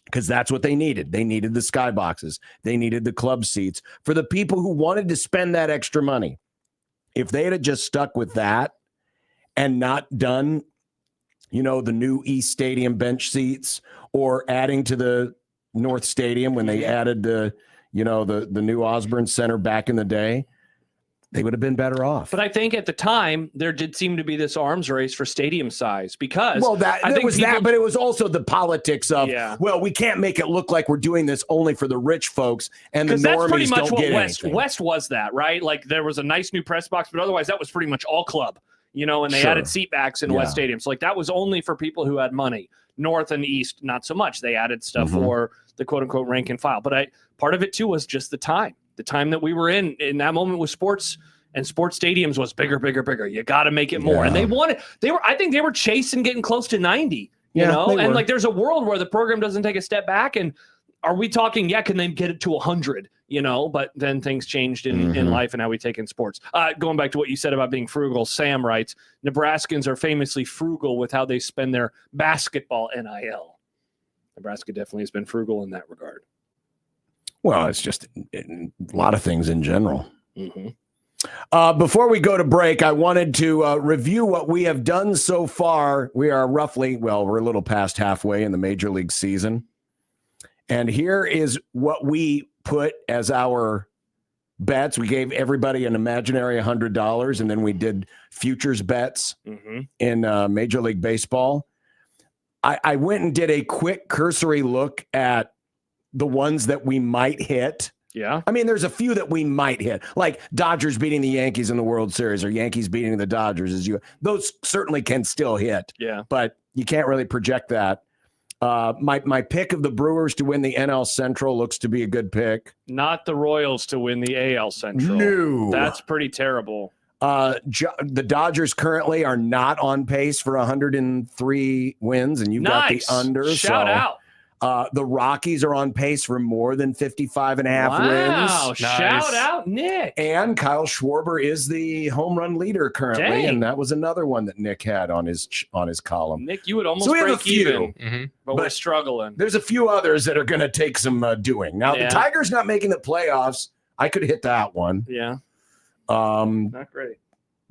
because that's what they needed. They needed the skyboxes. They needed the club seats for the people who wanted to spend that extra money. If they had just stuck with that and not done, the new East Stadium bench seats or adding to the North Stadium when they added the new Osborne Center back in the day, they would have been better off. But I think at the time there did seem to be this arms race for stadium size because but it was also the politics of well, we can't make it look like we're doing this only for the rich folks and the normies that's pretty much don't what get West anything. West was that, right? Like there was a nice new press box, but otherwise that was pretty much all club, and they added seat backs in West Stadium. So like that was only for people who had money. North and East, not so much. They added stuff for the quote unquote rank and file. But part of it too was just the time that we were in that moment with sports. And sports stadiums was bigger. You got to make it more. And I think they were chasing getting close to 90, and like there's a world where the program doesn't take a step back. And are we talking, can they get it to 100, but then things changed in life and how we take in sports. Going back to what you said about being frugal, Sam writes, Nebraskans are famously frugal with how they spend their basketball NIL. Nebraska definitely has been frugal in that regard. Well, it's just a lot of things in general. Before we go to break, I wanted to review what we have done so far. We are we're a little past halfway in the Major League season. And here is what we put as our bets. We gave everybody an imaginary $100, and then we did futures bets in Major League Baseball. I went and did a quick cursory look at the ones that we might hit. Yeah. I mean, there's a few that we might hit, like Dodgers beating the Yankees in the World Series or Yankees beating the Dodgers. Those certainly can still hit. Yeah. But you can't really project that. My pick of the Brewers to win the NL Central looks to be a good pick. Not the Royals to win the AL Central. No. That's pretty terrible. The Dodgers currently are not on pace for 103 wins, and you've got the under. Shout out. The Rockies are on pace for more than 55 and a half wins. Wow, shout out, Nick. And Kyle Schwarber is the home run leader currently, and that was another one that Nick had on his column. Nick, you would almost we have break a few, even, but we're struggling. There's a few others that are going to take some doing. Now, the Tigers not making the playoffs, I could hit that one. Yeah. Not great.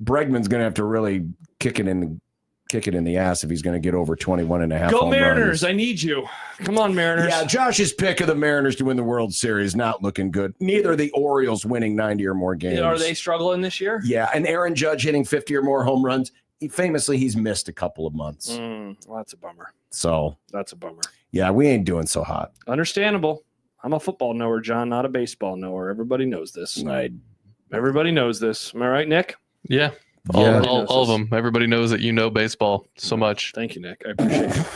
Bregman's going to have to really kick it in the ass if he's going to get over 21 and a half. Go Mariners. I need you. Come on, Mariners. Yeah, Josh's pick of the Mariners to win the World Series not looking good. Neither are the Orioles winning 90 or more games. Are they struggling this year? Yeah, and Aaron Judge hitting 50 or more home runs. He's missed a couple of months. Well, that's a bummer. So that's a bummer. Yeah, we ain't doing so hot. Understandable. I'm a football knower, John, not a baseball knower. Everybody knows this. Everybody knows this. Am I right, Nick? Yeah. All of them. Everybody knows that you know baseball so much. Thank you, Nick. I appreciate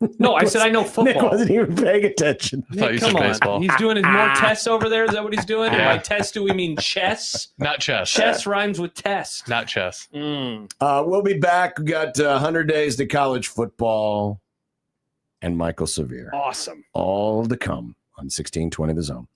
it. No, I said I know football. Nick wasn't even paying attention. I thought you said baseball. He's doing more tests over there. Is that what he's doing? Yeah. By test, do we mean chess? Not chess. Chess rhymes with test. Not chess. We'll be back. We got 100 days to college football and Michael Severe. Awesome. All to come on 1620 The Zone.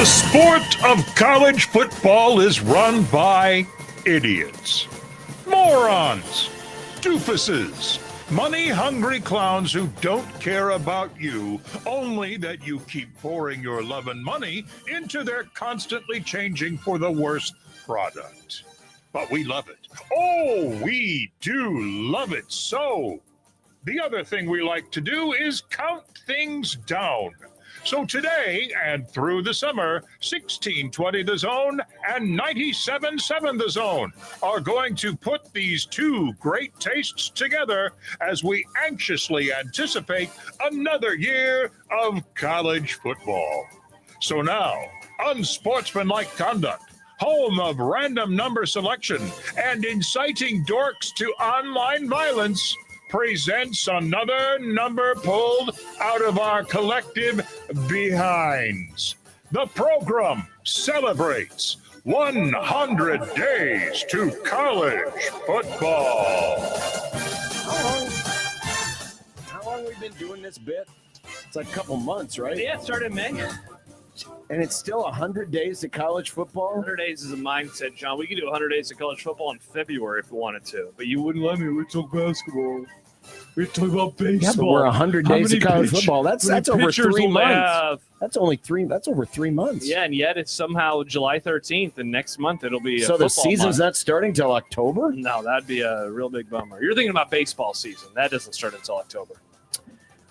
The sport of college football is run by idiots, morons, doofuses, money-hungry clowns who don't care about you, only that you keep pouring your love and money into their constantly changing for the worst product. But we love it. Oh, we do love it so. The other thing we like to do is count things down. So today and through the summer, 1620 The Zone and 97.7 The Zone are going to put these two great tastes together as we anxiously anticipate another year of college football. So now, Unsportsmanlike Conduct, home of random number selection and inciting dorks to online violence, presents another number pulled out of our collective behinds. The program celebrates 100 days to college football. How long have we been doing this bit? It's like a couple months, right? Yeah, it started in May. And it's still 100 days to college football? 100 days is a mindset, John. We could do 100 days of college football in February if we wanted to, but you wouldn't let me. We talk basketball. We talk about baseball. Yeah, but we're 100 days of college football. That's over 3 months. That's over 3 months. Yeah, and yet it's somehow July 13th, and next month it'll be so the season's not starting till October? No, that'd be a real big bummer. You're thinking about baseball season. That doesn't start until October.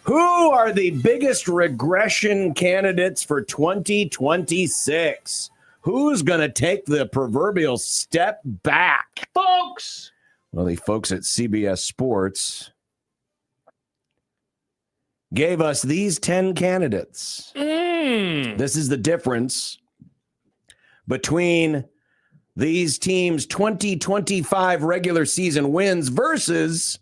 Who are the biggest regression candidates for 2026? Who's going to take the proverbial step back? Folks! Well, the folks at CBS Sports gave us these 10 candidates. This is the difference between these teams' 2025 regular season wins versus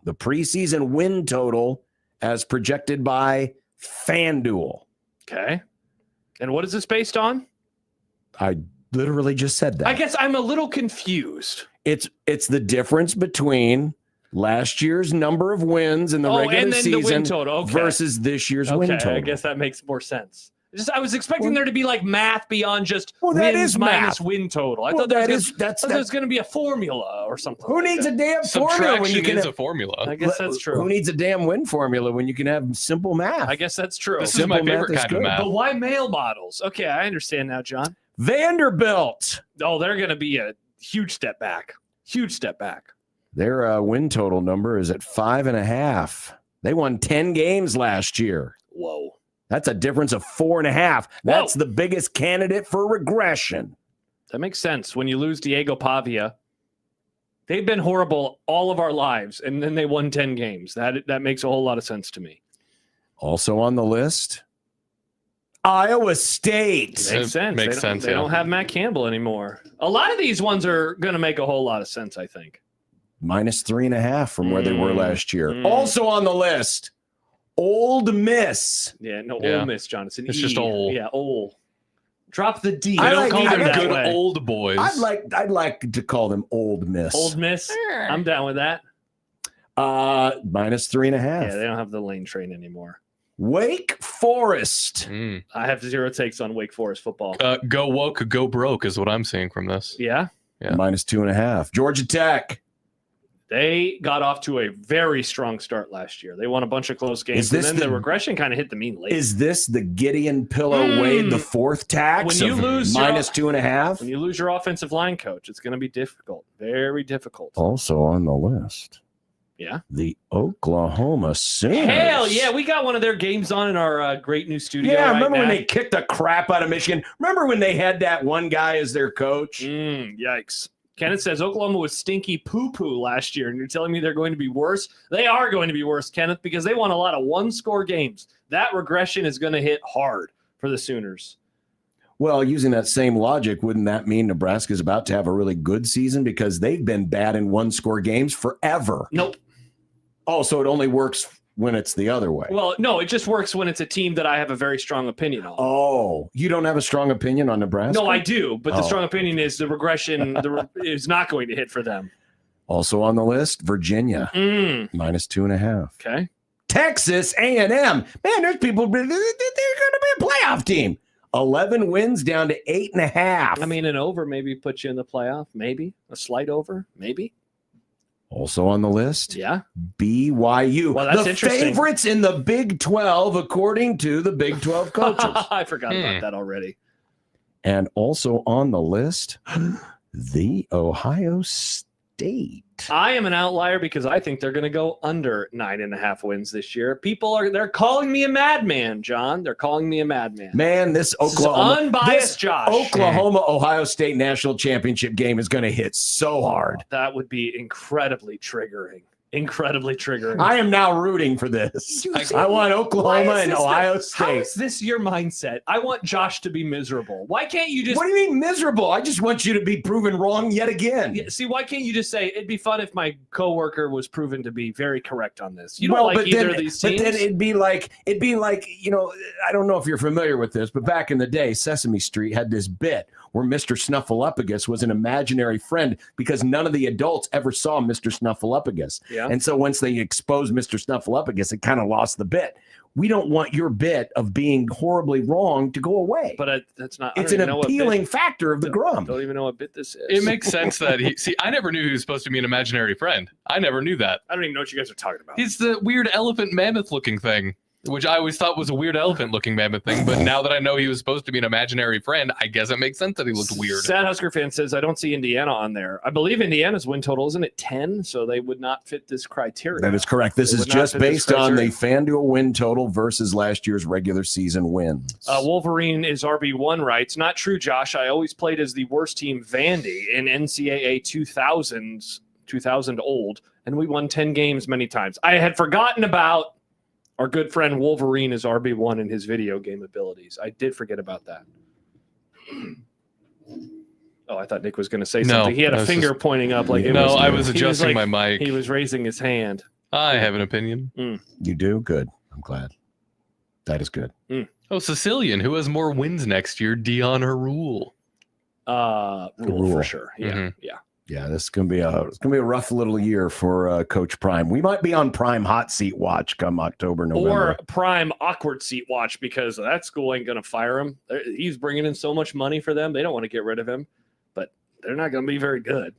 the preseason win total as projected by FanDuel. Okay. And what is this based on? I literally just said that. I guess I'm a little confused. It's the difference between last year's number of wins in the regular season the win total. Okay. versus this year's win total. I guess that makes more sense. I was expecting there to be like math beyond just wins minus math. Win total. I thought there's going to be a formula or something. Who needs a damn formula when you can have a formula? I guess that's true. Who needs a damn win formula when you can have simple math? I guess that's true. This is my favorite kind of math. But why male models? Okay, I understand now, John. Vanderbilt. Oh, they're going to be a huge step back. Huge step back. Their win total number is at 5.5. They won 10 games last year. Whoa. That's a difference of 4.5. That's the biggest candidate for regression. That makes sense. When you lose Diego Pavia, they've been horrible all of our lives, and then they won 10 games. That makes a whole lot of sense to me. Also on the list, Iowa State. Makes sense. They don't have Matt Campbell anymore. A lot of these ones are going to make a whole lot of sense, I think. Minus 3.5 from where they were last year. Also on the list, Old Miss. Yeah, Ole Miss, Jonathan. It's just old. Yeah, old. Drop the D. They don't call them good old boys. I'd like to call them Old Miss. Old Miss. I'm down with that. Minus 3.5. Yeah, they don't have the lane train anymore. Wake Forest. I have 0 takes on Wake Forest football. Go woke, go broke is what I'm seeing from this. Yeah. Minus 2.5. Georgia Tech. They got off to a very strong start last year. They won a bunch of close games, and then the regression kind of hit the mean late. Is this the Gideon Pillow Wade the fourth tax? When you lose minus 2.5? When you lose your offensive line coach, it's going to be difficult. Very difficult. Also on the list. Yeah. The Oklahoma Sooners. Hell yeah. We got one of their games on in our great new studio. Yeah, remember when they kicked the crap out of Michigan? Remember when they had that one guy as their coach? Yikes. Kenneth says Oklahoma was stinky poo-poo last year, and you're telling me they're going to be worse? They are going to be worse, Kenneth, because they won a lot of one-score games. That regression is going to hit hard for the Sooners. Well, using that same logic, wouldn't that mean Nebraska is about to have a really good season because they've been bad in one-score games forever? Nope. Oh, so it only works when it's the other way. Well, no, it just works when it's a team that I have a very strong opinion on. Oh, you don't have a strong opinion on Nebraska? No, I do, but the strong opinion is the regression is not going to hit for them. Also on the list, Virginia, minus 2.5. Okay. Texas A&M. Man, there's people, they're going to be a playoff team. 11 wins down to 8.5. I mean, an over maybe puts you in the playoff. Maybe a slight over. Maybe. Also on the list, Yeah, BYU. Well, that's the interesting. favorites in the Big 12, according to the Big 12 coaches. I forgot about that already. And also on the list, the Ohio State. I am an outlier because I think they're going to go under 9.5 wins this year. They're calling me a madman, John. They're calling me a madman. Man, this unbiased Josh. Oklahoma-Ohio State national championship game is going to hit so hard. That would be incredibly triggering. Incredibly triggering. I am now rooting for this. I want Oklahoma and Ohio State. How is this your mindset? I want Josh to be miserable. Why can't you just... What do you mean miserable? I just want you to be proven wrong yet again. Yeah, see, why can't you just say, it'd be fun if my coworker was proven to be very correct on this? You don't like either of these teams? But then it'd be like, I don't know if you're familiar with this, but back in the day, Sesame Street had this bit where Mr. Snuffleupagus was an imaginary friend because none of the adults ever saw Mr. Snuffleupagus. Yeah. And so once they exposed Mr. Snuffleupagus, it kind of lost the bit. We don't want your bit of being horribly wrong to go away. But that's not. It's an appealing factor of the Grum. Don't even know what bit this is. It makes sense that I never knew he was supposed to be an imaginary friend. I never knew that. I don't even know what you guys are talking about. He's the weird elephant mammoth looking thing, which I always thought was a weird elephant looking mammoth thing. But now that I know he was supposed to be an imaginary friend, I guess it makes sense that he looked weird. Sad Husker fan says, I don't see Indiana on there. I believe Indiana's win total, isn't it 10? So they would not fit this criteria. That is correct. This is just based on the FanDuel win total versus last year's regular season wins. Wolverine is RB1 writes, not true, Josh. I always played as the worst team Vandy in NCAA 2000 old, and we won 10 games many times. I had forgotten about our good friend Wolverine is RB1 in his video game abilities. I did forget about that. Oh, I thought Nick was going to say something. He had a finger pointing up. I was adjusting my mic. He was raising his hand. I have an opinion. You do? Good. I'm glad. That is good. Oh, Sicilian. Who has more wins next year, Dion or Rule? Rule for sure. Yeah, yeah. Yeah, this is gonna be a rough little year for Coach Prime. We might be on Prime hot seat watch come October, November, or Prime awkward seat watch because that school ain't gonna fire him. He's bringing in so much money for them; they don't want to get rid of him, but they're not gonna be very good.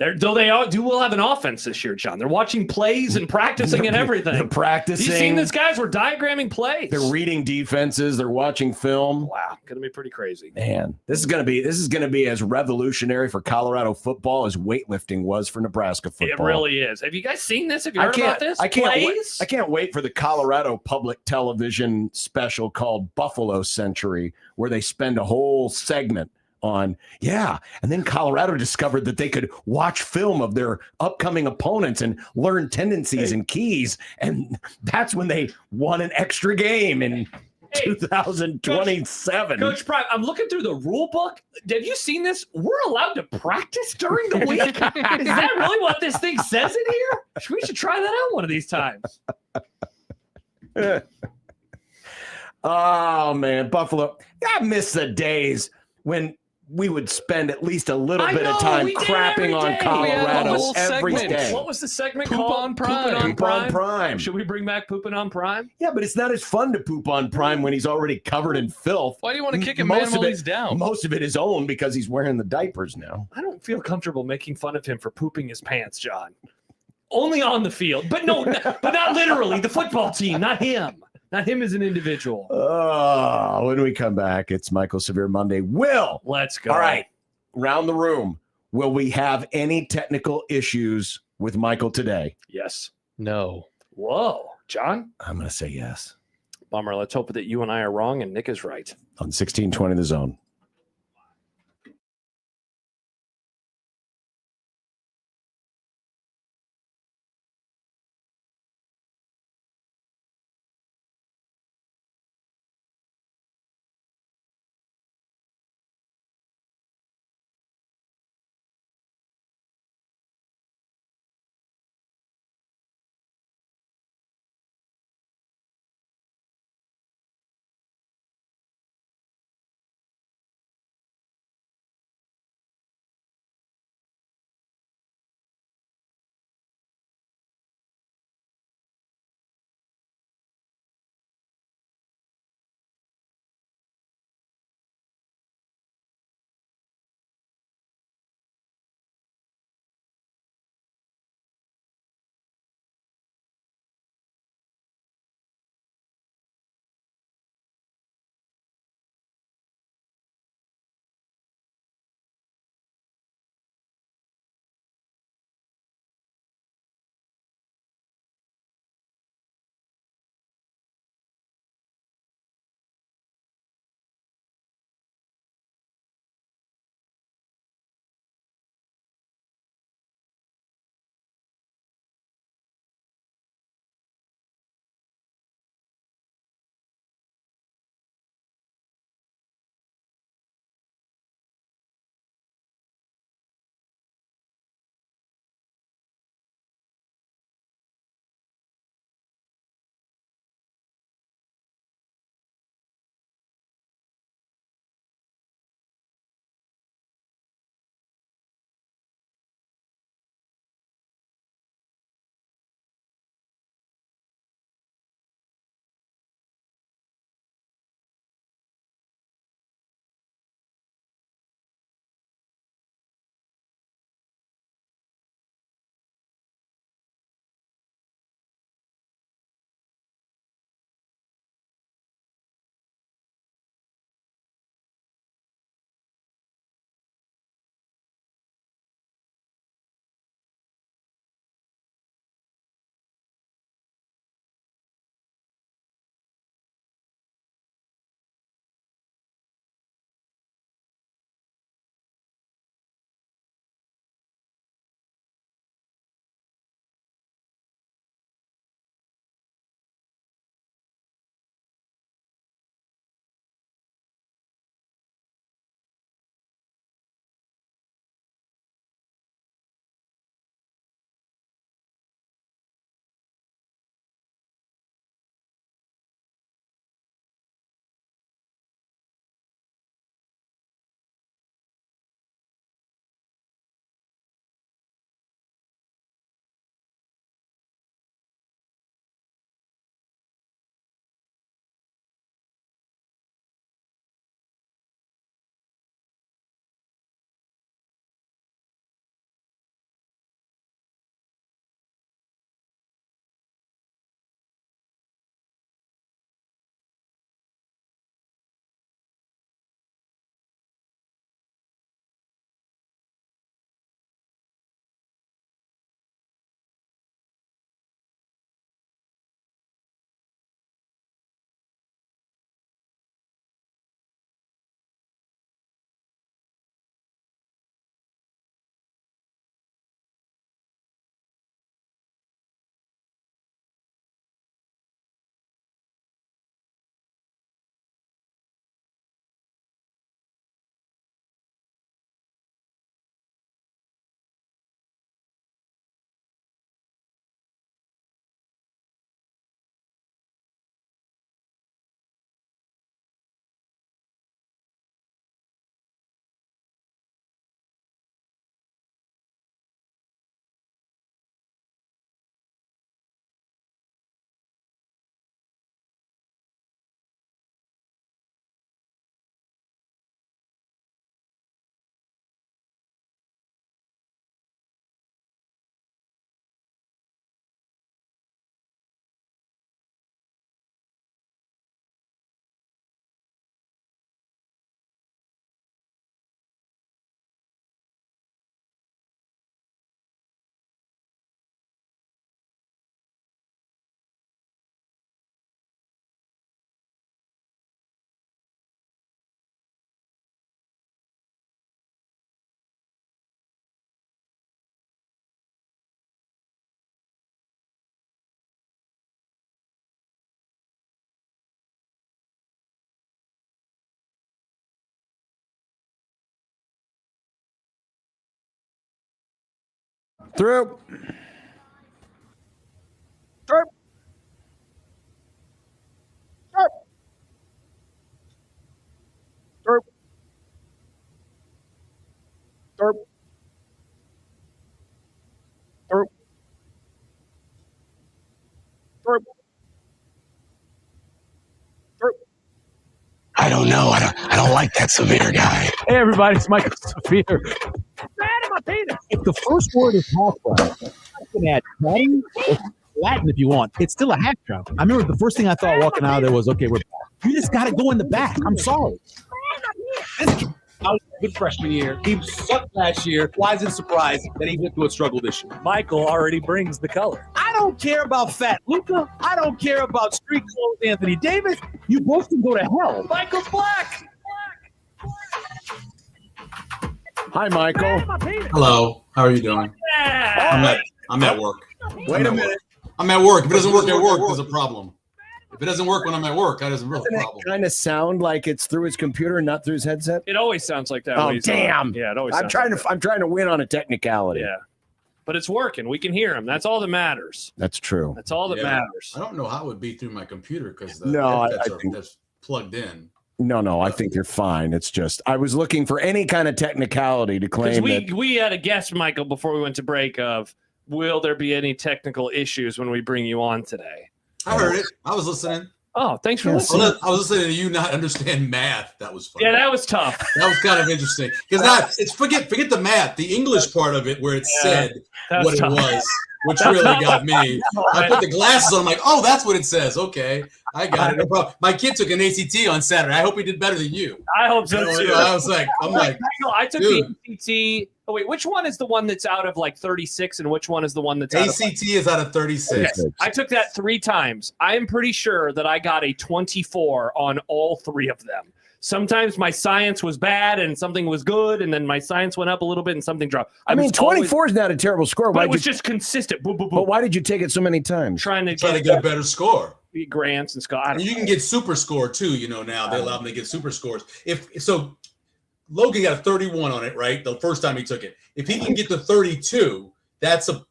We'll have an offense this year, John. They're watching plays and practicing and everything. They're practicing. You seen these guys? We're diagramming plays. They're reading defenses. They're watching film. Wow, gonna be pretty crazy. Man, this is gonna be as revolutionary for Colorado football as weightlifting was for Nebraska football. It really is. Have you guys seen this? Have you heard about this? I can't wait for the Colorado public television special called Buffalo Century, where they spend a whole segment on, and then Colorado discovered that they could watch film of their upcoming opponents and learn tendencies and keys, and that's when they won an extra game in 2027. Coach Prime, I'm looking through the rule book. Have you seen this? We're allowed to practice during the week. Is that really what this thing says in here? We should try that out one of these times. Oh man, Buffalo. I miss the days when we would spend at least a little bit of time crapping on Colorado every day. What was the segment Poop called? on Prime. Poop on Prime. Should we bring back Pooping on Prime? Yeah, but it's not as fun to poop on Prime when he's already covered in filth. Why do you want to kick him while he's down? Most of it is owned because he's wearing the diapers now. I don't feel comfortable making fun of him for pooping his pants, John. Only on the field. But no, but not literally. The football team, not him. Not him as an individual. When we come back, it's Michael Severe Monday. Let's go. All right. Round the room. Will we have any technical issues with Michael today? Yes. No. Whoa. John? I'm going to say yes. Bummer. Let's hope that you and I are wrong and Nick is right. On 1620 The Zone. Through. Sharp. Sharp. Sharp. Sharp. Sharp. Sharp. Sharp. I don't know. I don't like that Severe guy. Hey, everybody, it's Michael Severe. If the first word is hash brown, you can add Latin or Latin if you want. It's still a hash brown. I remember the first thing I thought walking out of there was, okay, you just got to go in the back. I'm sorry. I was a good freshman year. He sucked last year. Why is it surprised that he went through a struggle this year? Michael already brings the color. I don't care about Fat Luca. I don't care about street clothes Anthony Davis. You both can go to hell. Michael's black. Hi, Michael. Hello. How are you doing? I'm at work. Wait a minute. I'm at work. If it doesn't work at work, there's a problem. If it doesn't work when I'm at work, that is a real problem. Kind of sound like it's through his computer and not through his headset. It always sounds like that. Oh, damn. Yeah, it always. I'm trying to win on a technicality. Yeah, but it's working. We can hear him. That's all that matters. That's true. That's all that matters. I don't know how it would be through my computer because the No, headsets I are think- that's plugged in. No, I think you're fine. It's just I was looking for any kind of technicality to claim that. We had a guess, Michael, before we went to break of will there be any technical issues when we bring you on today? I heard it. I was listening. Oh, thanks for listening. I was listening to you not understand math. That was fun. Yeah, that was tough. That was kind of interesting because it's forget the math, the English part of it where it said what tough. it was, which really got me. I put the glasses on. I'm like, oh, that's what it says. Okay, I got it. No problem. My kid took an ACT on Saturday. I hope he did better than you. I hope so too. I was like, I took dude. the ACT. Oh wait, which one is the one that's out of like 36, and which one is the one that's out of ACT is out of 36. Okay. I took that 3 times. I am pretty sure that I got a 24 on all 3 of them. Sometimes my science was bad and something was good, and then my science went up a little bit and something dropped. I mean, 24 is not a terrible score. But it was just consistent. Boom, boom, boom. But why did you take it so many times? Trying to get a better score. Grants and Scott. And you can get super score too. You know now they allow them to get super scores. If so, Logan got a 31 on it, right? The first time he took it. If he can get to 32, that's a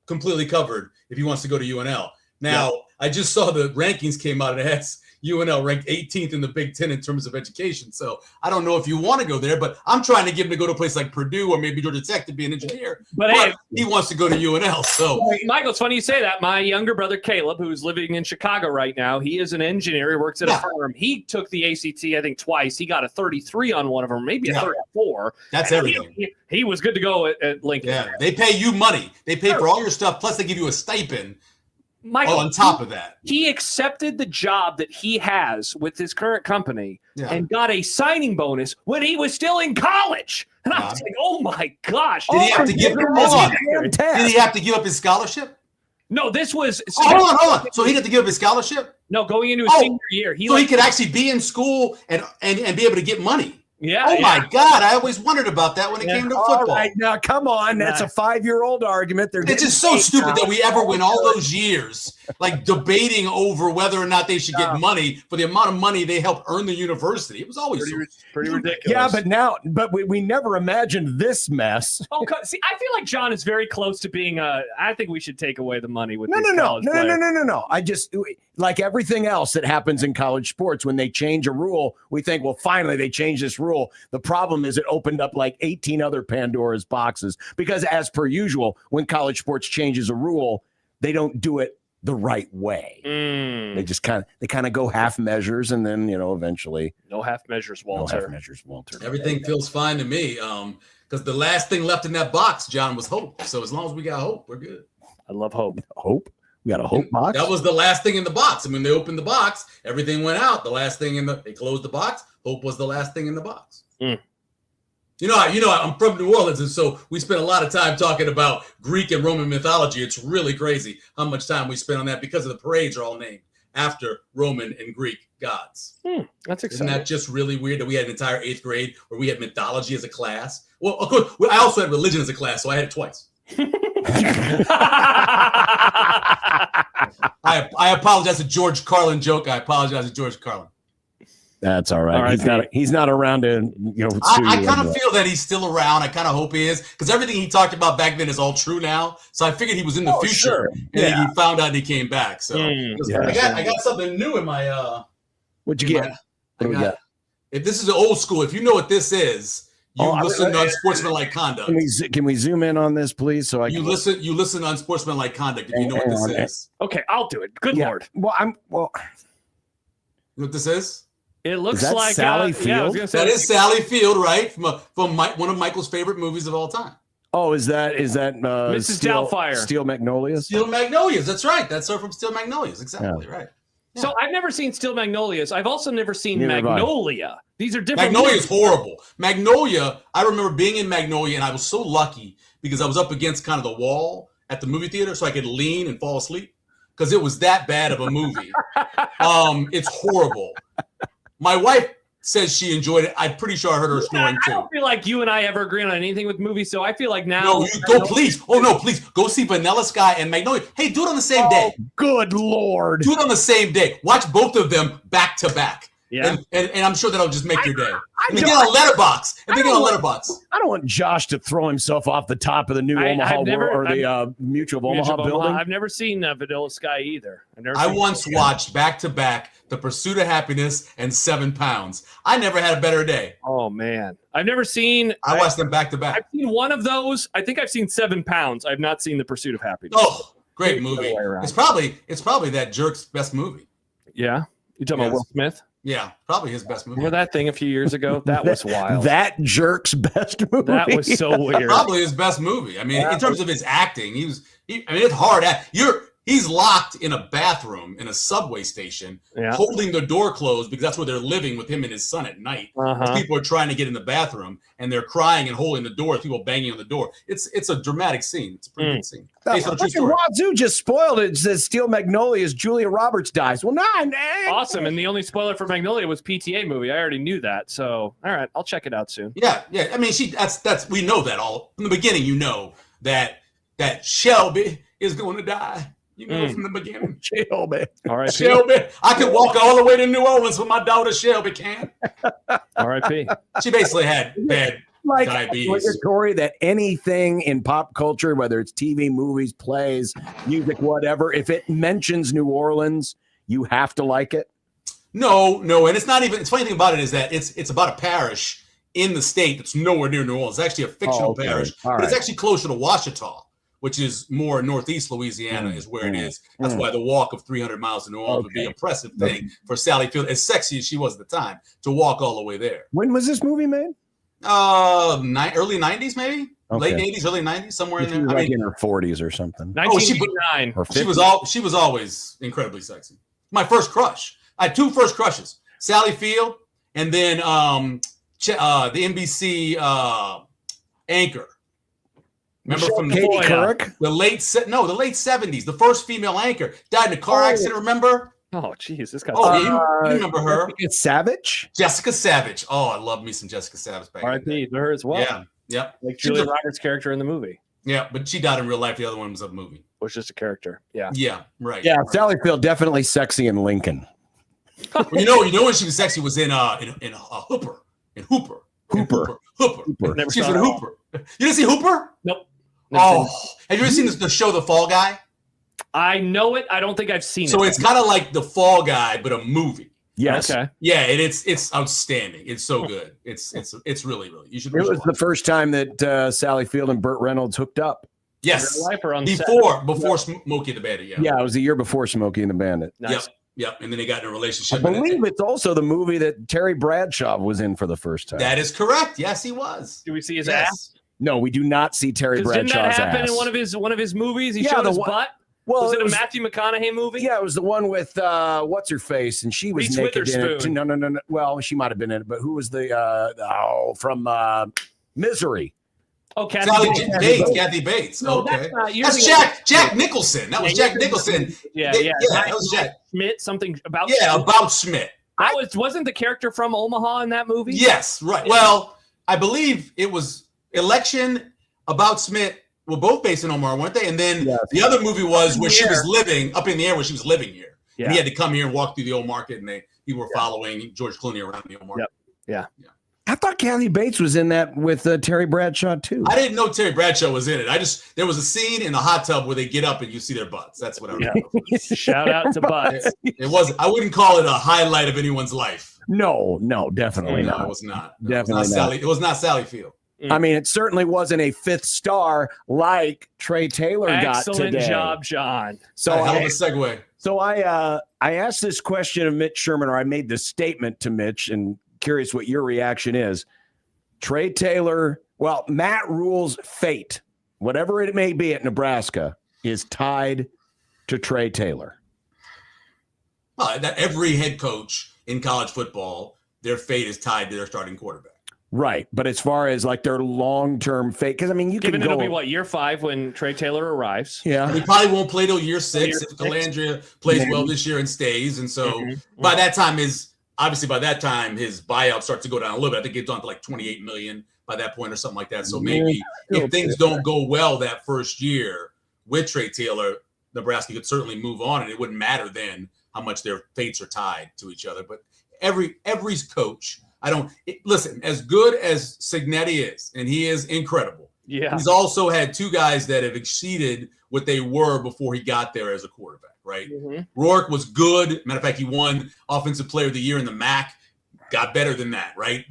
completely covered if he wants to go to UNL. Now, I just saw the rankings came out and it has UNL ranked 18th in the Big Ten in terms of education. So I don't know if you want to go there, but I'm trying to get him to go to a place like Purdue or maybe Georgia Tech to be an engineer. But hey, he wants to go to UNL. So Michael, it's funny you say that. My younger brother Caleb, who's living in Chicago right now, he is an engineer. He works at a firm. He took the ACT, I think, twice. He got a 33 on one of them, maybe a 34. That's everything. He was good to go at Lincoln. Yeah, they pay you money. They pay for all your stuff, plus they give you a stipend. Michael, on top of that, he accepted the job that he has with his current company and got a signing bonus when he was still in college. And I was like, "Oh my gosh!" Did he have to give? Did he have to give up his scholarship? No, this was. Hold on. So he had to give up his scholarship? No, going into his senior year, he could actually be in school and be able to get money. Yeah. Oh my God! I always wondered about that when it came to football. All right, now come on, that's a 5-year-old argument. It's just so stupid that we ever went all those years like debating over whether or not they should get money for the amount of money they helped earn the university. It was always pretty ridiculous. Yeah, but we never imagined this mess. Oh, see, I feel like John is very close to being I think we should take away the money with No. I just like everything else that happens in college sports when they change a rule, we think, well, finally they changed this rule. The problem is it opened up like 18 other Pandora's boxes because, as per usual, when college sports changes a rule, they don't do it the right way. They just kind of go half measures, and then eventually no half measures, Walter. Everything feels fine to me. Because the last thing left in that box, John, was hope. So as long as we got hope, we're good. I love hope. Hope. We got a hope box. That was the last thing in the box. I mean, they opened the box, everything went out. The last thing they closed the box. Hope was the last thing in the box. You know, I'm from New Orleans, and so we spend a lot of time talking about Greek and Roman mythology. It's really crazy how much time we spend on that because of the parades are all named after Roman and Greek gods. That's exciting. Isn't that just really weird that we had an entire 8th grade where we had mythology as a class? Well, of course, I also had religion as a class, so I had it twice. I apologize to George Carlin joke. I apologize to George Carlin. That's all right. He's not around to I kind of feel that he's still around. I kind of hope he is, because everything he talked about back then is all true now. So I figured he was in the future, sure. and then he found out and he came back. So I got something new in my. What'd you get? If this is old school, if you know what this is, you listen to Unsportsmanlike Conduct. Can we zoom in on this, please? So you listen to Unsportsmanlike Conduct if you know what this is. Okay, I'll do it. Good Lord. Well, You know what this is? It looks that like Sally Field. That is Sally Field, right? From one of Michael's favorite movies of all time. Oh, is that Mrs. Doubtfire? Steel Magnolias? Steel Magnolias. That's right. That's her from Steel Magnolias. Exactly right. Yeah. So I've never seen Steel Magnolias. I've also never seen Magnolia. These are different. Magnolia is horrible. Magnolia, I remember being in Magnolia, and I was so lucky because I was up against kind of the wall at the movie theater, so I could lean and fall asleep because it was that bad of a movie. It's horrible. My wife says she enjoyed it. I'm pretty sure I heard her snoring too. I don't feel like you and I ever agree on anything with movies, so I feel like now. No, you go, please. Oh no, please go see Vanilla Sky and Magnolia. Hey, do it on the same day. Good Lord. Do it on the same day. Watch both of them back to back. Yeah. And I'm sure that'll just make your day. And they get on Letterboxd. I don't want Josh to throw himself off the top of the new the Mutual of Omaha building. I've never seen Vanilla Sky either. I once watched back to back The Pursuit of Happiness and 7 Pounds. I never had a better day. Oh man, I've never seen. I watched them back to back. I've seen one of those. I think I've seen 7 Pounds. I've not seen The Pursuit of Happiness. Oh, great movie. It's probably that jerk's best movie. Yeah, you talking about Will Smith? Yeah, probably his best movie. Remember that thing a few years ago? That was wild. That jerk's best movie. That was so weird. Probably his best movie. I mean, in terms of his acting, it's hard. He's locked in a bathroom in a subway station, holding the door closed because that's where they're living with him and his son at night. As people are trying to get in the bathroom and they're crying and holding the door. People banging on the door. It's a dramatic scene. It's a pretty good scene. Based on a true story. Wazoo just spoiled it. It says Steel Magnolias. Julia Roberts dies. Well, awesome. And the only spoiler for Magnolia was PTA movie. I already knew that. So all right, I'll check it out soon. Yeah. I mean, that's we know that all from the beginning. You know that Shelby is going to die. You know from the beginning. Shelby. All right. Shelby. I can walk all the way to New Orleans with my daughter Shelby can. R.I.P. She basically had bad diabetes. Corey, that anything in pop culture, whether it's TV, movies, plays, music, whatever, if it mentions New Orleans, you have to like it? No, and it's not even. It's funny thing about it is that it's about a parish in the state that's nowhere near New Orleans. It's actually a fictional parish, but it's actually closer to Ouachita, which is more northeast Louisiana, is where it is. That's why the walk of 300 miles to New Orleans would be an impressive thing for Sally Field, as sexy as she was at the time, to walk all the way there. When was this movie made? Early 90s, maybe? Late 80s, early 90s, somewhere in there. I mean, in her 40s or something. 1989. She was always incredibly sexy. My first crush. I had 2 first crushes. Sally Field and then the NBC anchor. Remember from Katie Couric? The late 70s. The first female anchor died in a car accident. Remember? Oh, geez, this guy. You remember her? Jessica Savage. Jessica Savage. Oh, I love me some Jessica Savage back. R.I.P. to her as well. Yeah, yep. Like Julia Roberts' character in the movie. Yeah, but she died in real life. The other one was a movie. Was just a character. Yeah. Yeah. Right. Yeah. Sally Field definitely sexy in Lincoln. Well, you know when she was sexy was in Hooper. In Hooper. Hooper. She's in Hooper. You didn't see Hooper? Nope. Have you ever seen the show The Fall Guy? I know it. I don't think I've seen it. So it's kind of like The Fall Guy, but a movie. Yes. Okay. Yeah, and it's outstanding. It's so good. It's really. You should. It was the first time that Sally Field and Burt Reynolds hooked up. Yes. Before Smokey and the Bandit. Yeah, it was the year before Smokey and the Bandit. Nice. Yep. And then they got in a relationship. I believe it's also the movie that Terry Bradshaw was in for the first time. That is correct. Yes, he was. Do we see his ass? No, we do not see Terry Bradshaw's ass. Didn't that happen in one of his movies? He showed his butt. Well, was it a Matthew McConaughey movie? Yeah, it was the one with what's her face, and she was Reese naked in it. Witherspoon. No. Well, she might have been in it, but who was the from Misery? Oh, Kathy Bates. No, okay, that's Jack Nicholson. That was Jack Nicholson. Yeah. That was Jack Schmidt. Something about about Schmidt. Wasn't the character from Omaha in that movie? Yes, right. Well, I believe it was Election, About Schmidt. Were both based in Omaha, weren't they? And then the other movie was where she was living up in the air, where she was living here. Yeah. And he had to come here and walk through the old market, and people were following George Clooney around the Omar. Yeah. I thought Kathy Bates was in that with Terry Bradshaw too. I didn't know Terry Bradshaw was in it. There was a scene in the hot tub where they get up and you see their butts. That's what I remember. Shout out to butts. It was. I wouldn't call it a highlight of anyone's life. No, definitely not. It was not. Definitely not. It was not Sally Field. I mean, it certainly wasn't a 5th star like Trae Taylor got today. Excellent job, John. So hell of a segue. So I asked this question of Mitch Sherman, or I made this statement to Mitch, and curious what your reaction is. Trae Taylor, well, Matt Rule's fate, whatever it may be at Nebraska, is tied to Trae Taylor. That every head coach in college football, their fate is tied to their starting quarterback. Right, but as far as like their long-term fate, because I mean, you Given can go. it'll be what, year 5 when Trae Taylor arrives. Yeah, he probably won't play till year 6 if Calandria plays well this year and stays. And so by that time, his buyout starts to go down a little bit. I think it's on to like $28 million by that point or something like that. So maybe if things don't go well that first year with Trae Taylor, Nebraska could certainly move on, and it wouldn't matter then how much their fates are tied to each other. But every coach. Listen, as good as Cignetti is, and he is incredible. Yeah. He's also had 2 guys that have exceeded what they were before he got there as a quarterback, right? Rourke was good. Matter of fact, he won Offensive Player of the Year in the MAC. Got better than that, right?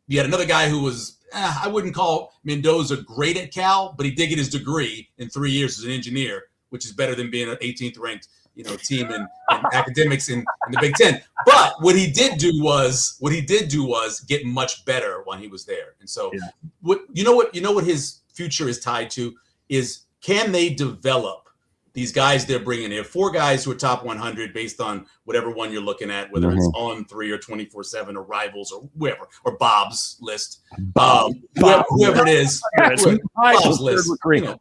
You had another guy who was, I wouldn't call Mendoza great at Cal, but he did get his degree in 3 years as an engineer, which is better than being an 18th ranked team in academics in the Big Ten. But what he did do was get much better when he was there. And so what his future is tied to is, can they develop these guys they're bringing in? 4 guys who are top 100 based on whatever one you're looking at, whether it's On 3 or 24/7 or Rivals or whoever, or Bob's list. Whoever it is, Bob's list. Bob's list.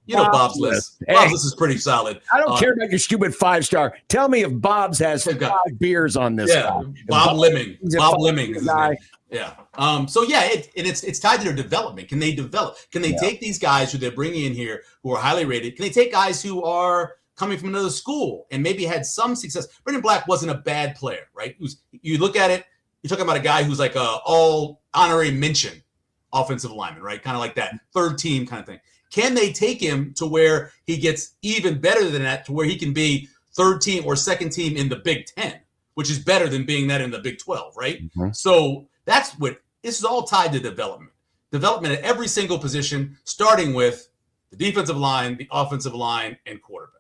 Bob's list is pretty solid. I don't care about your stupid 5-star. Tell me if Bob's has 5 beers on this guy. Bob Lemming. Bob Lemming is his name. Yeah. It's tied to their development. Can they develop? Can they take these guys who they're bringing in here who are highly rated? Can they take guys who are coming from another school and maybe had some success? Brendan Black wasn't a bad player, right? You look at it, you're talking about a guy who's like a all honorary mention offensive lineman, right? Kind of like that 3rd team kind of thing. Can they take him to where he gets even better than that, to where he can be 3rd team or 2nd team in the Big Ten, which is better than being that in the Big 12, right? So this is all tied to development. Development at every single position, starting with the defensive line, the offensive line, and quarterback.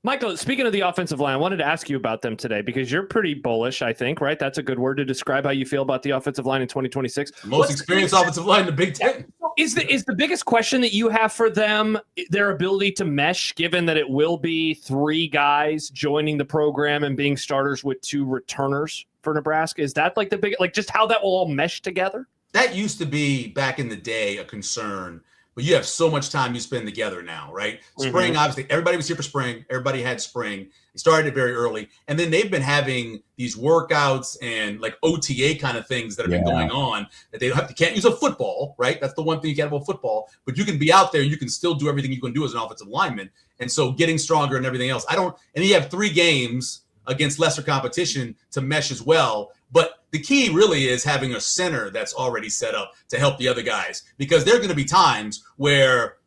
Michael, speaking of the offensive line, I wanted to ask you about them today because you're pretty bullish, I think, right? That's a good word to describe how you feel about the offensive line in 2026. Most experienced offensive line in the Big Ten. Is the biggest question that you have for them their ability to mesh, given that it will be 3 guys joining the program and being starters with 2 returners for Nebraska? Is that like the big, just how that will all mesh together? That used to be back in the day a concern, but you have so much time you spend together now, right? Spring, obviously, everybody was here for spring. Everybody had spring. It started it very early. And then they've been having these workouts and like OTA kind of things that have been going on that they can't use a football, right? That's the one thing you can't about football, but you can be out there. You can still do everything you can do as an offensive lineman. And so getting stronger and everything else. And you have 3 games against lesser competition to mesh as well. But the key really is having a center that's already set up to help the other guys, because there are going to be times where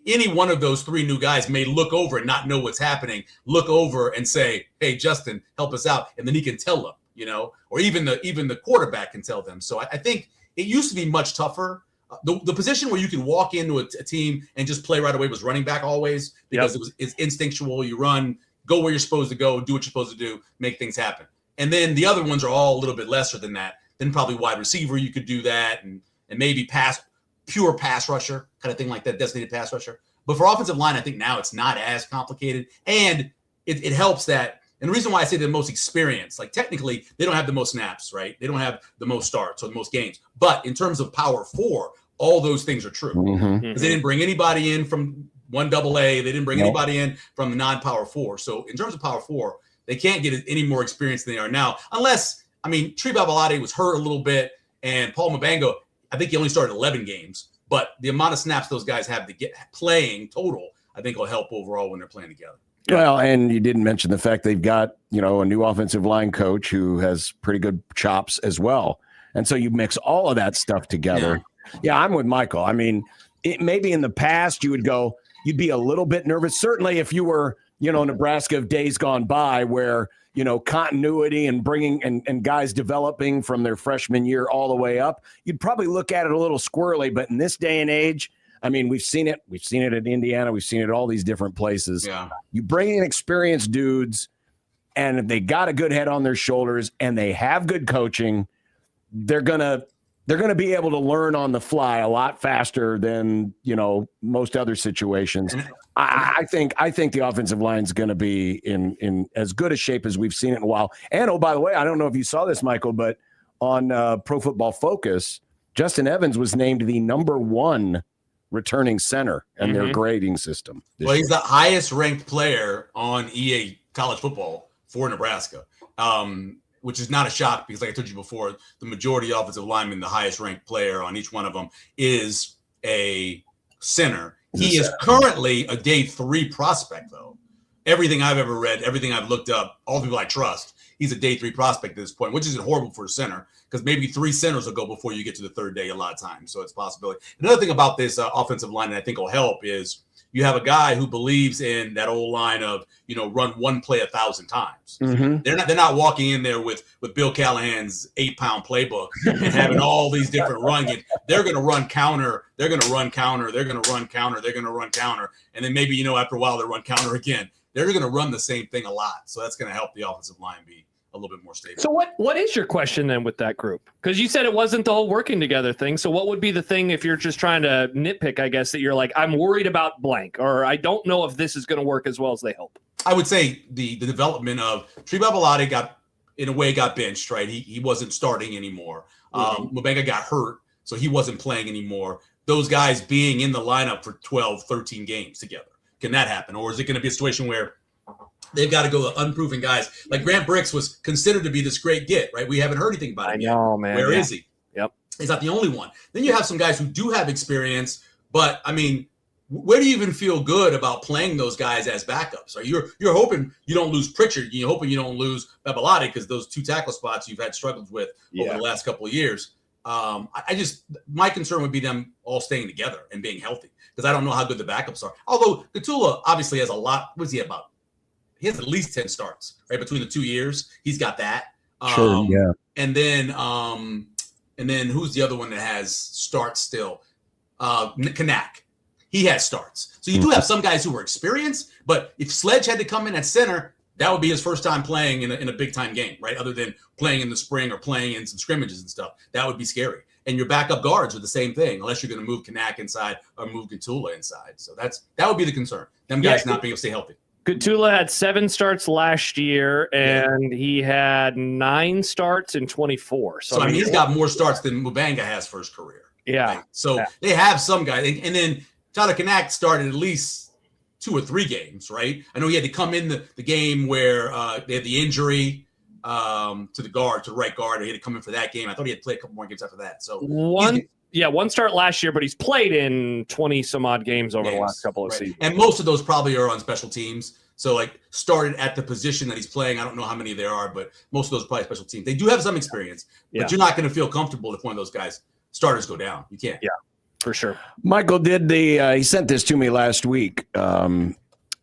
any one of those 3 new guys may look over and not know what's happening, look over and say, hey, Justin, help us out. And then he can tell them, or even the quarterback can tell them. So I think it used to be much tougher. The position where you can walk into a team and just play right away was running back always, because it's instinctual. You run, go where you're supposed to go, do what you're supposed to do, make things happen. And then the other ones are all a little bit lesser than that. Then probably wide receiver, you could do that, and maybe pure pass rusher, kind of thing like that, designated pass rusher. But for offensive line, I think now it's not as complicated. And it helps that, and the reason why I say the most experienced, like technically they don't have the most snaps, right? They don't have the most starts or the most games. But in terms of Power 4, all those things are true. Because they didn't bring anybody in from 1AA. They didn't bring anybody in from the non-Power 4. So in terms of Power 4, they can't get any more experience than they are now, unless, Tree Babalade was hurt a little bit, and Paul Mabango, I think he only started 11 games, but the amount of snaps those guys have to get playing total, I think will help overall when they're playing together. Well, and you didn't mention the fact they've got, a new offensive line coach who has pretty good chops as well. And so you mix all of that stuff together. Yeah, I'm with Michael. I mean, maybe in the past you'd be a little bit nervous. Certainly if you were, Nebraska of days gone by where, continuity and bringing and guys developing from their freshman year all the way up, you'd probably look at it a little squirrely. But in this day and age, I mean, we've seen it. We've seen it at Indiana. We've seen it at all these different places. Yeah. You bring in experienced dudes, and if they got a good head on their shoulders and they have good coaching, they're gonna be able to learn on the fly a lot faster than most other situations. I think the offensive line is going to be in as good a shape as we've seen it in a while. And oh, by the way, I don't know if you saw this, Michael, but on Pro Football Focus, Justin Evans was named the #1 returning center in their grading system. Well, he's the highest ranked player on EA college football for Nebraska, which is not a shock because, like I told you before, the majority of offensive linemen, the highest ranked player on each one of them is a center. He is currently a day 3 prospect, though. Everything I've ever read, everything I've looked up, all the people I trust, he's a day 3 prospect at this point, which isn't horrible for a center because maybe 3 centers will go before you get to the 3rd day a lot of times. So it's a possibility. Another thing about this offensive line that I think will help is you have a guy who believes in that old line of, run one play 1,000 times. Mm-hmm. They're not walking in there with Bill Callahan's 8-pound playbook and having all these different running. They're going to run counter. They're going to run counter. They're going to run counter. They're going to run counter. And then maybe, after a while, they run counter again. They're going to run the same thing a lot. So that's going to help the offensive line be a little bit more stable. So what is your question then with that group? Because you said it wasn't the whole working together thing. So what would be the thing if you're just trying to nitpick, I guess, that you're like, I'm worried about blank, or I don't know if this is going to work as well as they hope? I would say the development of Trae Taylor got benched, right? He wasn't starting anymore. Mubenga got hurt, so he wasn't playing anymore. Those guys being in the lineup for 12, 13 games together. Can that happen? Or is it going to be a situation where they've got to go to unproven guys? Like Grant Bricks was considered to be this great get, right? We haven't heard anything about him yet. Man. Where is he? Yep. He's not the only one. Then you have some guys who do have experience, but I mean, where do you even feel good about playing those guys as backups? Right? You're hoping you don't lose Pritchard. You're hoping you don't lose Babalati because those 2 tackle spots you've had struggles with over the last couple of years. My concern would be them all staying together and being healthy because I don't know how good the backups are. Although Gatula obviously has a lot. What is he about? He has at least 10 starts, right? Between the 2 years, he's got that. Sure, yeah. And then who's the other one that has starts still? Kanak. He has starts. So you do have some guys who are experienced, but if Sledge had to come in at center, that would be his first time playing in a big time game, right? Other than playing in the spring or playing in some scrimmages and stuff. That would be scary. And your backup guards are the same thing, unless you're going to move Kanak inside or move Gatula inside. So that would be the concern. Them guys not being able to stay healthy. Gatula had 7 starts last year, and he had 9 starts in 24. So I mean, he's got more starts than Mubanga has for his career. Yeah. Right? So they have some guys. And then Tyler Kanak started at least 2 or 3 games, right? I know he had to come in the game where they had the injury to the right guard. He had to come in for that game. I thought he had played a couple more games after that. So one start last year, but he's played in 20 some odd games over the last couple of seasons. And most of those probably are on special teams. So like started at the position that he's playing. I don't know how many there are, but most of those are probably special teams. They do have some experience, but you're not going to feel comfortable if one of those guys starters go down. You can't. Yeah, for sure. Michael did he sent this to me last week. Dana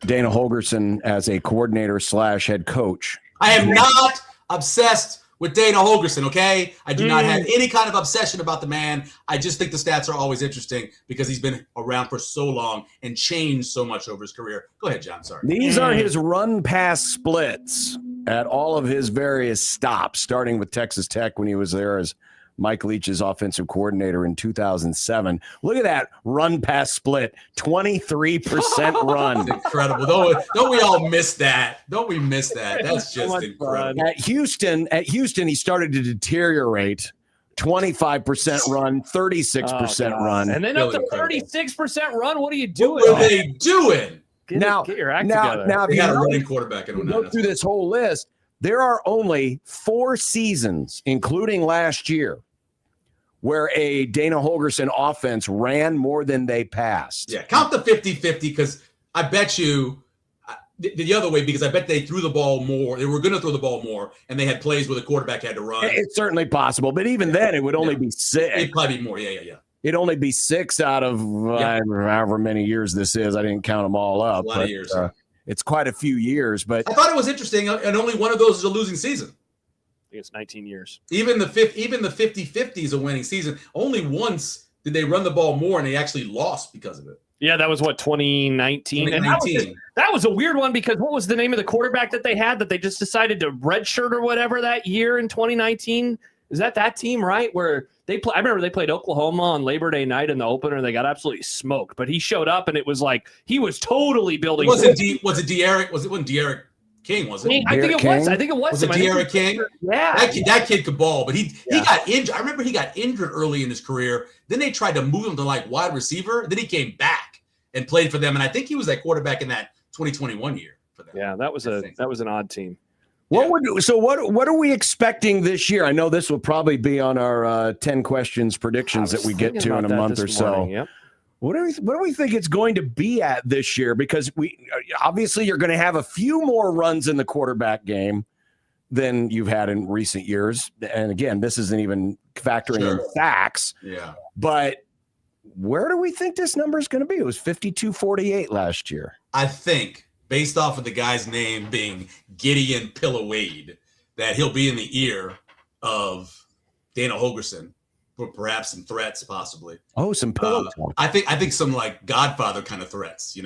Holgorsen as a coordinator / head coach. I am not obsessed with Dana Holgorsen, okay? I do not have any kind of obsession about the man. I just think the stats are always interesting because he's been around for so long and changed so much over his career. Go ahead, John. Sorry. These are his run-pass splits at all of his various stops, starting with Texas Tech when he was there as Mike Leach's offensive coordinator in 2007. Look at that run-pass split, 23% run. That's incredible. Don't we all miss that? Don't we miss that? That's just incredible. At Houston, he started to deteriorate. 25% run, 36% run. And then up to 36% run. What are you doing? What are they doing? Get your act together. Now, they got a running quarterback in go through this whole list. There are only 4 seasons, including last year, where a Dana Holgorsen offense ran more than they passed. Yeah, count the 50-50 because I bet you the other way, because I bet they threw the ball more. They were going to throw the ball more, and they had plays where the quarterback had to run. It's certainly possible, but even then, it would only be 6. It'd probably be more. Yeah. It'd only be 6 out of however many years this is. I didn't count them all up. A lot of years. It's quite a few years, but I thought it was interesting, and only one of those is a losing season. I think it's 19 years. Even the 50-50 is a winning season. Only once did they run the ball more, and they actually lost because of it. Yeah, that was 2019. And that was a weird one, because what was the name of the quarterback that they had that they just decided to redshirt or whatever that year in 2019? Is that team, right? Where they play? I remember they played Oklahoma on Labor Day night in the opener, and they got absolutely smoked. But he showed up, and it was like he was totally building. Was it De'Aaron? Was it when De'Aaron King? Was it? I think it was. I think it was. Was it De'Aaron King? Yeah, that kid could ball, but he got injured. I remember he got injured early in his career. Then they tried to move him to like wide receiver. Then he came back and played for them, and I think he was that quarterback in that 2021 year for them. Yeah, that was an odd team. What are we expecting this year? I know this will probably be on our 10 questions predictions that we get to in a month or so. Yep. What do we think it's going to be at this year? Because obviously you're going to have a few more runs in the quarterback game than you've had in recent years. And again, this isn't even factoring in sacks. Yeah. But where do we think this number is going to be? It was 52-48 last year. I think, based off of the guy's name being Gideon Pillawade, that he'll be in the ear of Dana Holgerson for perhaps some threats, possibly. Oh, some pillow talk. I think some like Godfather kind of threats,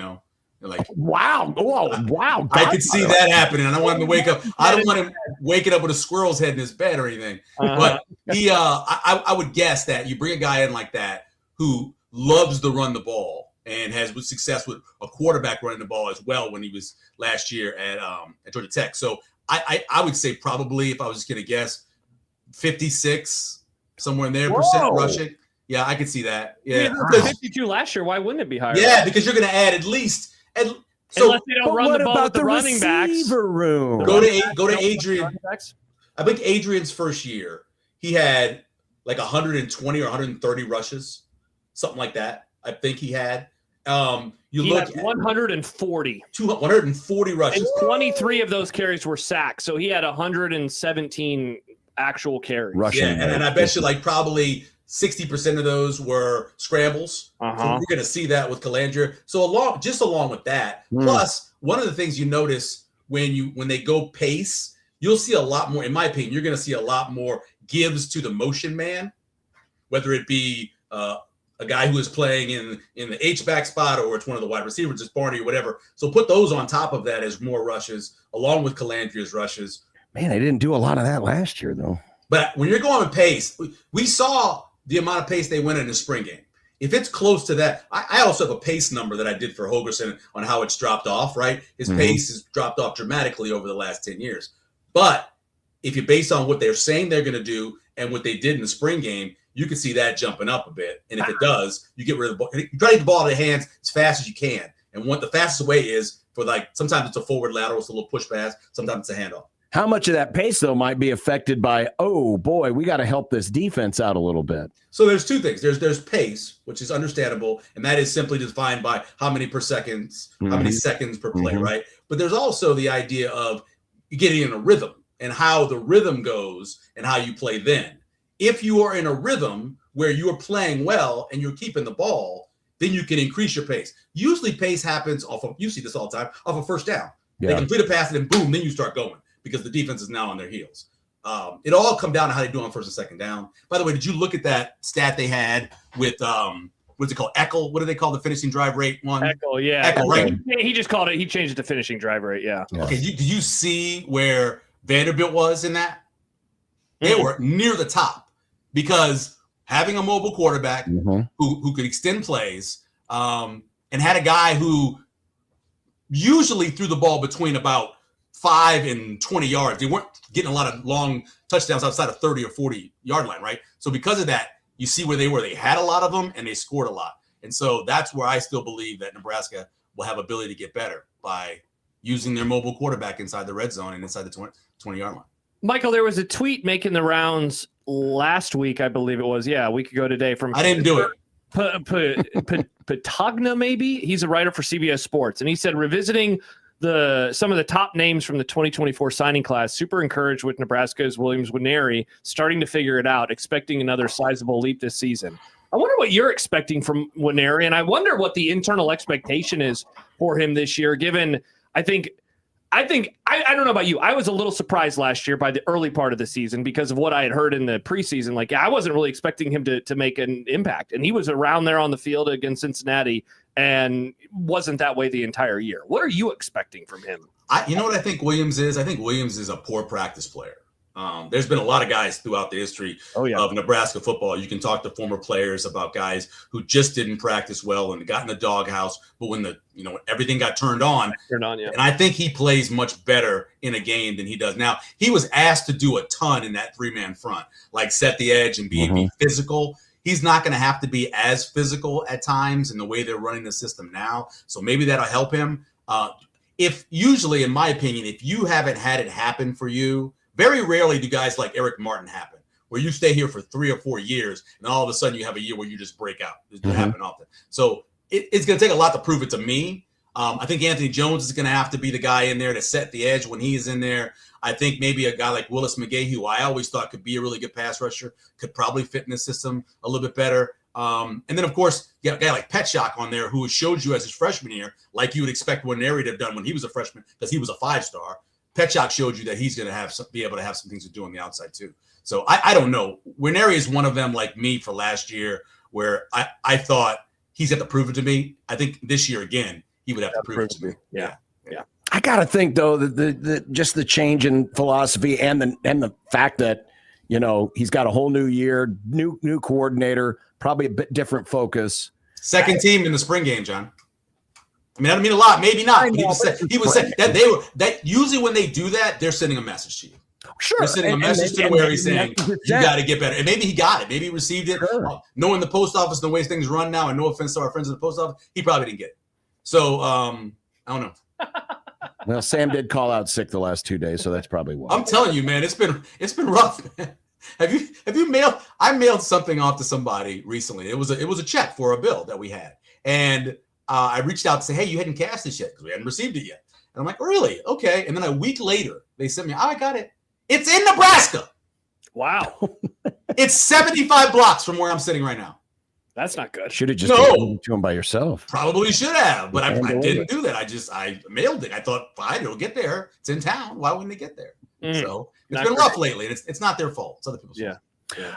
like wow. I could see that happening. And I want him to wake up. I don't want him waking up with a squirrel's head in his bed or anything. But I would guess that you bring a guy in like that who loves to run the ball and has success with a quarterback running the ball as well when he was last year at Georgia Tech. So I would say probably, if I was just going to guess, 56, somewhere in there, percent rushing. Yeah, I could see that. Yeah, 52 last year. Why wouldn't it be higher? Yeah, because you're going to add at least. Unless they don't run the ball with the running backs. Room? Go to Adrian. I think Adrian's first year, he had like 120 or 130 rushes, something like that. I think he had. He had 140. 140 rushes. And 23 of those carries were sacks. So he had 117 actual carries. Rushing. Yeah, and I bet you like probably 60% of those were scrambles. So we're going to see that with Calandria. So along with that, plus one of the things you notice when they go pace, you'll see a lot more. In my opinion, you're going to see a lot more gives to the motion man, whether it be a guy who is playing in the H-back spot, or it's one of the wide receivers, it's Barney or whatever. So put those on top of that as more rushes, along with Calandria's rushes. Man, they didn't do a lot of that last year, though. But when you're going with pace, we saw the amount of pace they went in the spring game. If it's close to that, I also have a pace number that I did for Holgerson on how it's dropped off, right? His pace has dropped off dramatically over the last 10 years. But if you base on what they're saying they're going to do and what they did in the spring game, you can see that jumping up a bit. And if it does, you get rid of the ball. You try to get the ball out of their hands as fast as you can. And what the fastest way is for, like, sometimes it's a forward lateral, it's a little push pass, sometimes it's a handoff. How much of that pace, though, might be affected by, oh, boy, we got to help this defense out a little bit? So there's two things. There's pace, which is understandable, and that is simply defined by how many seconds per play, right? But there's also the idea of getting in a rhythm and how the rhythm goes and how you play then. If you are in a rhythm where you're playing well and you're keeping the ball, then you can increase your pace. Usually pace happens you see this all the time, off a first down. Yeah. They complete a pass and then boom, then you start going, because the defense is now on their heels. It all come down to how they do on first and second down. By the way, did you look at that stat they had with what's it called? Eckle? What do they call the finishing drive rate one? Eckle, yeah. Eckle, right? He just called it. He changed it to finishing drive rate. Yeah. Okay. Did you see where Vanderbilt was in that? They were near the top, because having a mobile quarterback who could extend plays, and had a guy who usually threw the ball between about 5 and 20 yards. They weren't getting a lot of long touchdowns outside of 30 or 40 yard line, right? So because of that, you see where they were. They had a lot of them and they scored a lot. And so that's where I still believe that Nebraska will have ability to get better by using their mobile quarterback inside the red zone and inside the 20-yard line. Michael, there was a tweet making the rounds last week, I believe it was. Yeah, a week ago today. I didn't do it. Patagna, maybe? He's a writer for CBS Sports. And he said, revisiting some of the top names from the 2024 signing class, super encouraged with Nebraska's Williams Nwaneri starting to figure it out, expecting another sizable leap this season. I wonder what you're expecting from Nwaneri, and I wonder what the internal expectation is for him this year, given I don't know about you. I was a little surprised last year by the early part of the season because of what I had heard in the preseason. Like, I wasn't really expecting him to make an impact, and he was around there on the field against Cincinnati and wasn't that way the entire year. What are you expecting from him? You know what I think Williams is? I think Williams is a poor practice player. There's been a lot of guys throughout the history of Nebraska football. You can talk to former players about guys who just didn't practice well and got in the doghouse, but when everything got turned on, and I think he plays much better in a game than he does now. He was asked to do a ton in that 3-man front, like set the edge and be physical. He's not going to have to be as physical at times in the way they're running the system now. So maybe that'll help him. If usually, in my opinion, if you haven't had it happen for you, very rarely do guys like Eric Martin happen, where you stay here for 3 or 4 years and all of a sudden you have a year where you just break out. It doesn't happen often. So it's going to take a lot to prove it to me. I think Anthony Jones is going to have to be the guy in there to set the edge when he's in there. I think maybe a guy like Willis McGahee, who I always thought could be a really good pass rusher, could probably fit in the system a little bit better. And then, of course, you got a guy like Petchak on there who showed you as his freshman year, like you would expect Nwaneri to have done when he was a freshman because he was a 5-star. Petchak showed you that he's going to be able to have some things to do on the outside too. So I don't know. Nwaneri is one of them like me for last year where I thought he's had to prove it to me. I think this year again, he would have to prove it to me. Yeah. I got to think, though, that just the change in philosophy and the fact that, he's got a whole new year, new coordinator, probably a bit different focus. Second team in the spring game, John. I mean, I don't mean a lot, maybe not. He was saying that usually when they do that, they're sending a message to you. Sure. They're sending a message to where he's saying, you got to get better. And maybe he got it. Maybe he received it. Sure. Knowing the post office, the way things run now, and no offense to our friends in the post office, he probably didn't get it. So, I don't know. Well, Sam did call out sick the last 2 days, so that's probably why. I'm telling you, man, it's been rough, man. Have you mailed? I mailed something off to somebody recently. It was a check for a bill that we had, and I reached out to say, hey, you hadn't cashed this yet because we hadn't received it yet. And I'm like, really? Okay. And then a week later, they sent me, I got it. It's in Nebraska. Wow. It's 75 blocks from where I'm sitting right now. That's not good. Should have just given it to him by yourself. Probably should have, but I didn't do that. I mailed it. I thought, fine, it'll get there. It's in town. Why wouldn't it get there? So it's been rough lately, and it's not their fault. It's other people's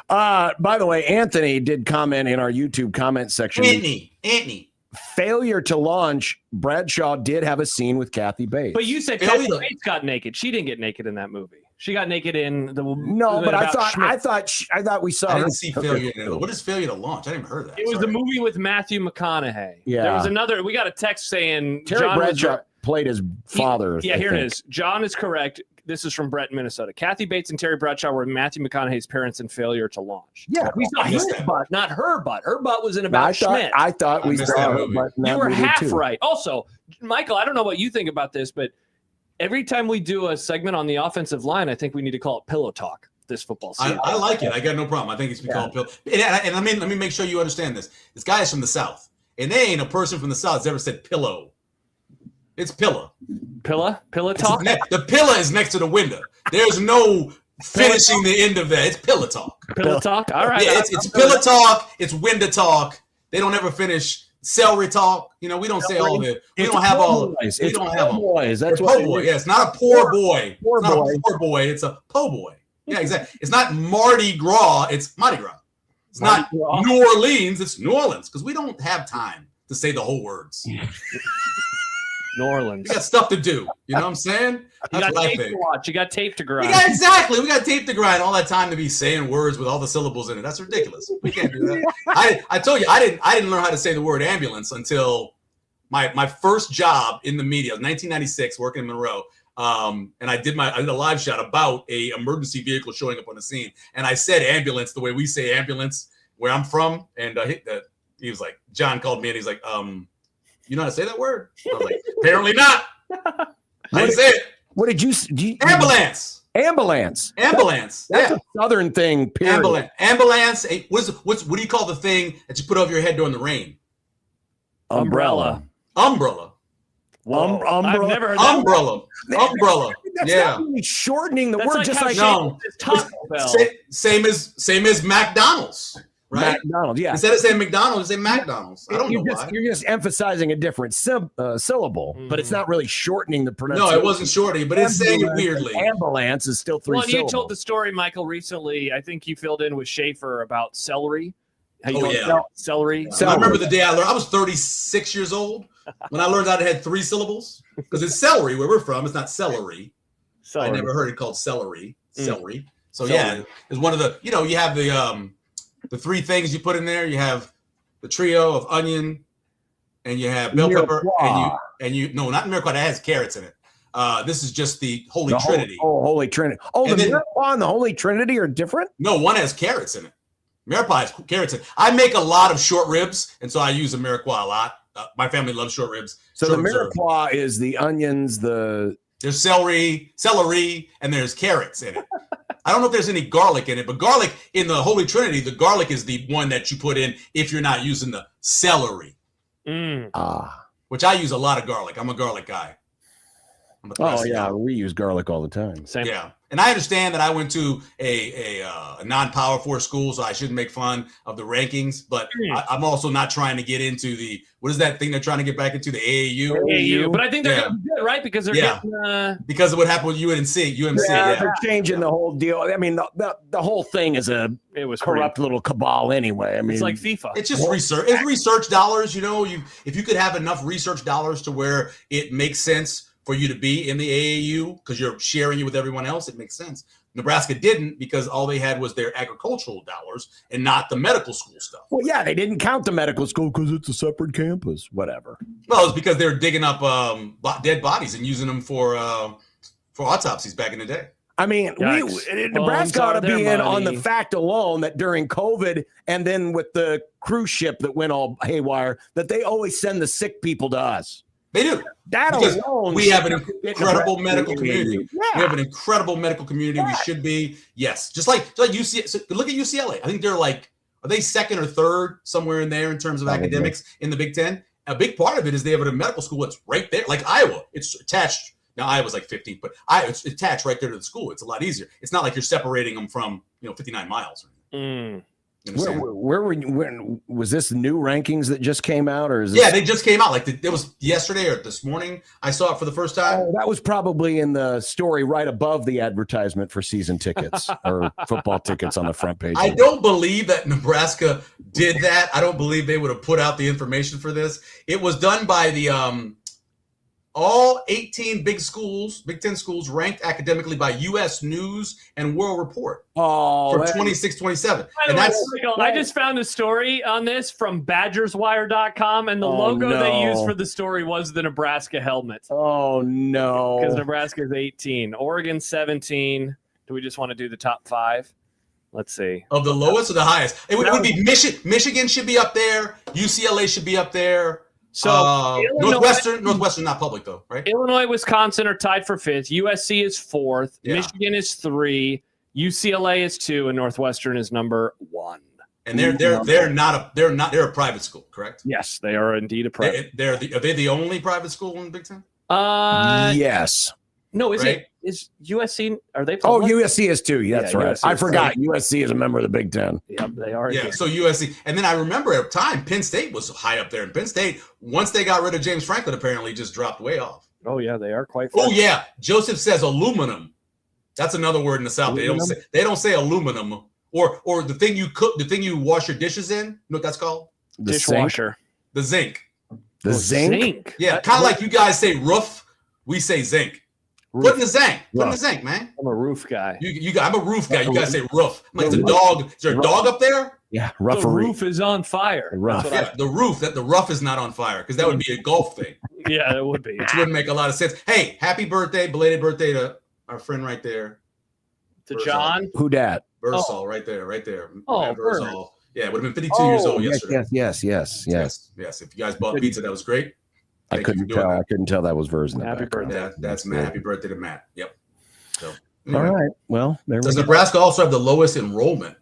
fault. By the way, Anthony did comment in our YouTube comment section. Anthony. Failure to launch. Bradshaw did have a scene with Kathy Bates. But you said Kathy Bates got naked. She didn't get naked in that movie. She got naked in the but I thought we saw. I didn't see failure. What is failure to launch? I didn't even heard that. It was the movie with Matthew McConaughey. Yeah. There was another. We got a text saying Terry Bradshaw played his father. Here it is. John is correct. This is from Brett in Minnesota. Kathy Bates and Terry Bradshaw were Matthew McConaughey's parents in Failure to Launch. Yeah, we saw his butt, not her butt. Her butt was in about Schmidt. I thought we saw her butt. You were half right. Also, Michael, I don't know what you think about this, but every time we do a segment on the offensive line, I think we need to call it Pillow Talk this football season. I like it. I got no problem. I think it's been called Pillow. And let me make sure you understand this. This guy is from the South, and they ain't a person from the South that's ever said pillow. It's pillow. Pillow talk? The pillow is next to the window. There's no finishing the end of that. It's pillow talk. Pillow talk? All right. Yeah, it's pillow talk. It's window talk. They don't ever finish celery talk. We don't say all of it. We don't have all. We don't have boys. That's what. Boy. Yeah, it's not a poor boy. It's not a poor boy. It's a po' boy. Yeah, exactly. It's not Mardi Gras. It's Mardi Gras. It's not New Orleans. It's New Orleans because we don't have time to say the whole words. New Orleans. We got stuff to do. You know what I'm saying? That's you got tape to watch. You got tape to grind. Exactly. We got tape to grind. All that time to be saying words with all the syllables in it. That's ridiculous. We can't do that. I told you I didn't learn how to say the word ambulance until my first job in the media. It was 1996, working in Monroe. And I did a live shot about a emergency vehicle showing up on the scene. And I said ambulance the way we say ambulance where I'm from. And he was like, John called me and he's like, you know how to say that word? I was like, apparently not. I didn't say it. What did you? Ambulance. Ambulance. That's a Southern thing. Period. Ambulance. What do you call the thing that you put over your head during the rain? Umbrella. I've never heard that. Umbrella. That's Yeah. not really shortening the That's word. like Just how like No. Taco Bell. Same as McDonald's, right? McDonald's. Yeah. Instead of saying McDonald's, they say McDonald's. I don't know You're why. you're just emphasizing a different syllable, but it's not really shortening the No, pronunciation. it wasn't shorty, but it's saying it weirdly. Ambulance is still three Well, you syllables. told the story, Michael, recently. I think you filled in with Schaefer about celery. How you Oh, don't yeah. spell celery. I remember the day I learned. I was 36 years old when I learned that it had 3 syllables. Because it's celery where we're from. It's not celery. I never heard it called celery. Celery. So yeah, it's one of the. You have the 3 things you put in there. You have the trio of onion, and you have bell pepper, and you no, not Mirepoix. That has carrots in it. This is just the Holy Trinity. Holy Trinity. Oh, And the then- Mirepoix and the Holy Trinity are different? No, one has carrots in it. Mirepoix has carrots in it. I make a lot of short ribs, and so I use a Mirepoix a lot. My family loves short ribs. So short the ribs are- Mirepoix is the onions, there's celery, and there's carrots in it. I don't know if there's any garlic in it, but garlic in the Holy Trinity, the garlic is the one that you put in if you're not using the celery. Which I use a lot of garlic. I'm a garlic guy. Oh yeah, we use garlic all the time. Same. Yeah, and I understand that I went to a non-Power 4 school, so I shouldn't make fun of the rankings. But I'm also not trying to get into the what is that thing they're trying to get back into, the AAU? AAU. But I think they're going to be good, right? Because they're getting because of what happened with UMC. Yeah, they're changing the whole deal. I mean, the whole thing is a corrupt little cabal anyway. I mean, it's like FIFA. It's just research. It's research dollars. If you could have enough research dollars to where it makes sense for you to be in the AAU because you're sharing it with everyone else, it makes sense. Nebraska didn't because all they had was their agricultural dollars and not the medical school stuff. Well, yeah, they didn't count the medical school because it's a separate campus. Whatever. Well, it's because they're digging up dead bodies and using them for autopsies back in the day. I mean, Nebraska ought to be in on the fact alone that during COVID and then with the cruise ship that went all haywire, that they always send the sick people to us. They do. That because alone. We have an incredible medical community. Yeah. We have an incredible medical community. We should be. Yes. Just like UCLA. So look at UCLA. I think they're are they second or third somewhere in there in terms of academics in the Big Ten? A big part of it is they have a medical school that's right there. Like Iowa. It's attached. Now Iowa's like 15, but it's attached right there to the school. It's a lot easier. It's not like you're separating them from 59 miles. Where were you? Was this new rankings that just came out, or is this... Yeah, they just came out. It was yesterday or this morning. I saw it for the first time. Oh, that was probably in the story right above the advertisement for season tickets or football tickets on the front page. I don't believe that Nebraska did that. I don't believe they would have put out the information for this. It was done by the all 18 Big Ten schools ranked academically by U.S. News and World Report for 26-27. And I just found a story on this from BadgersWire.com, and the logo they used for the story was the Nebraska helmet. Oh, no. Because Nebraska is 18. Oregon 17. Do we just want to do the top 5? Let's see. Of the lowest or the highest? It would be Michigan should be up there. UCLA should be up there. So Northwestern not public though, right? Illinois, Wisconsin are tied for 5th. USC is 4th. Yeah. Michigan is 3. UCLA is 2, and Northwestern is number 1. And they're a private school, correct? Yes, they are indeed a private. Are they the only private school in the Big Ten? Yes. No, is USC? Are they public? Oh, USC is too. That's right. USC I forgot. USC is a member of the Big Ten. Yep, they are. Yeah, so USC. And then I remember at the time, Penn State was high up there. And Penn State, once they got rid of James Franklin, apparently just dropped way off. Oh, yeah, they are quite Oh, yeah. Joseph says aluminum. That's another word in the South. They don't say aluminum. Or the thing you cook, the thing you wash your dishes in. You know what that's called? The dishwasher. The zinc. The zinc? Yeah, kind of like you guys say roof. We say zinc. Put in the zinc. Put in the zinc, man. I'm a roof guy. I'm a roof guy. You guys say roof. I'm like, it's a dog. Is there a dog up there? Yeah, The referee. roof is on fire. Rough. Yeah, the roof. That the rough is not on fire because that would be a golf thing, Yeah, it would be. which wouldn't make a lot of sense. Hey, happy birthday, belated birthday to our friend right there, To John. Who dat? Bursall, right there. Oh, Matt Bert. Bursall. Yeah, would have been 52 years old yesterday. Yes. Yes. If you guys bought pizza, that was great. I Thank you couldn't for doing tell. that. I couldn't tell that was Vers in the Happy background. birthday. That's Matt. Happy birthday to Matt. Yep. So, All right. Well, there we does go. Nebraska also have the lowest enrollment?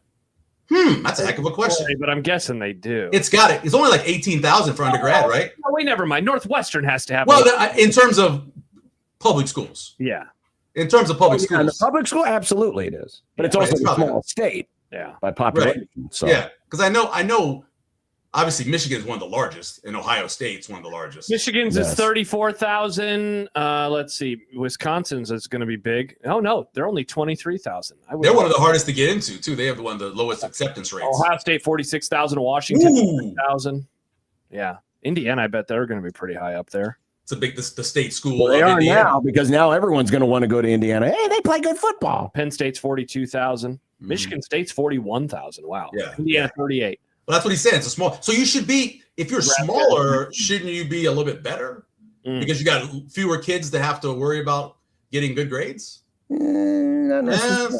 That's a heck of a question. But I'm guessing they do. It's got it. It's only like 18,000 for undergrad, right? No, wait, never mind. Northwestern has to have. Well, in terms of public schools. Yeah. In terms of public schools. In the public school, absolutely it is. But it's also a small state. Yeah. By population. Right. So. Yeah, because I know. Obviously, Michigan is one of the largest, and Ohio State's one of the largest. Michigan's is 34,000. Let's see. Wisconsin's is going to be big. Oh no, they're only 23,000. They're one of the hardest to get into too. They have one of the lowest acceptance rates. Ohio State 46,000. Washington 40,000. Yeah, Indiana. I bet they're going to be pretty high up there. It's a big the state school. Well, they are Indiana. now because now everyone's going to want to go to Indiana. Hey, they play good football. Penn State's 42,000. Michigan State's 41,000. Wow. Yeah. Indiana 38. Well, that's what he's saying. It's a small. So you should be, if you're smaller, shouldn't you be a little bit better? Because you got fewer kids that have to worry about getting good grades? Not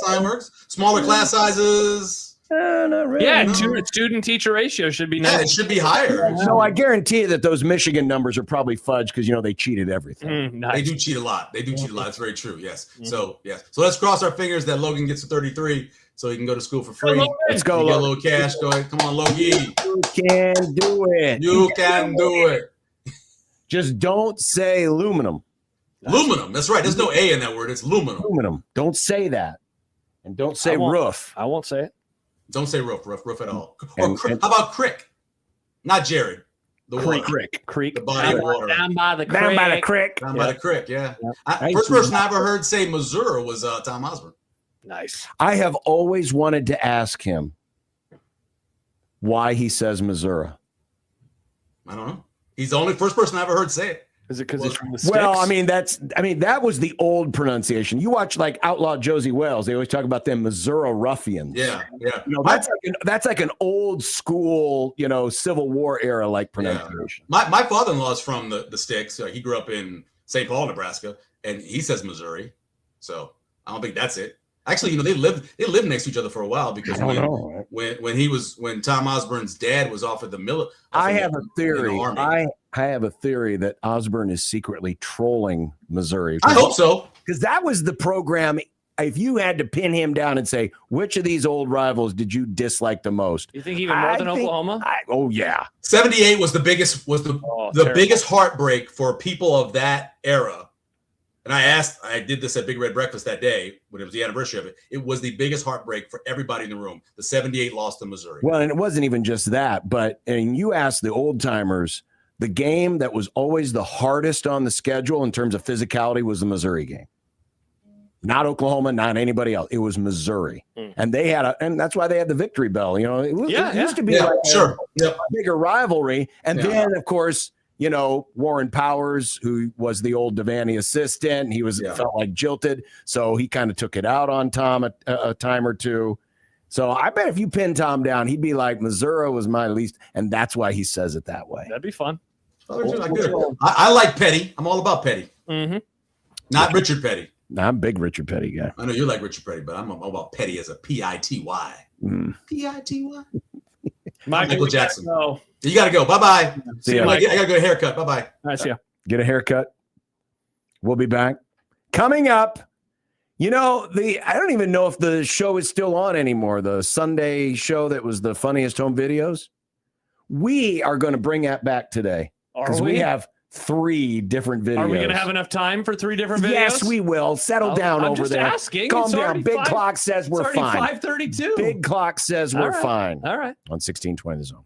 time works. Smaller class sizes. Not really. Yeah, student-teacher ratio should be nice. Yeah, it should be higher. No, I guarantee you that those Michigan numbers are probably fudged because, they cheated everything. They do cheat a lot. That's very true. Yes. So, yes. So let's cross our fingers that Logan gets to 33 so he can go to school for free. Let's go, Get a Logan. little cash. Go ahead. Come on, Logie. You can do it. You can do it. Just don't say aluminum. Aluminum. That's right. There's no A in that word. It's aluminum. Aluminum. Don't say that. And don't say roof. I won't say it. Don't say roof at all. Or how about crick? Not Jared. The water. Creek. The body of water. Down by the creek. Down by the creek. Down by the creek, yeah. Yep. First person I ever heard say Missouri was Tom Osborne. Nice. I have always wanted to ask him why he says Missouri. I don't know. He's the only first person I ever heard say it. Is it because he's from the sticks? Well, that was the old pronunciation. You watch like Outlaw Josie Wells. They always talk about them Missouri ruffians. Yeah. That's like an old school, Civil War era like pronunciation. My father-in-law is from the sticks. He grew up in St. Paul, Nebraska, and he says Missouri. So I don't think that's it. Actually, they lived next to each other for a while because when Tom Osborne's dad was offered the military. I have a theory. I have a theory that Osborne is secretly trolling Missouri. I hope so. Because that was the program. If you had to pin him down and say, which of these old rivals did you dislike the most? You think even more than Oklahoma? Yeah. 78 was the biggest biggest heartbreak for people of that era. And I did this at Big Red Breakfast that day when it was the anniversary of it. It was the biggest heartbreak for everybody in the room. The 78 loss to Missouri. Well, and it wasn't even just that, but you asked the old timers, the game that was always the hardest on the schedule in terms of physicality was the Missouri game. Not Oklahoma, not anybody else. It was Missouri. And and that's why they had the victory bell. It used to be a bigger rivalry. And then, of course, Warren Powers, who was the old Devaney assistant, he felt like jilted. So he kind of took it out on Tom a time or two. So I bet if you pin Tom down, he'd be like, Missouri was my least. And that's why he says it that way. That'd be fun. I like Petty. I'm all about Petty. Mm-hmm. Not Richard Petty. No, I'm a big Richard Petty guy. I know you like Richard Petty, but I'm all about Petty as a P-I-T-Y. P-I-T-Y. Michael Jackson. You got to go. Bye-bye. See ya. I got to go to haircut. Bye-bye. All right, see ya. Get a haircut. We'll be back. Coming up, I don't even know if the show is still on anymore. The Sunday show that was the funniest home videos. We are going to bring that back today. Because we have 3 different videos. Are we going to have enough time for 3 different videos? Yes, we will. Settle down I'm over just there. Asking. Calm It's down. already Big five- clock says we're it's already fine. 5:32. Big clock says we're fine. All right. On 1620 The Zone.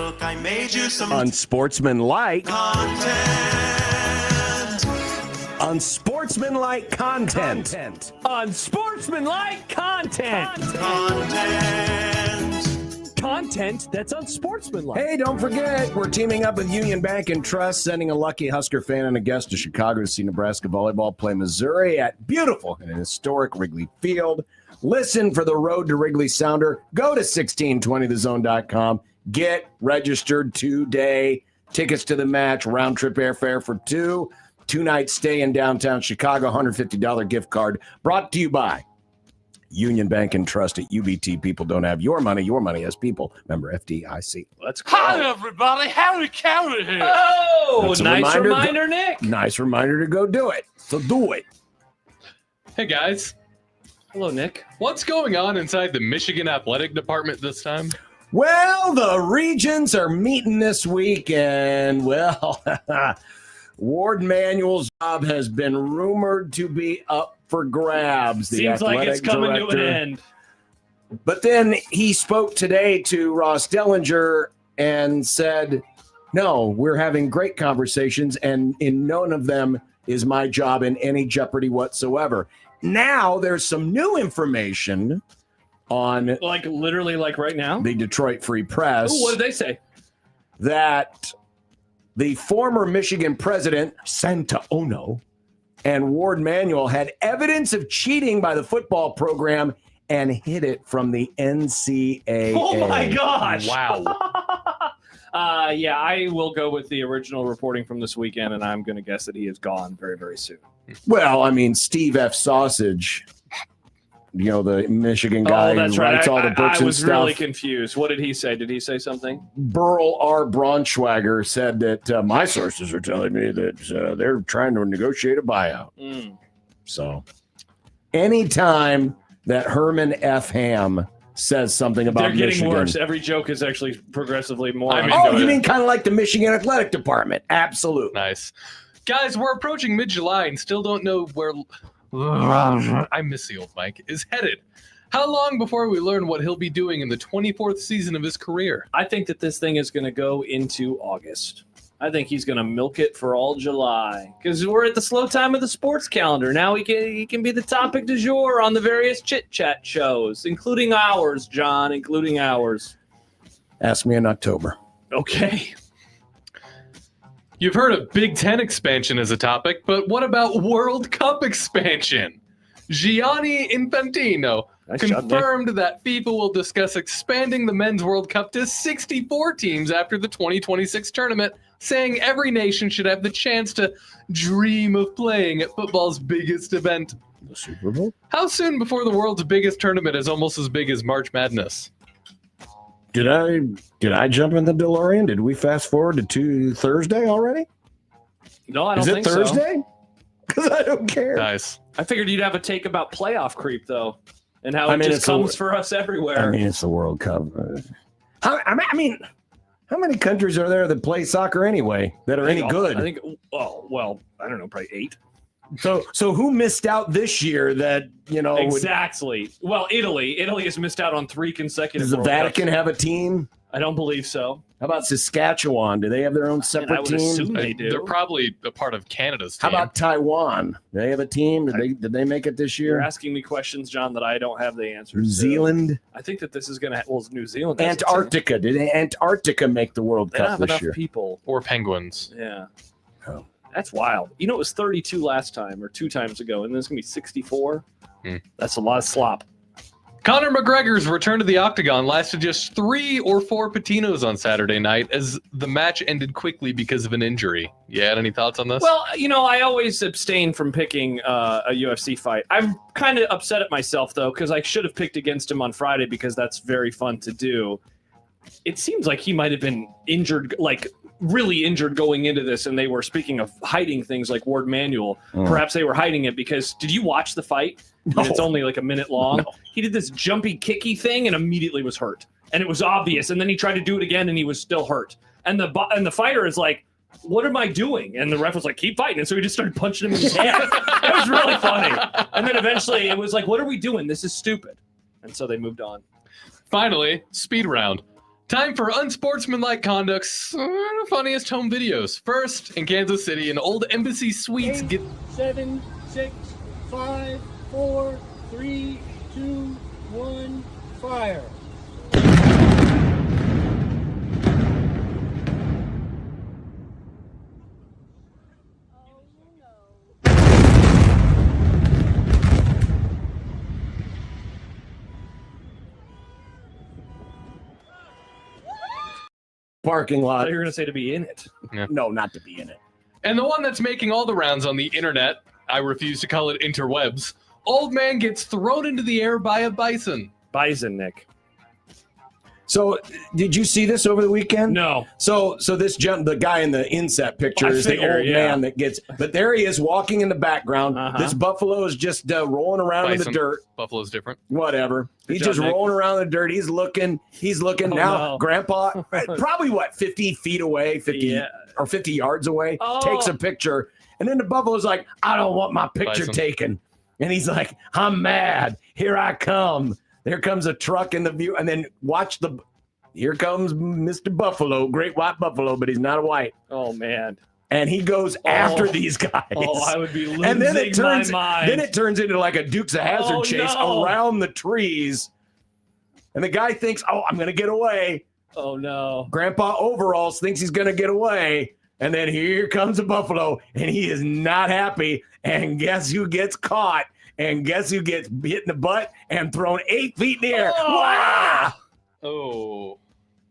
Look, I made you some Unsportsmanlike content. Unsportsmanlike content. Unsportsmanlike content. Content that's unsportsmanlike. Hey, don't forget, we're teaming up with Union Bank and Trust, sending a lucky Husker fan and a guest to Chicago to see Nebraska volleyball play Missouri at beautiful and historic Wrigley Field. Listen for the Road to Wrigley Sounder. Go to 1620thezone.com. Get registered today. Tickets to the match, round trip airfare for two. 2-night stay in downtown Chicago, $150 gift card. Brought to you by Union Bank and Trust at UBT. People don't have your money as people. Member FDIC. Let's go. Hi, everybody. Harry County here. Oh, That's a nice reminder, Nick. Nice reminder to go do it. So do it. Hey, guys. Hello, Nick. What's going on inside the Michigan Athletic Department this time? Well, the Regents are meeting this week, and, well, Ward Manuel's job has been rumored to be up for grabs. The Seems like it's coming director. to an end. But then he spoke today to Ross Dellinger and said, no, we're having great conversations, and in none of them is my job in any jeopardy whatsoever. Now there's some new information on Like literally like right now? the Detroit Free Press Ooh, what did they say? that the former Michigan president, Santa Ono, and Ward Manuel had evidence of cheating by the football program and hid it from the NCAA. Oh my gosh. Wow. Yeah, I will go with the original reporting from this weekend, and I'm going to guess that he is gone very, very soon. Well, I mean, Steve F. Sausage, you know, the Michigan guy that's who right. writes all the books I and was stuff. really confused. What did he say? Did he say something? Burl R. Braunschweiger said that my sources are telling me that they're trying to negotiate a buyout. Mm. So anytime that Herman F. Ham says something about They're getting Michigan, worse. Every joke is actually progressively more. you mean kind of like the Michigan Athletic Department? Absolutely. Nice. Guys, we're approaching mid-July and still don't know where I miss the old Mike is headed. How long before we learn what he'll be doing in the 24th season of his career? I think that this thing is going to go into August. I think he's going to milk it for all July because we're at the slow time of the sports calendar. Now he can be the topic du jour on the various chit-chat shows, including ours, John, including ours. Ask me in October. Okay. You've heard of Big Ten expansion as a topic, but what about World Cup expansion? Gianni Infantino confirmed that FIFA will discuss expanding the Men's World Cup to 64 teams after the 2026 tournament, saying every nation should have the chance to dream of playing at football's biggest event. The Super Bowl? How soon before the world's biggest tournament is almost as big as March Madness? Did I jump in the DeLorean? Did we fast forward to Thursday already? No, I don't Is it think Thursday? Because I don't care. Nice. I figured you'd have a take about playoff creep, though, and how I it mean, just it's comes for us everywhere. I mean, it's the World Cup. How many countries are there that play soccer anyway that are any good? I think, I don't know, probably 8. So who missed out this year that, Exactly. Well, Italy. Italy has missed out on 3 consecutive Does the World Vatican Cups. have a team? I don't believe so. How about Saskatchewan? Do they have their own separate I would team? assume they do. They're probably a part of Canada's How team. about Taiwan? Do they have a team? Did they make it this You're year? asking me questions, John, that I don't have the answers New to. Zealand? I think that this is going to New Zealand. has a team. Antarctica. Did Antarctica make the World They don't Cup have this enough year? people. Or Penguins. Yeah. Oh. That's wild. It was 32 last time or 2 times ago, and then it's going to be 64. That's a lot of slop. Conor McGregor's return to the octagon lasted just 3 or 4 patinos on Saturday night as the match ended quickly because of an injury. You had any thoughts on this? Well, I always abstain from picking a UFC fight. I'm kind of upset at myself, though, because I should have picked against him on Friday because that's very fun to do. It seems like he might have been injured, like really injured going into this, and they were, speaking of hiding things like Ward Manuel, perhaps they were hiding it because, did you watch the fight? No. It's only like a minute long. No. He did this jumpy, kicky thing and immediately was hurt. And it was obvious. And then he tried to do it again and he was still hurt. And the fighter is like, what am I doing? And the ref was like, keep fighting. And so he just started punching him in his hand. It was really funny. And then eventually it was like, what are we doing? This is stupid. And so they moved on. Finally, speed round. Time for unsportsmanlike conducts. Funniest home videos. First, in Kansas City, an old embassy suites get 7, 6, 5, 4, 3, 2, 1, fire. Parking lot. You're going to say to be in it. Yeah. No, not to be in it. And the one that's making all the rounds on the internet, I refuse to call it interwebs, old man gets thrown into the air by a bison. Bison, Nick. So, did you see this over the weekend? No. So this the guy in the inset picture is the old man that gets. But there he is walking in the background. This buffalo is just rolling around in the dirt. Buffalo's different. Whatever. He's job, just Nick. rolling around in the dirt. He's looking. Now, no. Grandpa, probably 50 feet away, 50 or 50 yards away, takes a picture, and then the buffalo's like, "I don't want my picture Bison. taken," and he's like, "I'm mad. Here I come." There comes a truck in the view, and then here comes Mr. Buffalo, great white buffalo, but he's not a white. Oh, man. And he goes after these guys. Oh, I would be losing and then it turns, my mind. Then it turns into like a Dukes of Hazzard chase around the trees. And the guy thinks, I'm going to get away. Oh, no. Grandpa Overalls thinks he's going to get away. And then here comes a buffalo, and he is not happy. And guess who gets caught? And guess who gets hit in the butt and thrown 8 feet in the air? Wow! Oh.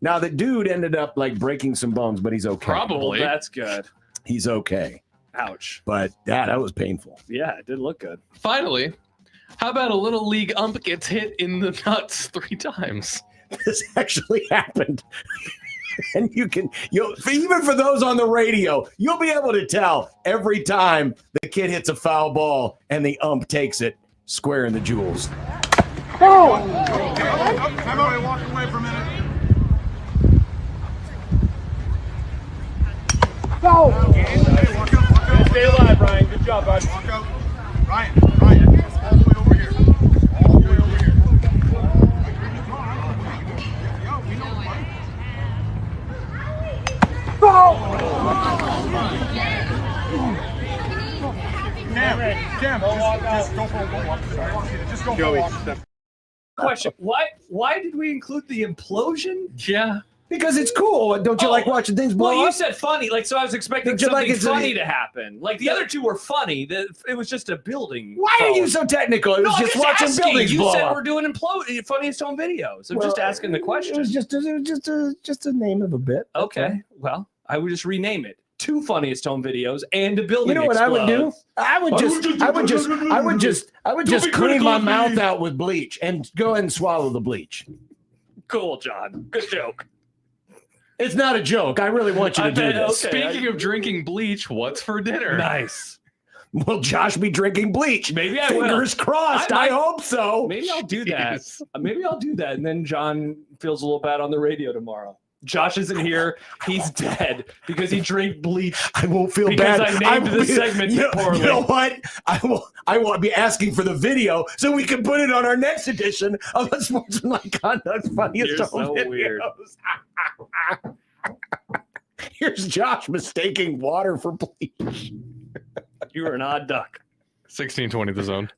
Now, the dude ended up like breaking some bones, but he's okay. Probably. Well, that's good. He's okay. Ouch. But that was painful. Yeah, it did look good. Finally, how about a little league ump gets hit in the nuts 3 times? This actually happened. And you'll even for those on the radio, you'll be able to tell every time the kid hits a foul ball and the ump takes it square in the jewels. Everybody walk away for a minute. Go! Stay alive, Ryan. Good job, bud. Walk out. Ryan, all the way over here. All the way over here. Cam, just go for a walk. Just go for a walk. Question: Why did we include the implosion? Yeah, because it's cool. Don't you like watching things blow Well, you up? said funny, so I was expecting Don't you like something it- funny to happen. Like the other two were funny. It was just a building. Why are you so technical? It was I'm just watching asking. buildings You blow said up. we're doing funniest home videos. I'm Well, just asking the question. It was just a name of a bit. Okay. Well, I would just rename it. 2 funniest home videos and a building. You know what I would do? I would just clean my mouth out with bleach and go ahead and swallow the bleach. Cool, John. Good joke. It's not a joke. I really want you to do this. Speaking of drinking bleach, what's for dinner? Nice. Will Josh be drinking bleach? Maybe I will. Fingers crossed. I hope so. Maybe I'll do that. Jeez. Maybe I'll do that, and then John feels a little bad on the radio tomorrow. Josh isn't here. He's dead because he drank bleach. I won't feel because bad. I named this segment poorly. You know what? I will be asking for the video so we can put it on our next edition of the Sportsmanlike Conduct Funniest You're Home so Videos. weird. Here's Josh mistaking water for bleach. You are an odd duck. 1620 the zone.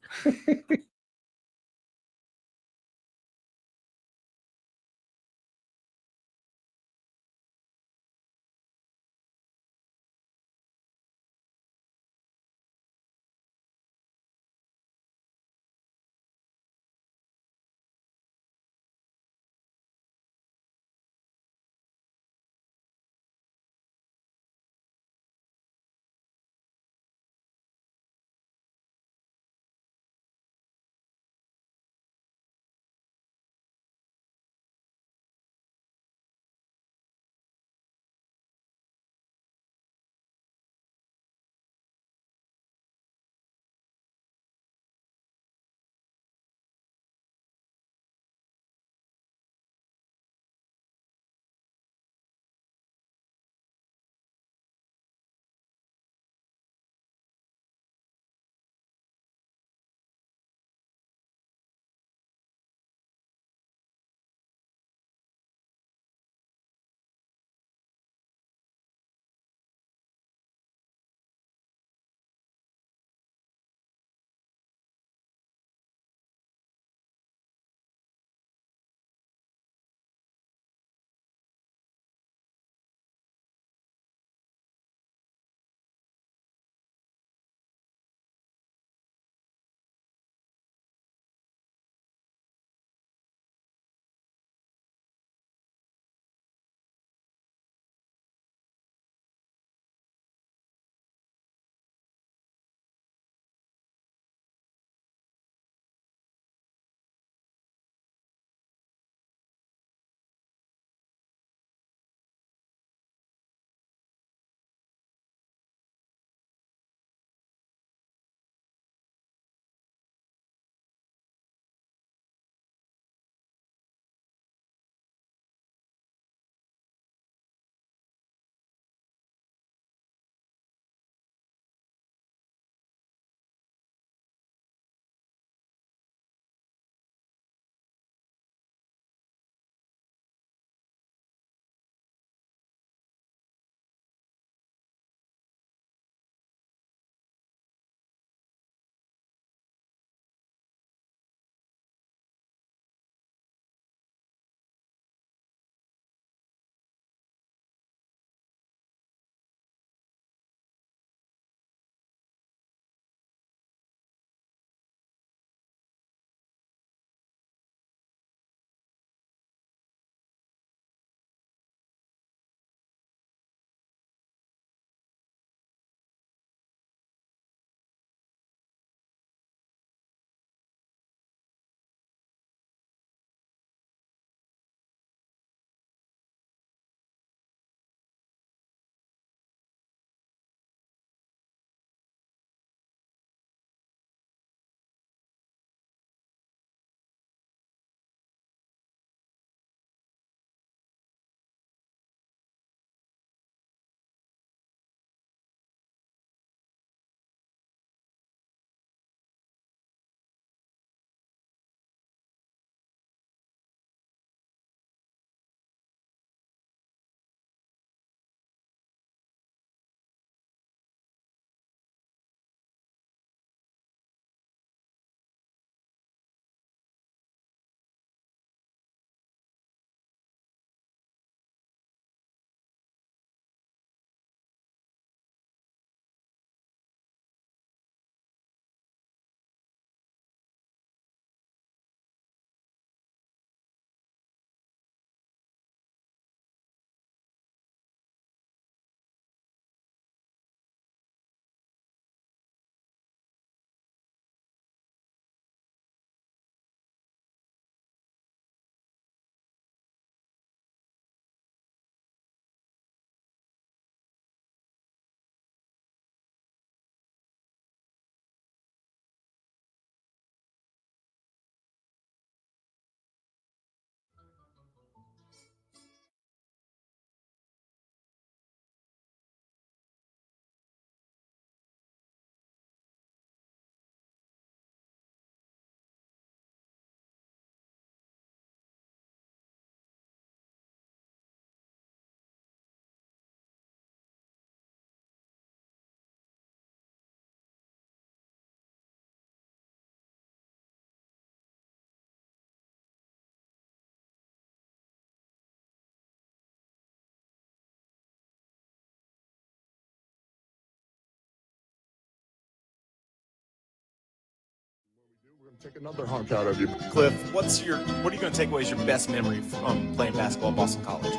Take another hunk out of you. Cliff, what are you going to take away as your best memory from playing basketball at Boston College?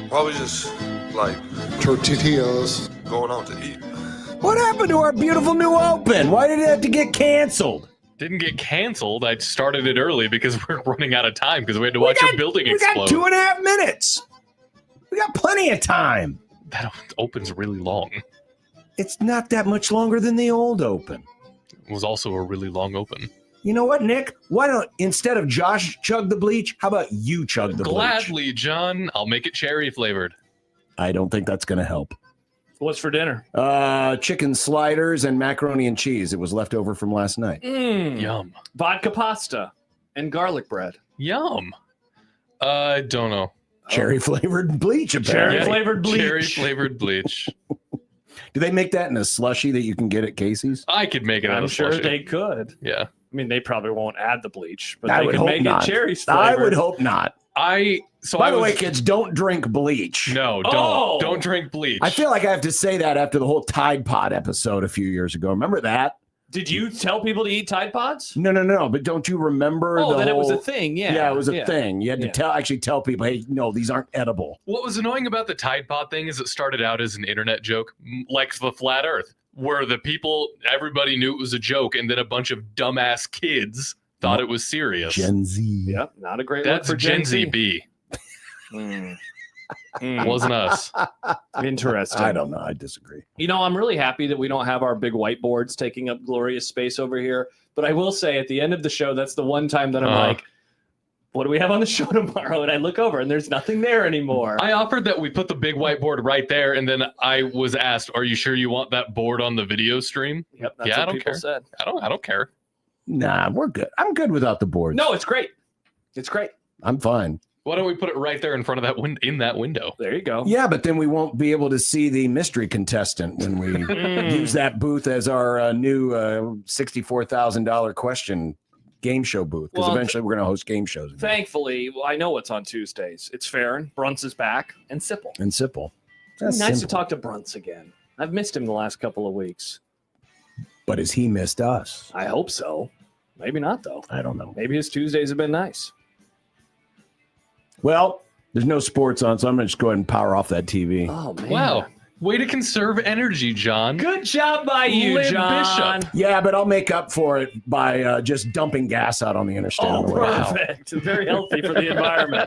Probably just like tortillas. Going out to eat. What happened to our beautiful new open? Why did it have to get canceled? Didn't get canceled. I started it early because we're running out of time because we had to watch a building explode. We got 2.5 minutes. We got plenty of time. That open's really long. It's not that much longer than the old open. It was also a really long open. You know what, Nick? Why don't, instead of Josh chug the bleach, how about you chug the bleach? Gladly, John. I'll make it cherry flavored. I don't think that's going to help. What's for dinner? Chicken sliders and macaroni and cheese. It was left over from last night. Yum. Vodka pasta and garlic bread. Yum. I don't know. Cherry flavored bleach, apparently. Cherry flavored bleach. Cherry flavored bleach. Do they make that in a slushie that you can get at Casey's? I could make it out I'm of sure slushie. they could. Yeah. I mean, they probably won't add the bleach, but I they would can hope make not. it cherry flavored. I would hope not. By the way, was- kids, don't drink bleach. No, don't. Oh! Don't drink bleach. I feel like I have to say that after the whole Tide Pod episode a few years ago. Remember that? Did you tell people to eat Tide Pods? No. But don't you remember Oh, the that it was whole- a thing. Yeah. Yeah, it was a Yeah. thing. You had to actually tell people, hey, no, these aren't edible. What was annoying about the Tide Pod thing is it started out as an internet joke, like the flat Earth, where everybody knew it was a joke, and then a bunch of dumbass kids thought it was serious. Gen Z. Yep, not a great That's look for Gen Z B. Wasn't us. Interesting. I don't know. I disagree. You know, I'm really happy that we don't have our big whiteboards taking up glorious space over here. But I will say at the end of the show, that's the one time that I'm like, what do we have on the show tomorrow? And I look over and there's nothing there anymore. I offered that we put the big whiteboard right there, and then I was asked, "Are you sure you want that board on the video stream?" Yep, that's yeah, what I don't people care. said. I don't care. Nah, we're good. I'm good without the boards. No, it's great. It's great. I'm fine. Why don't we put it right there in front of that in that window? There you go. Yeah, but then we won't be able to see the mystery contestant when we use that booth as our new $64,000 question game show booth, because Well, eventually we're going to host game shows again. Thankfully, I know what's on Tuesdays. It's Farron, Bruntz is back, and Sipple. And Sipple. It's That's nice simple. to talk to Bruntz again. I've missed him the last couple of weeks. But has he missed us? I hope so. Maybe not, though. I don't know. Maybe his Tuesdays have been nice. Well, there's no sports on, so I'm going to just go ahead and power off that TV. Oh, man. Wow. Way to conserve energy, John. Good job by you, Lynn John. Bishop. Yeah, but I'll make up for it by just dumping gas out on the interstate. Oh, on the way. perfect. Very healthy for the environment.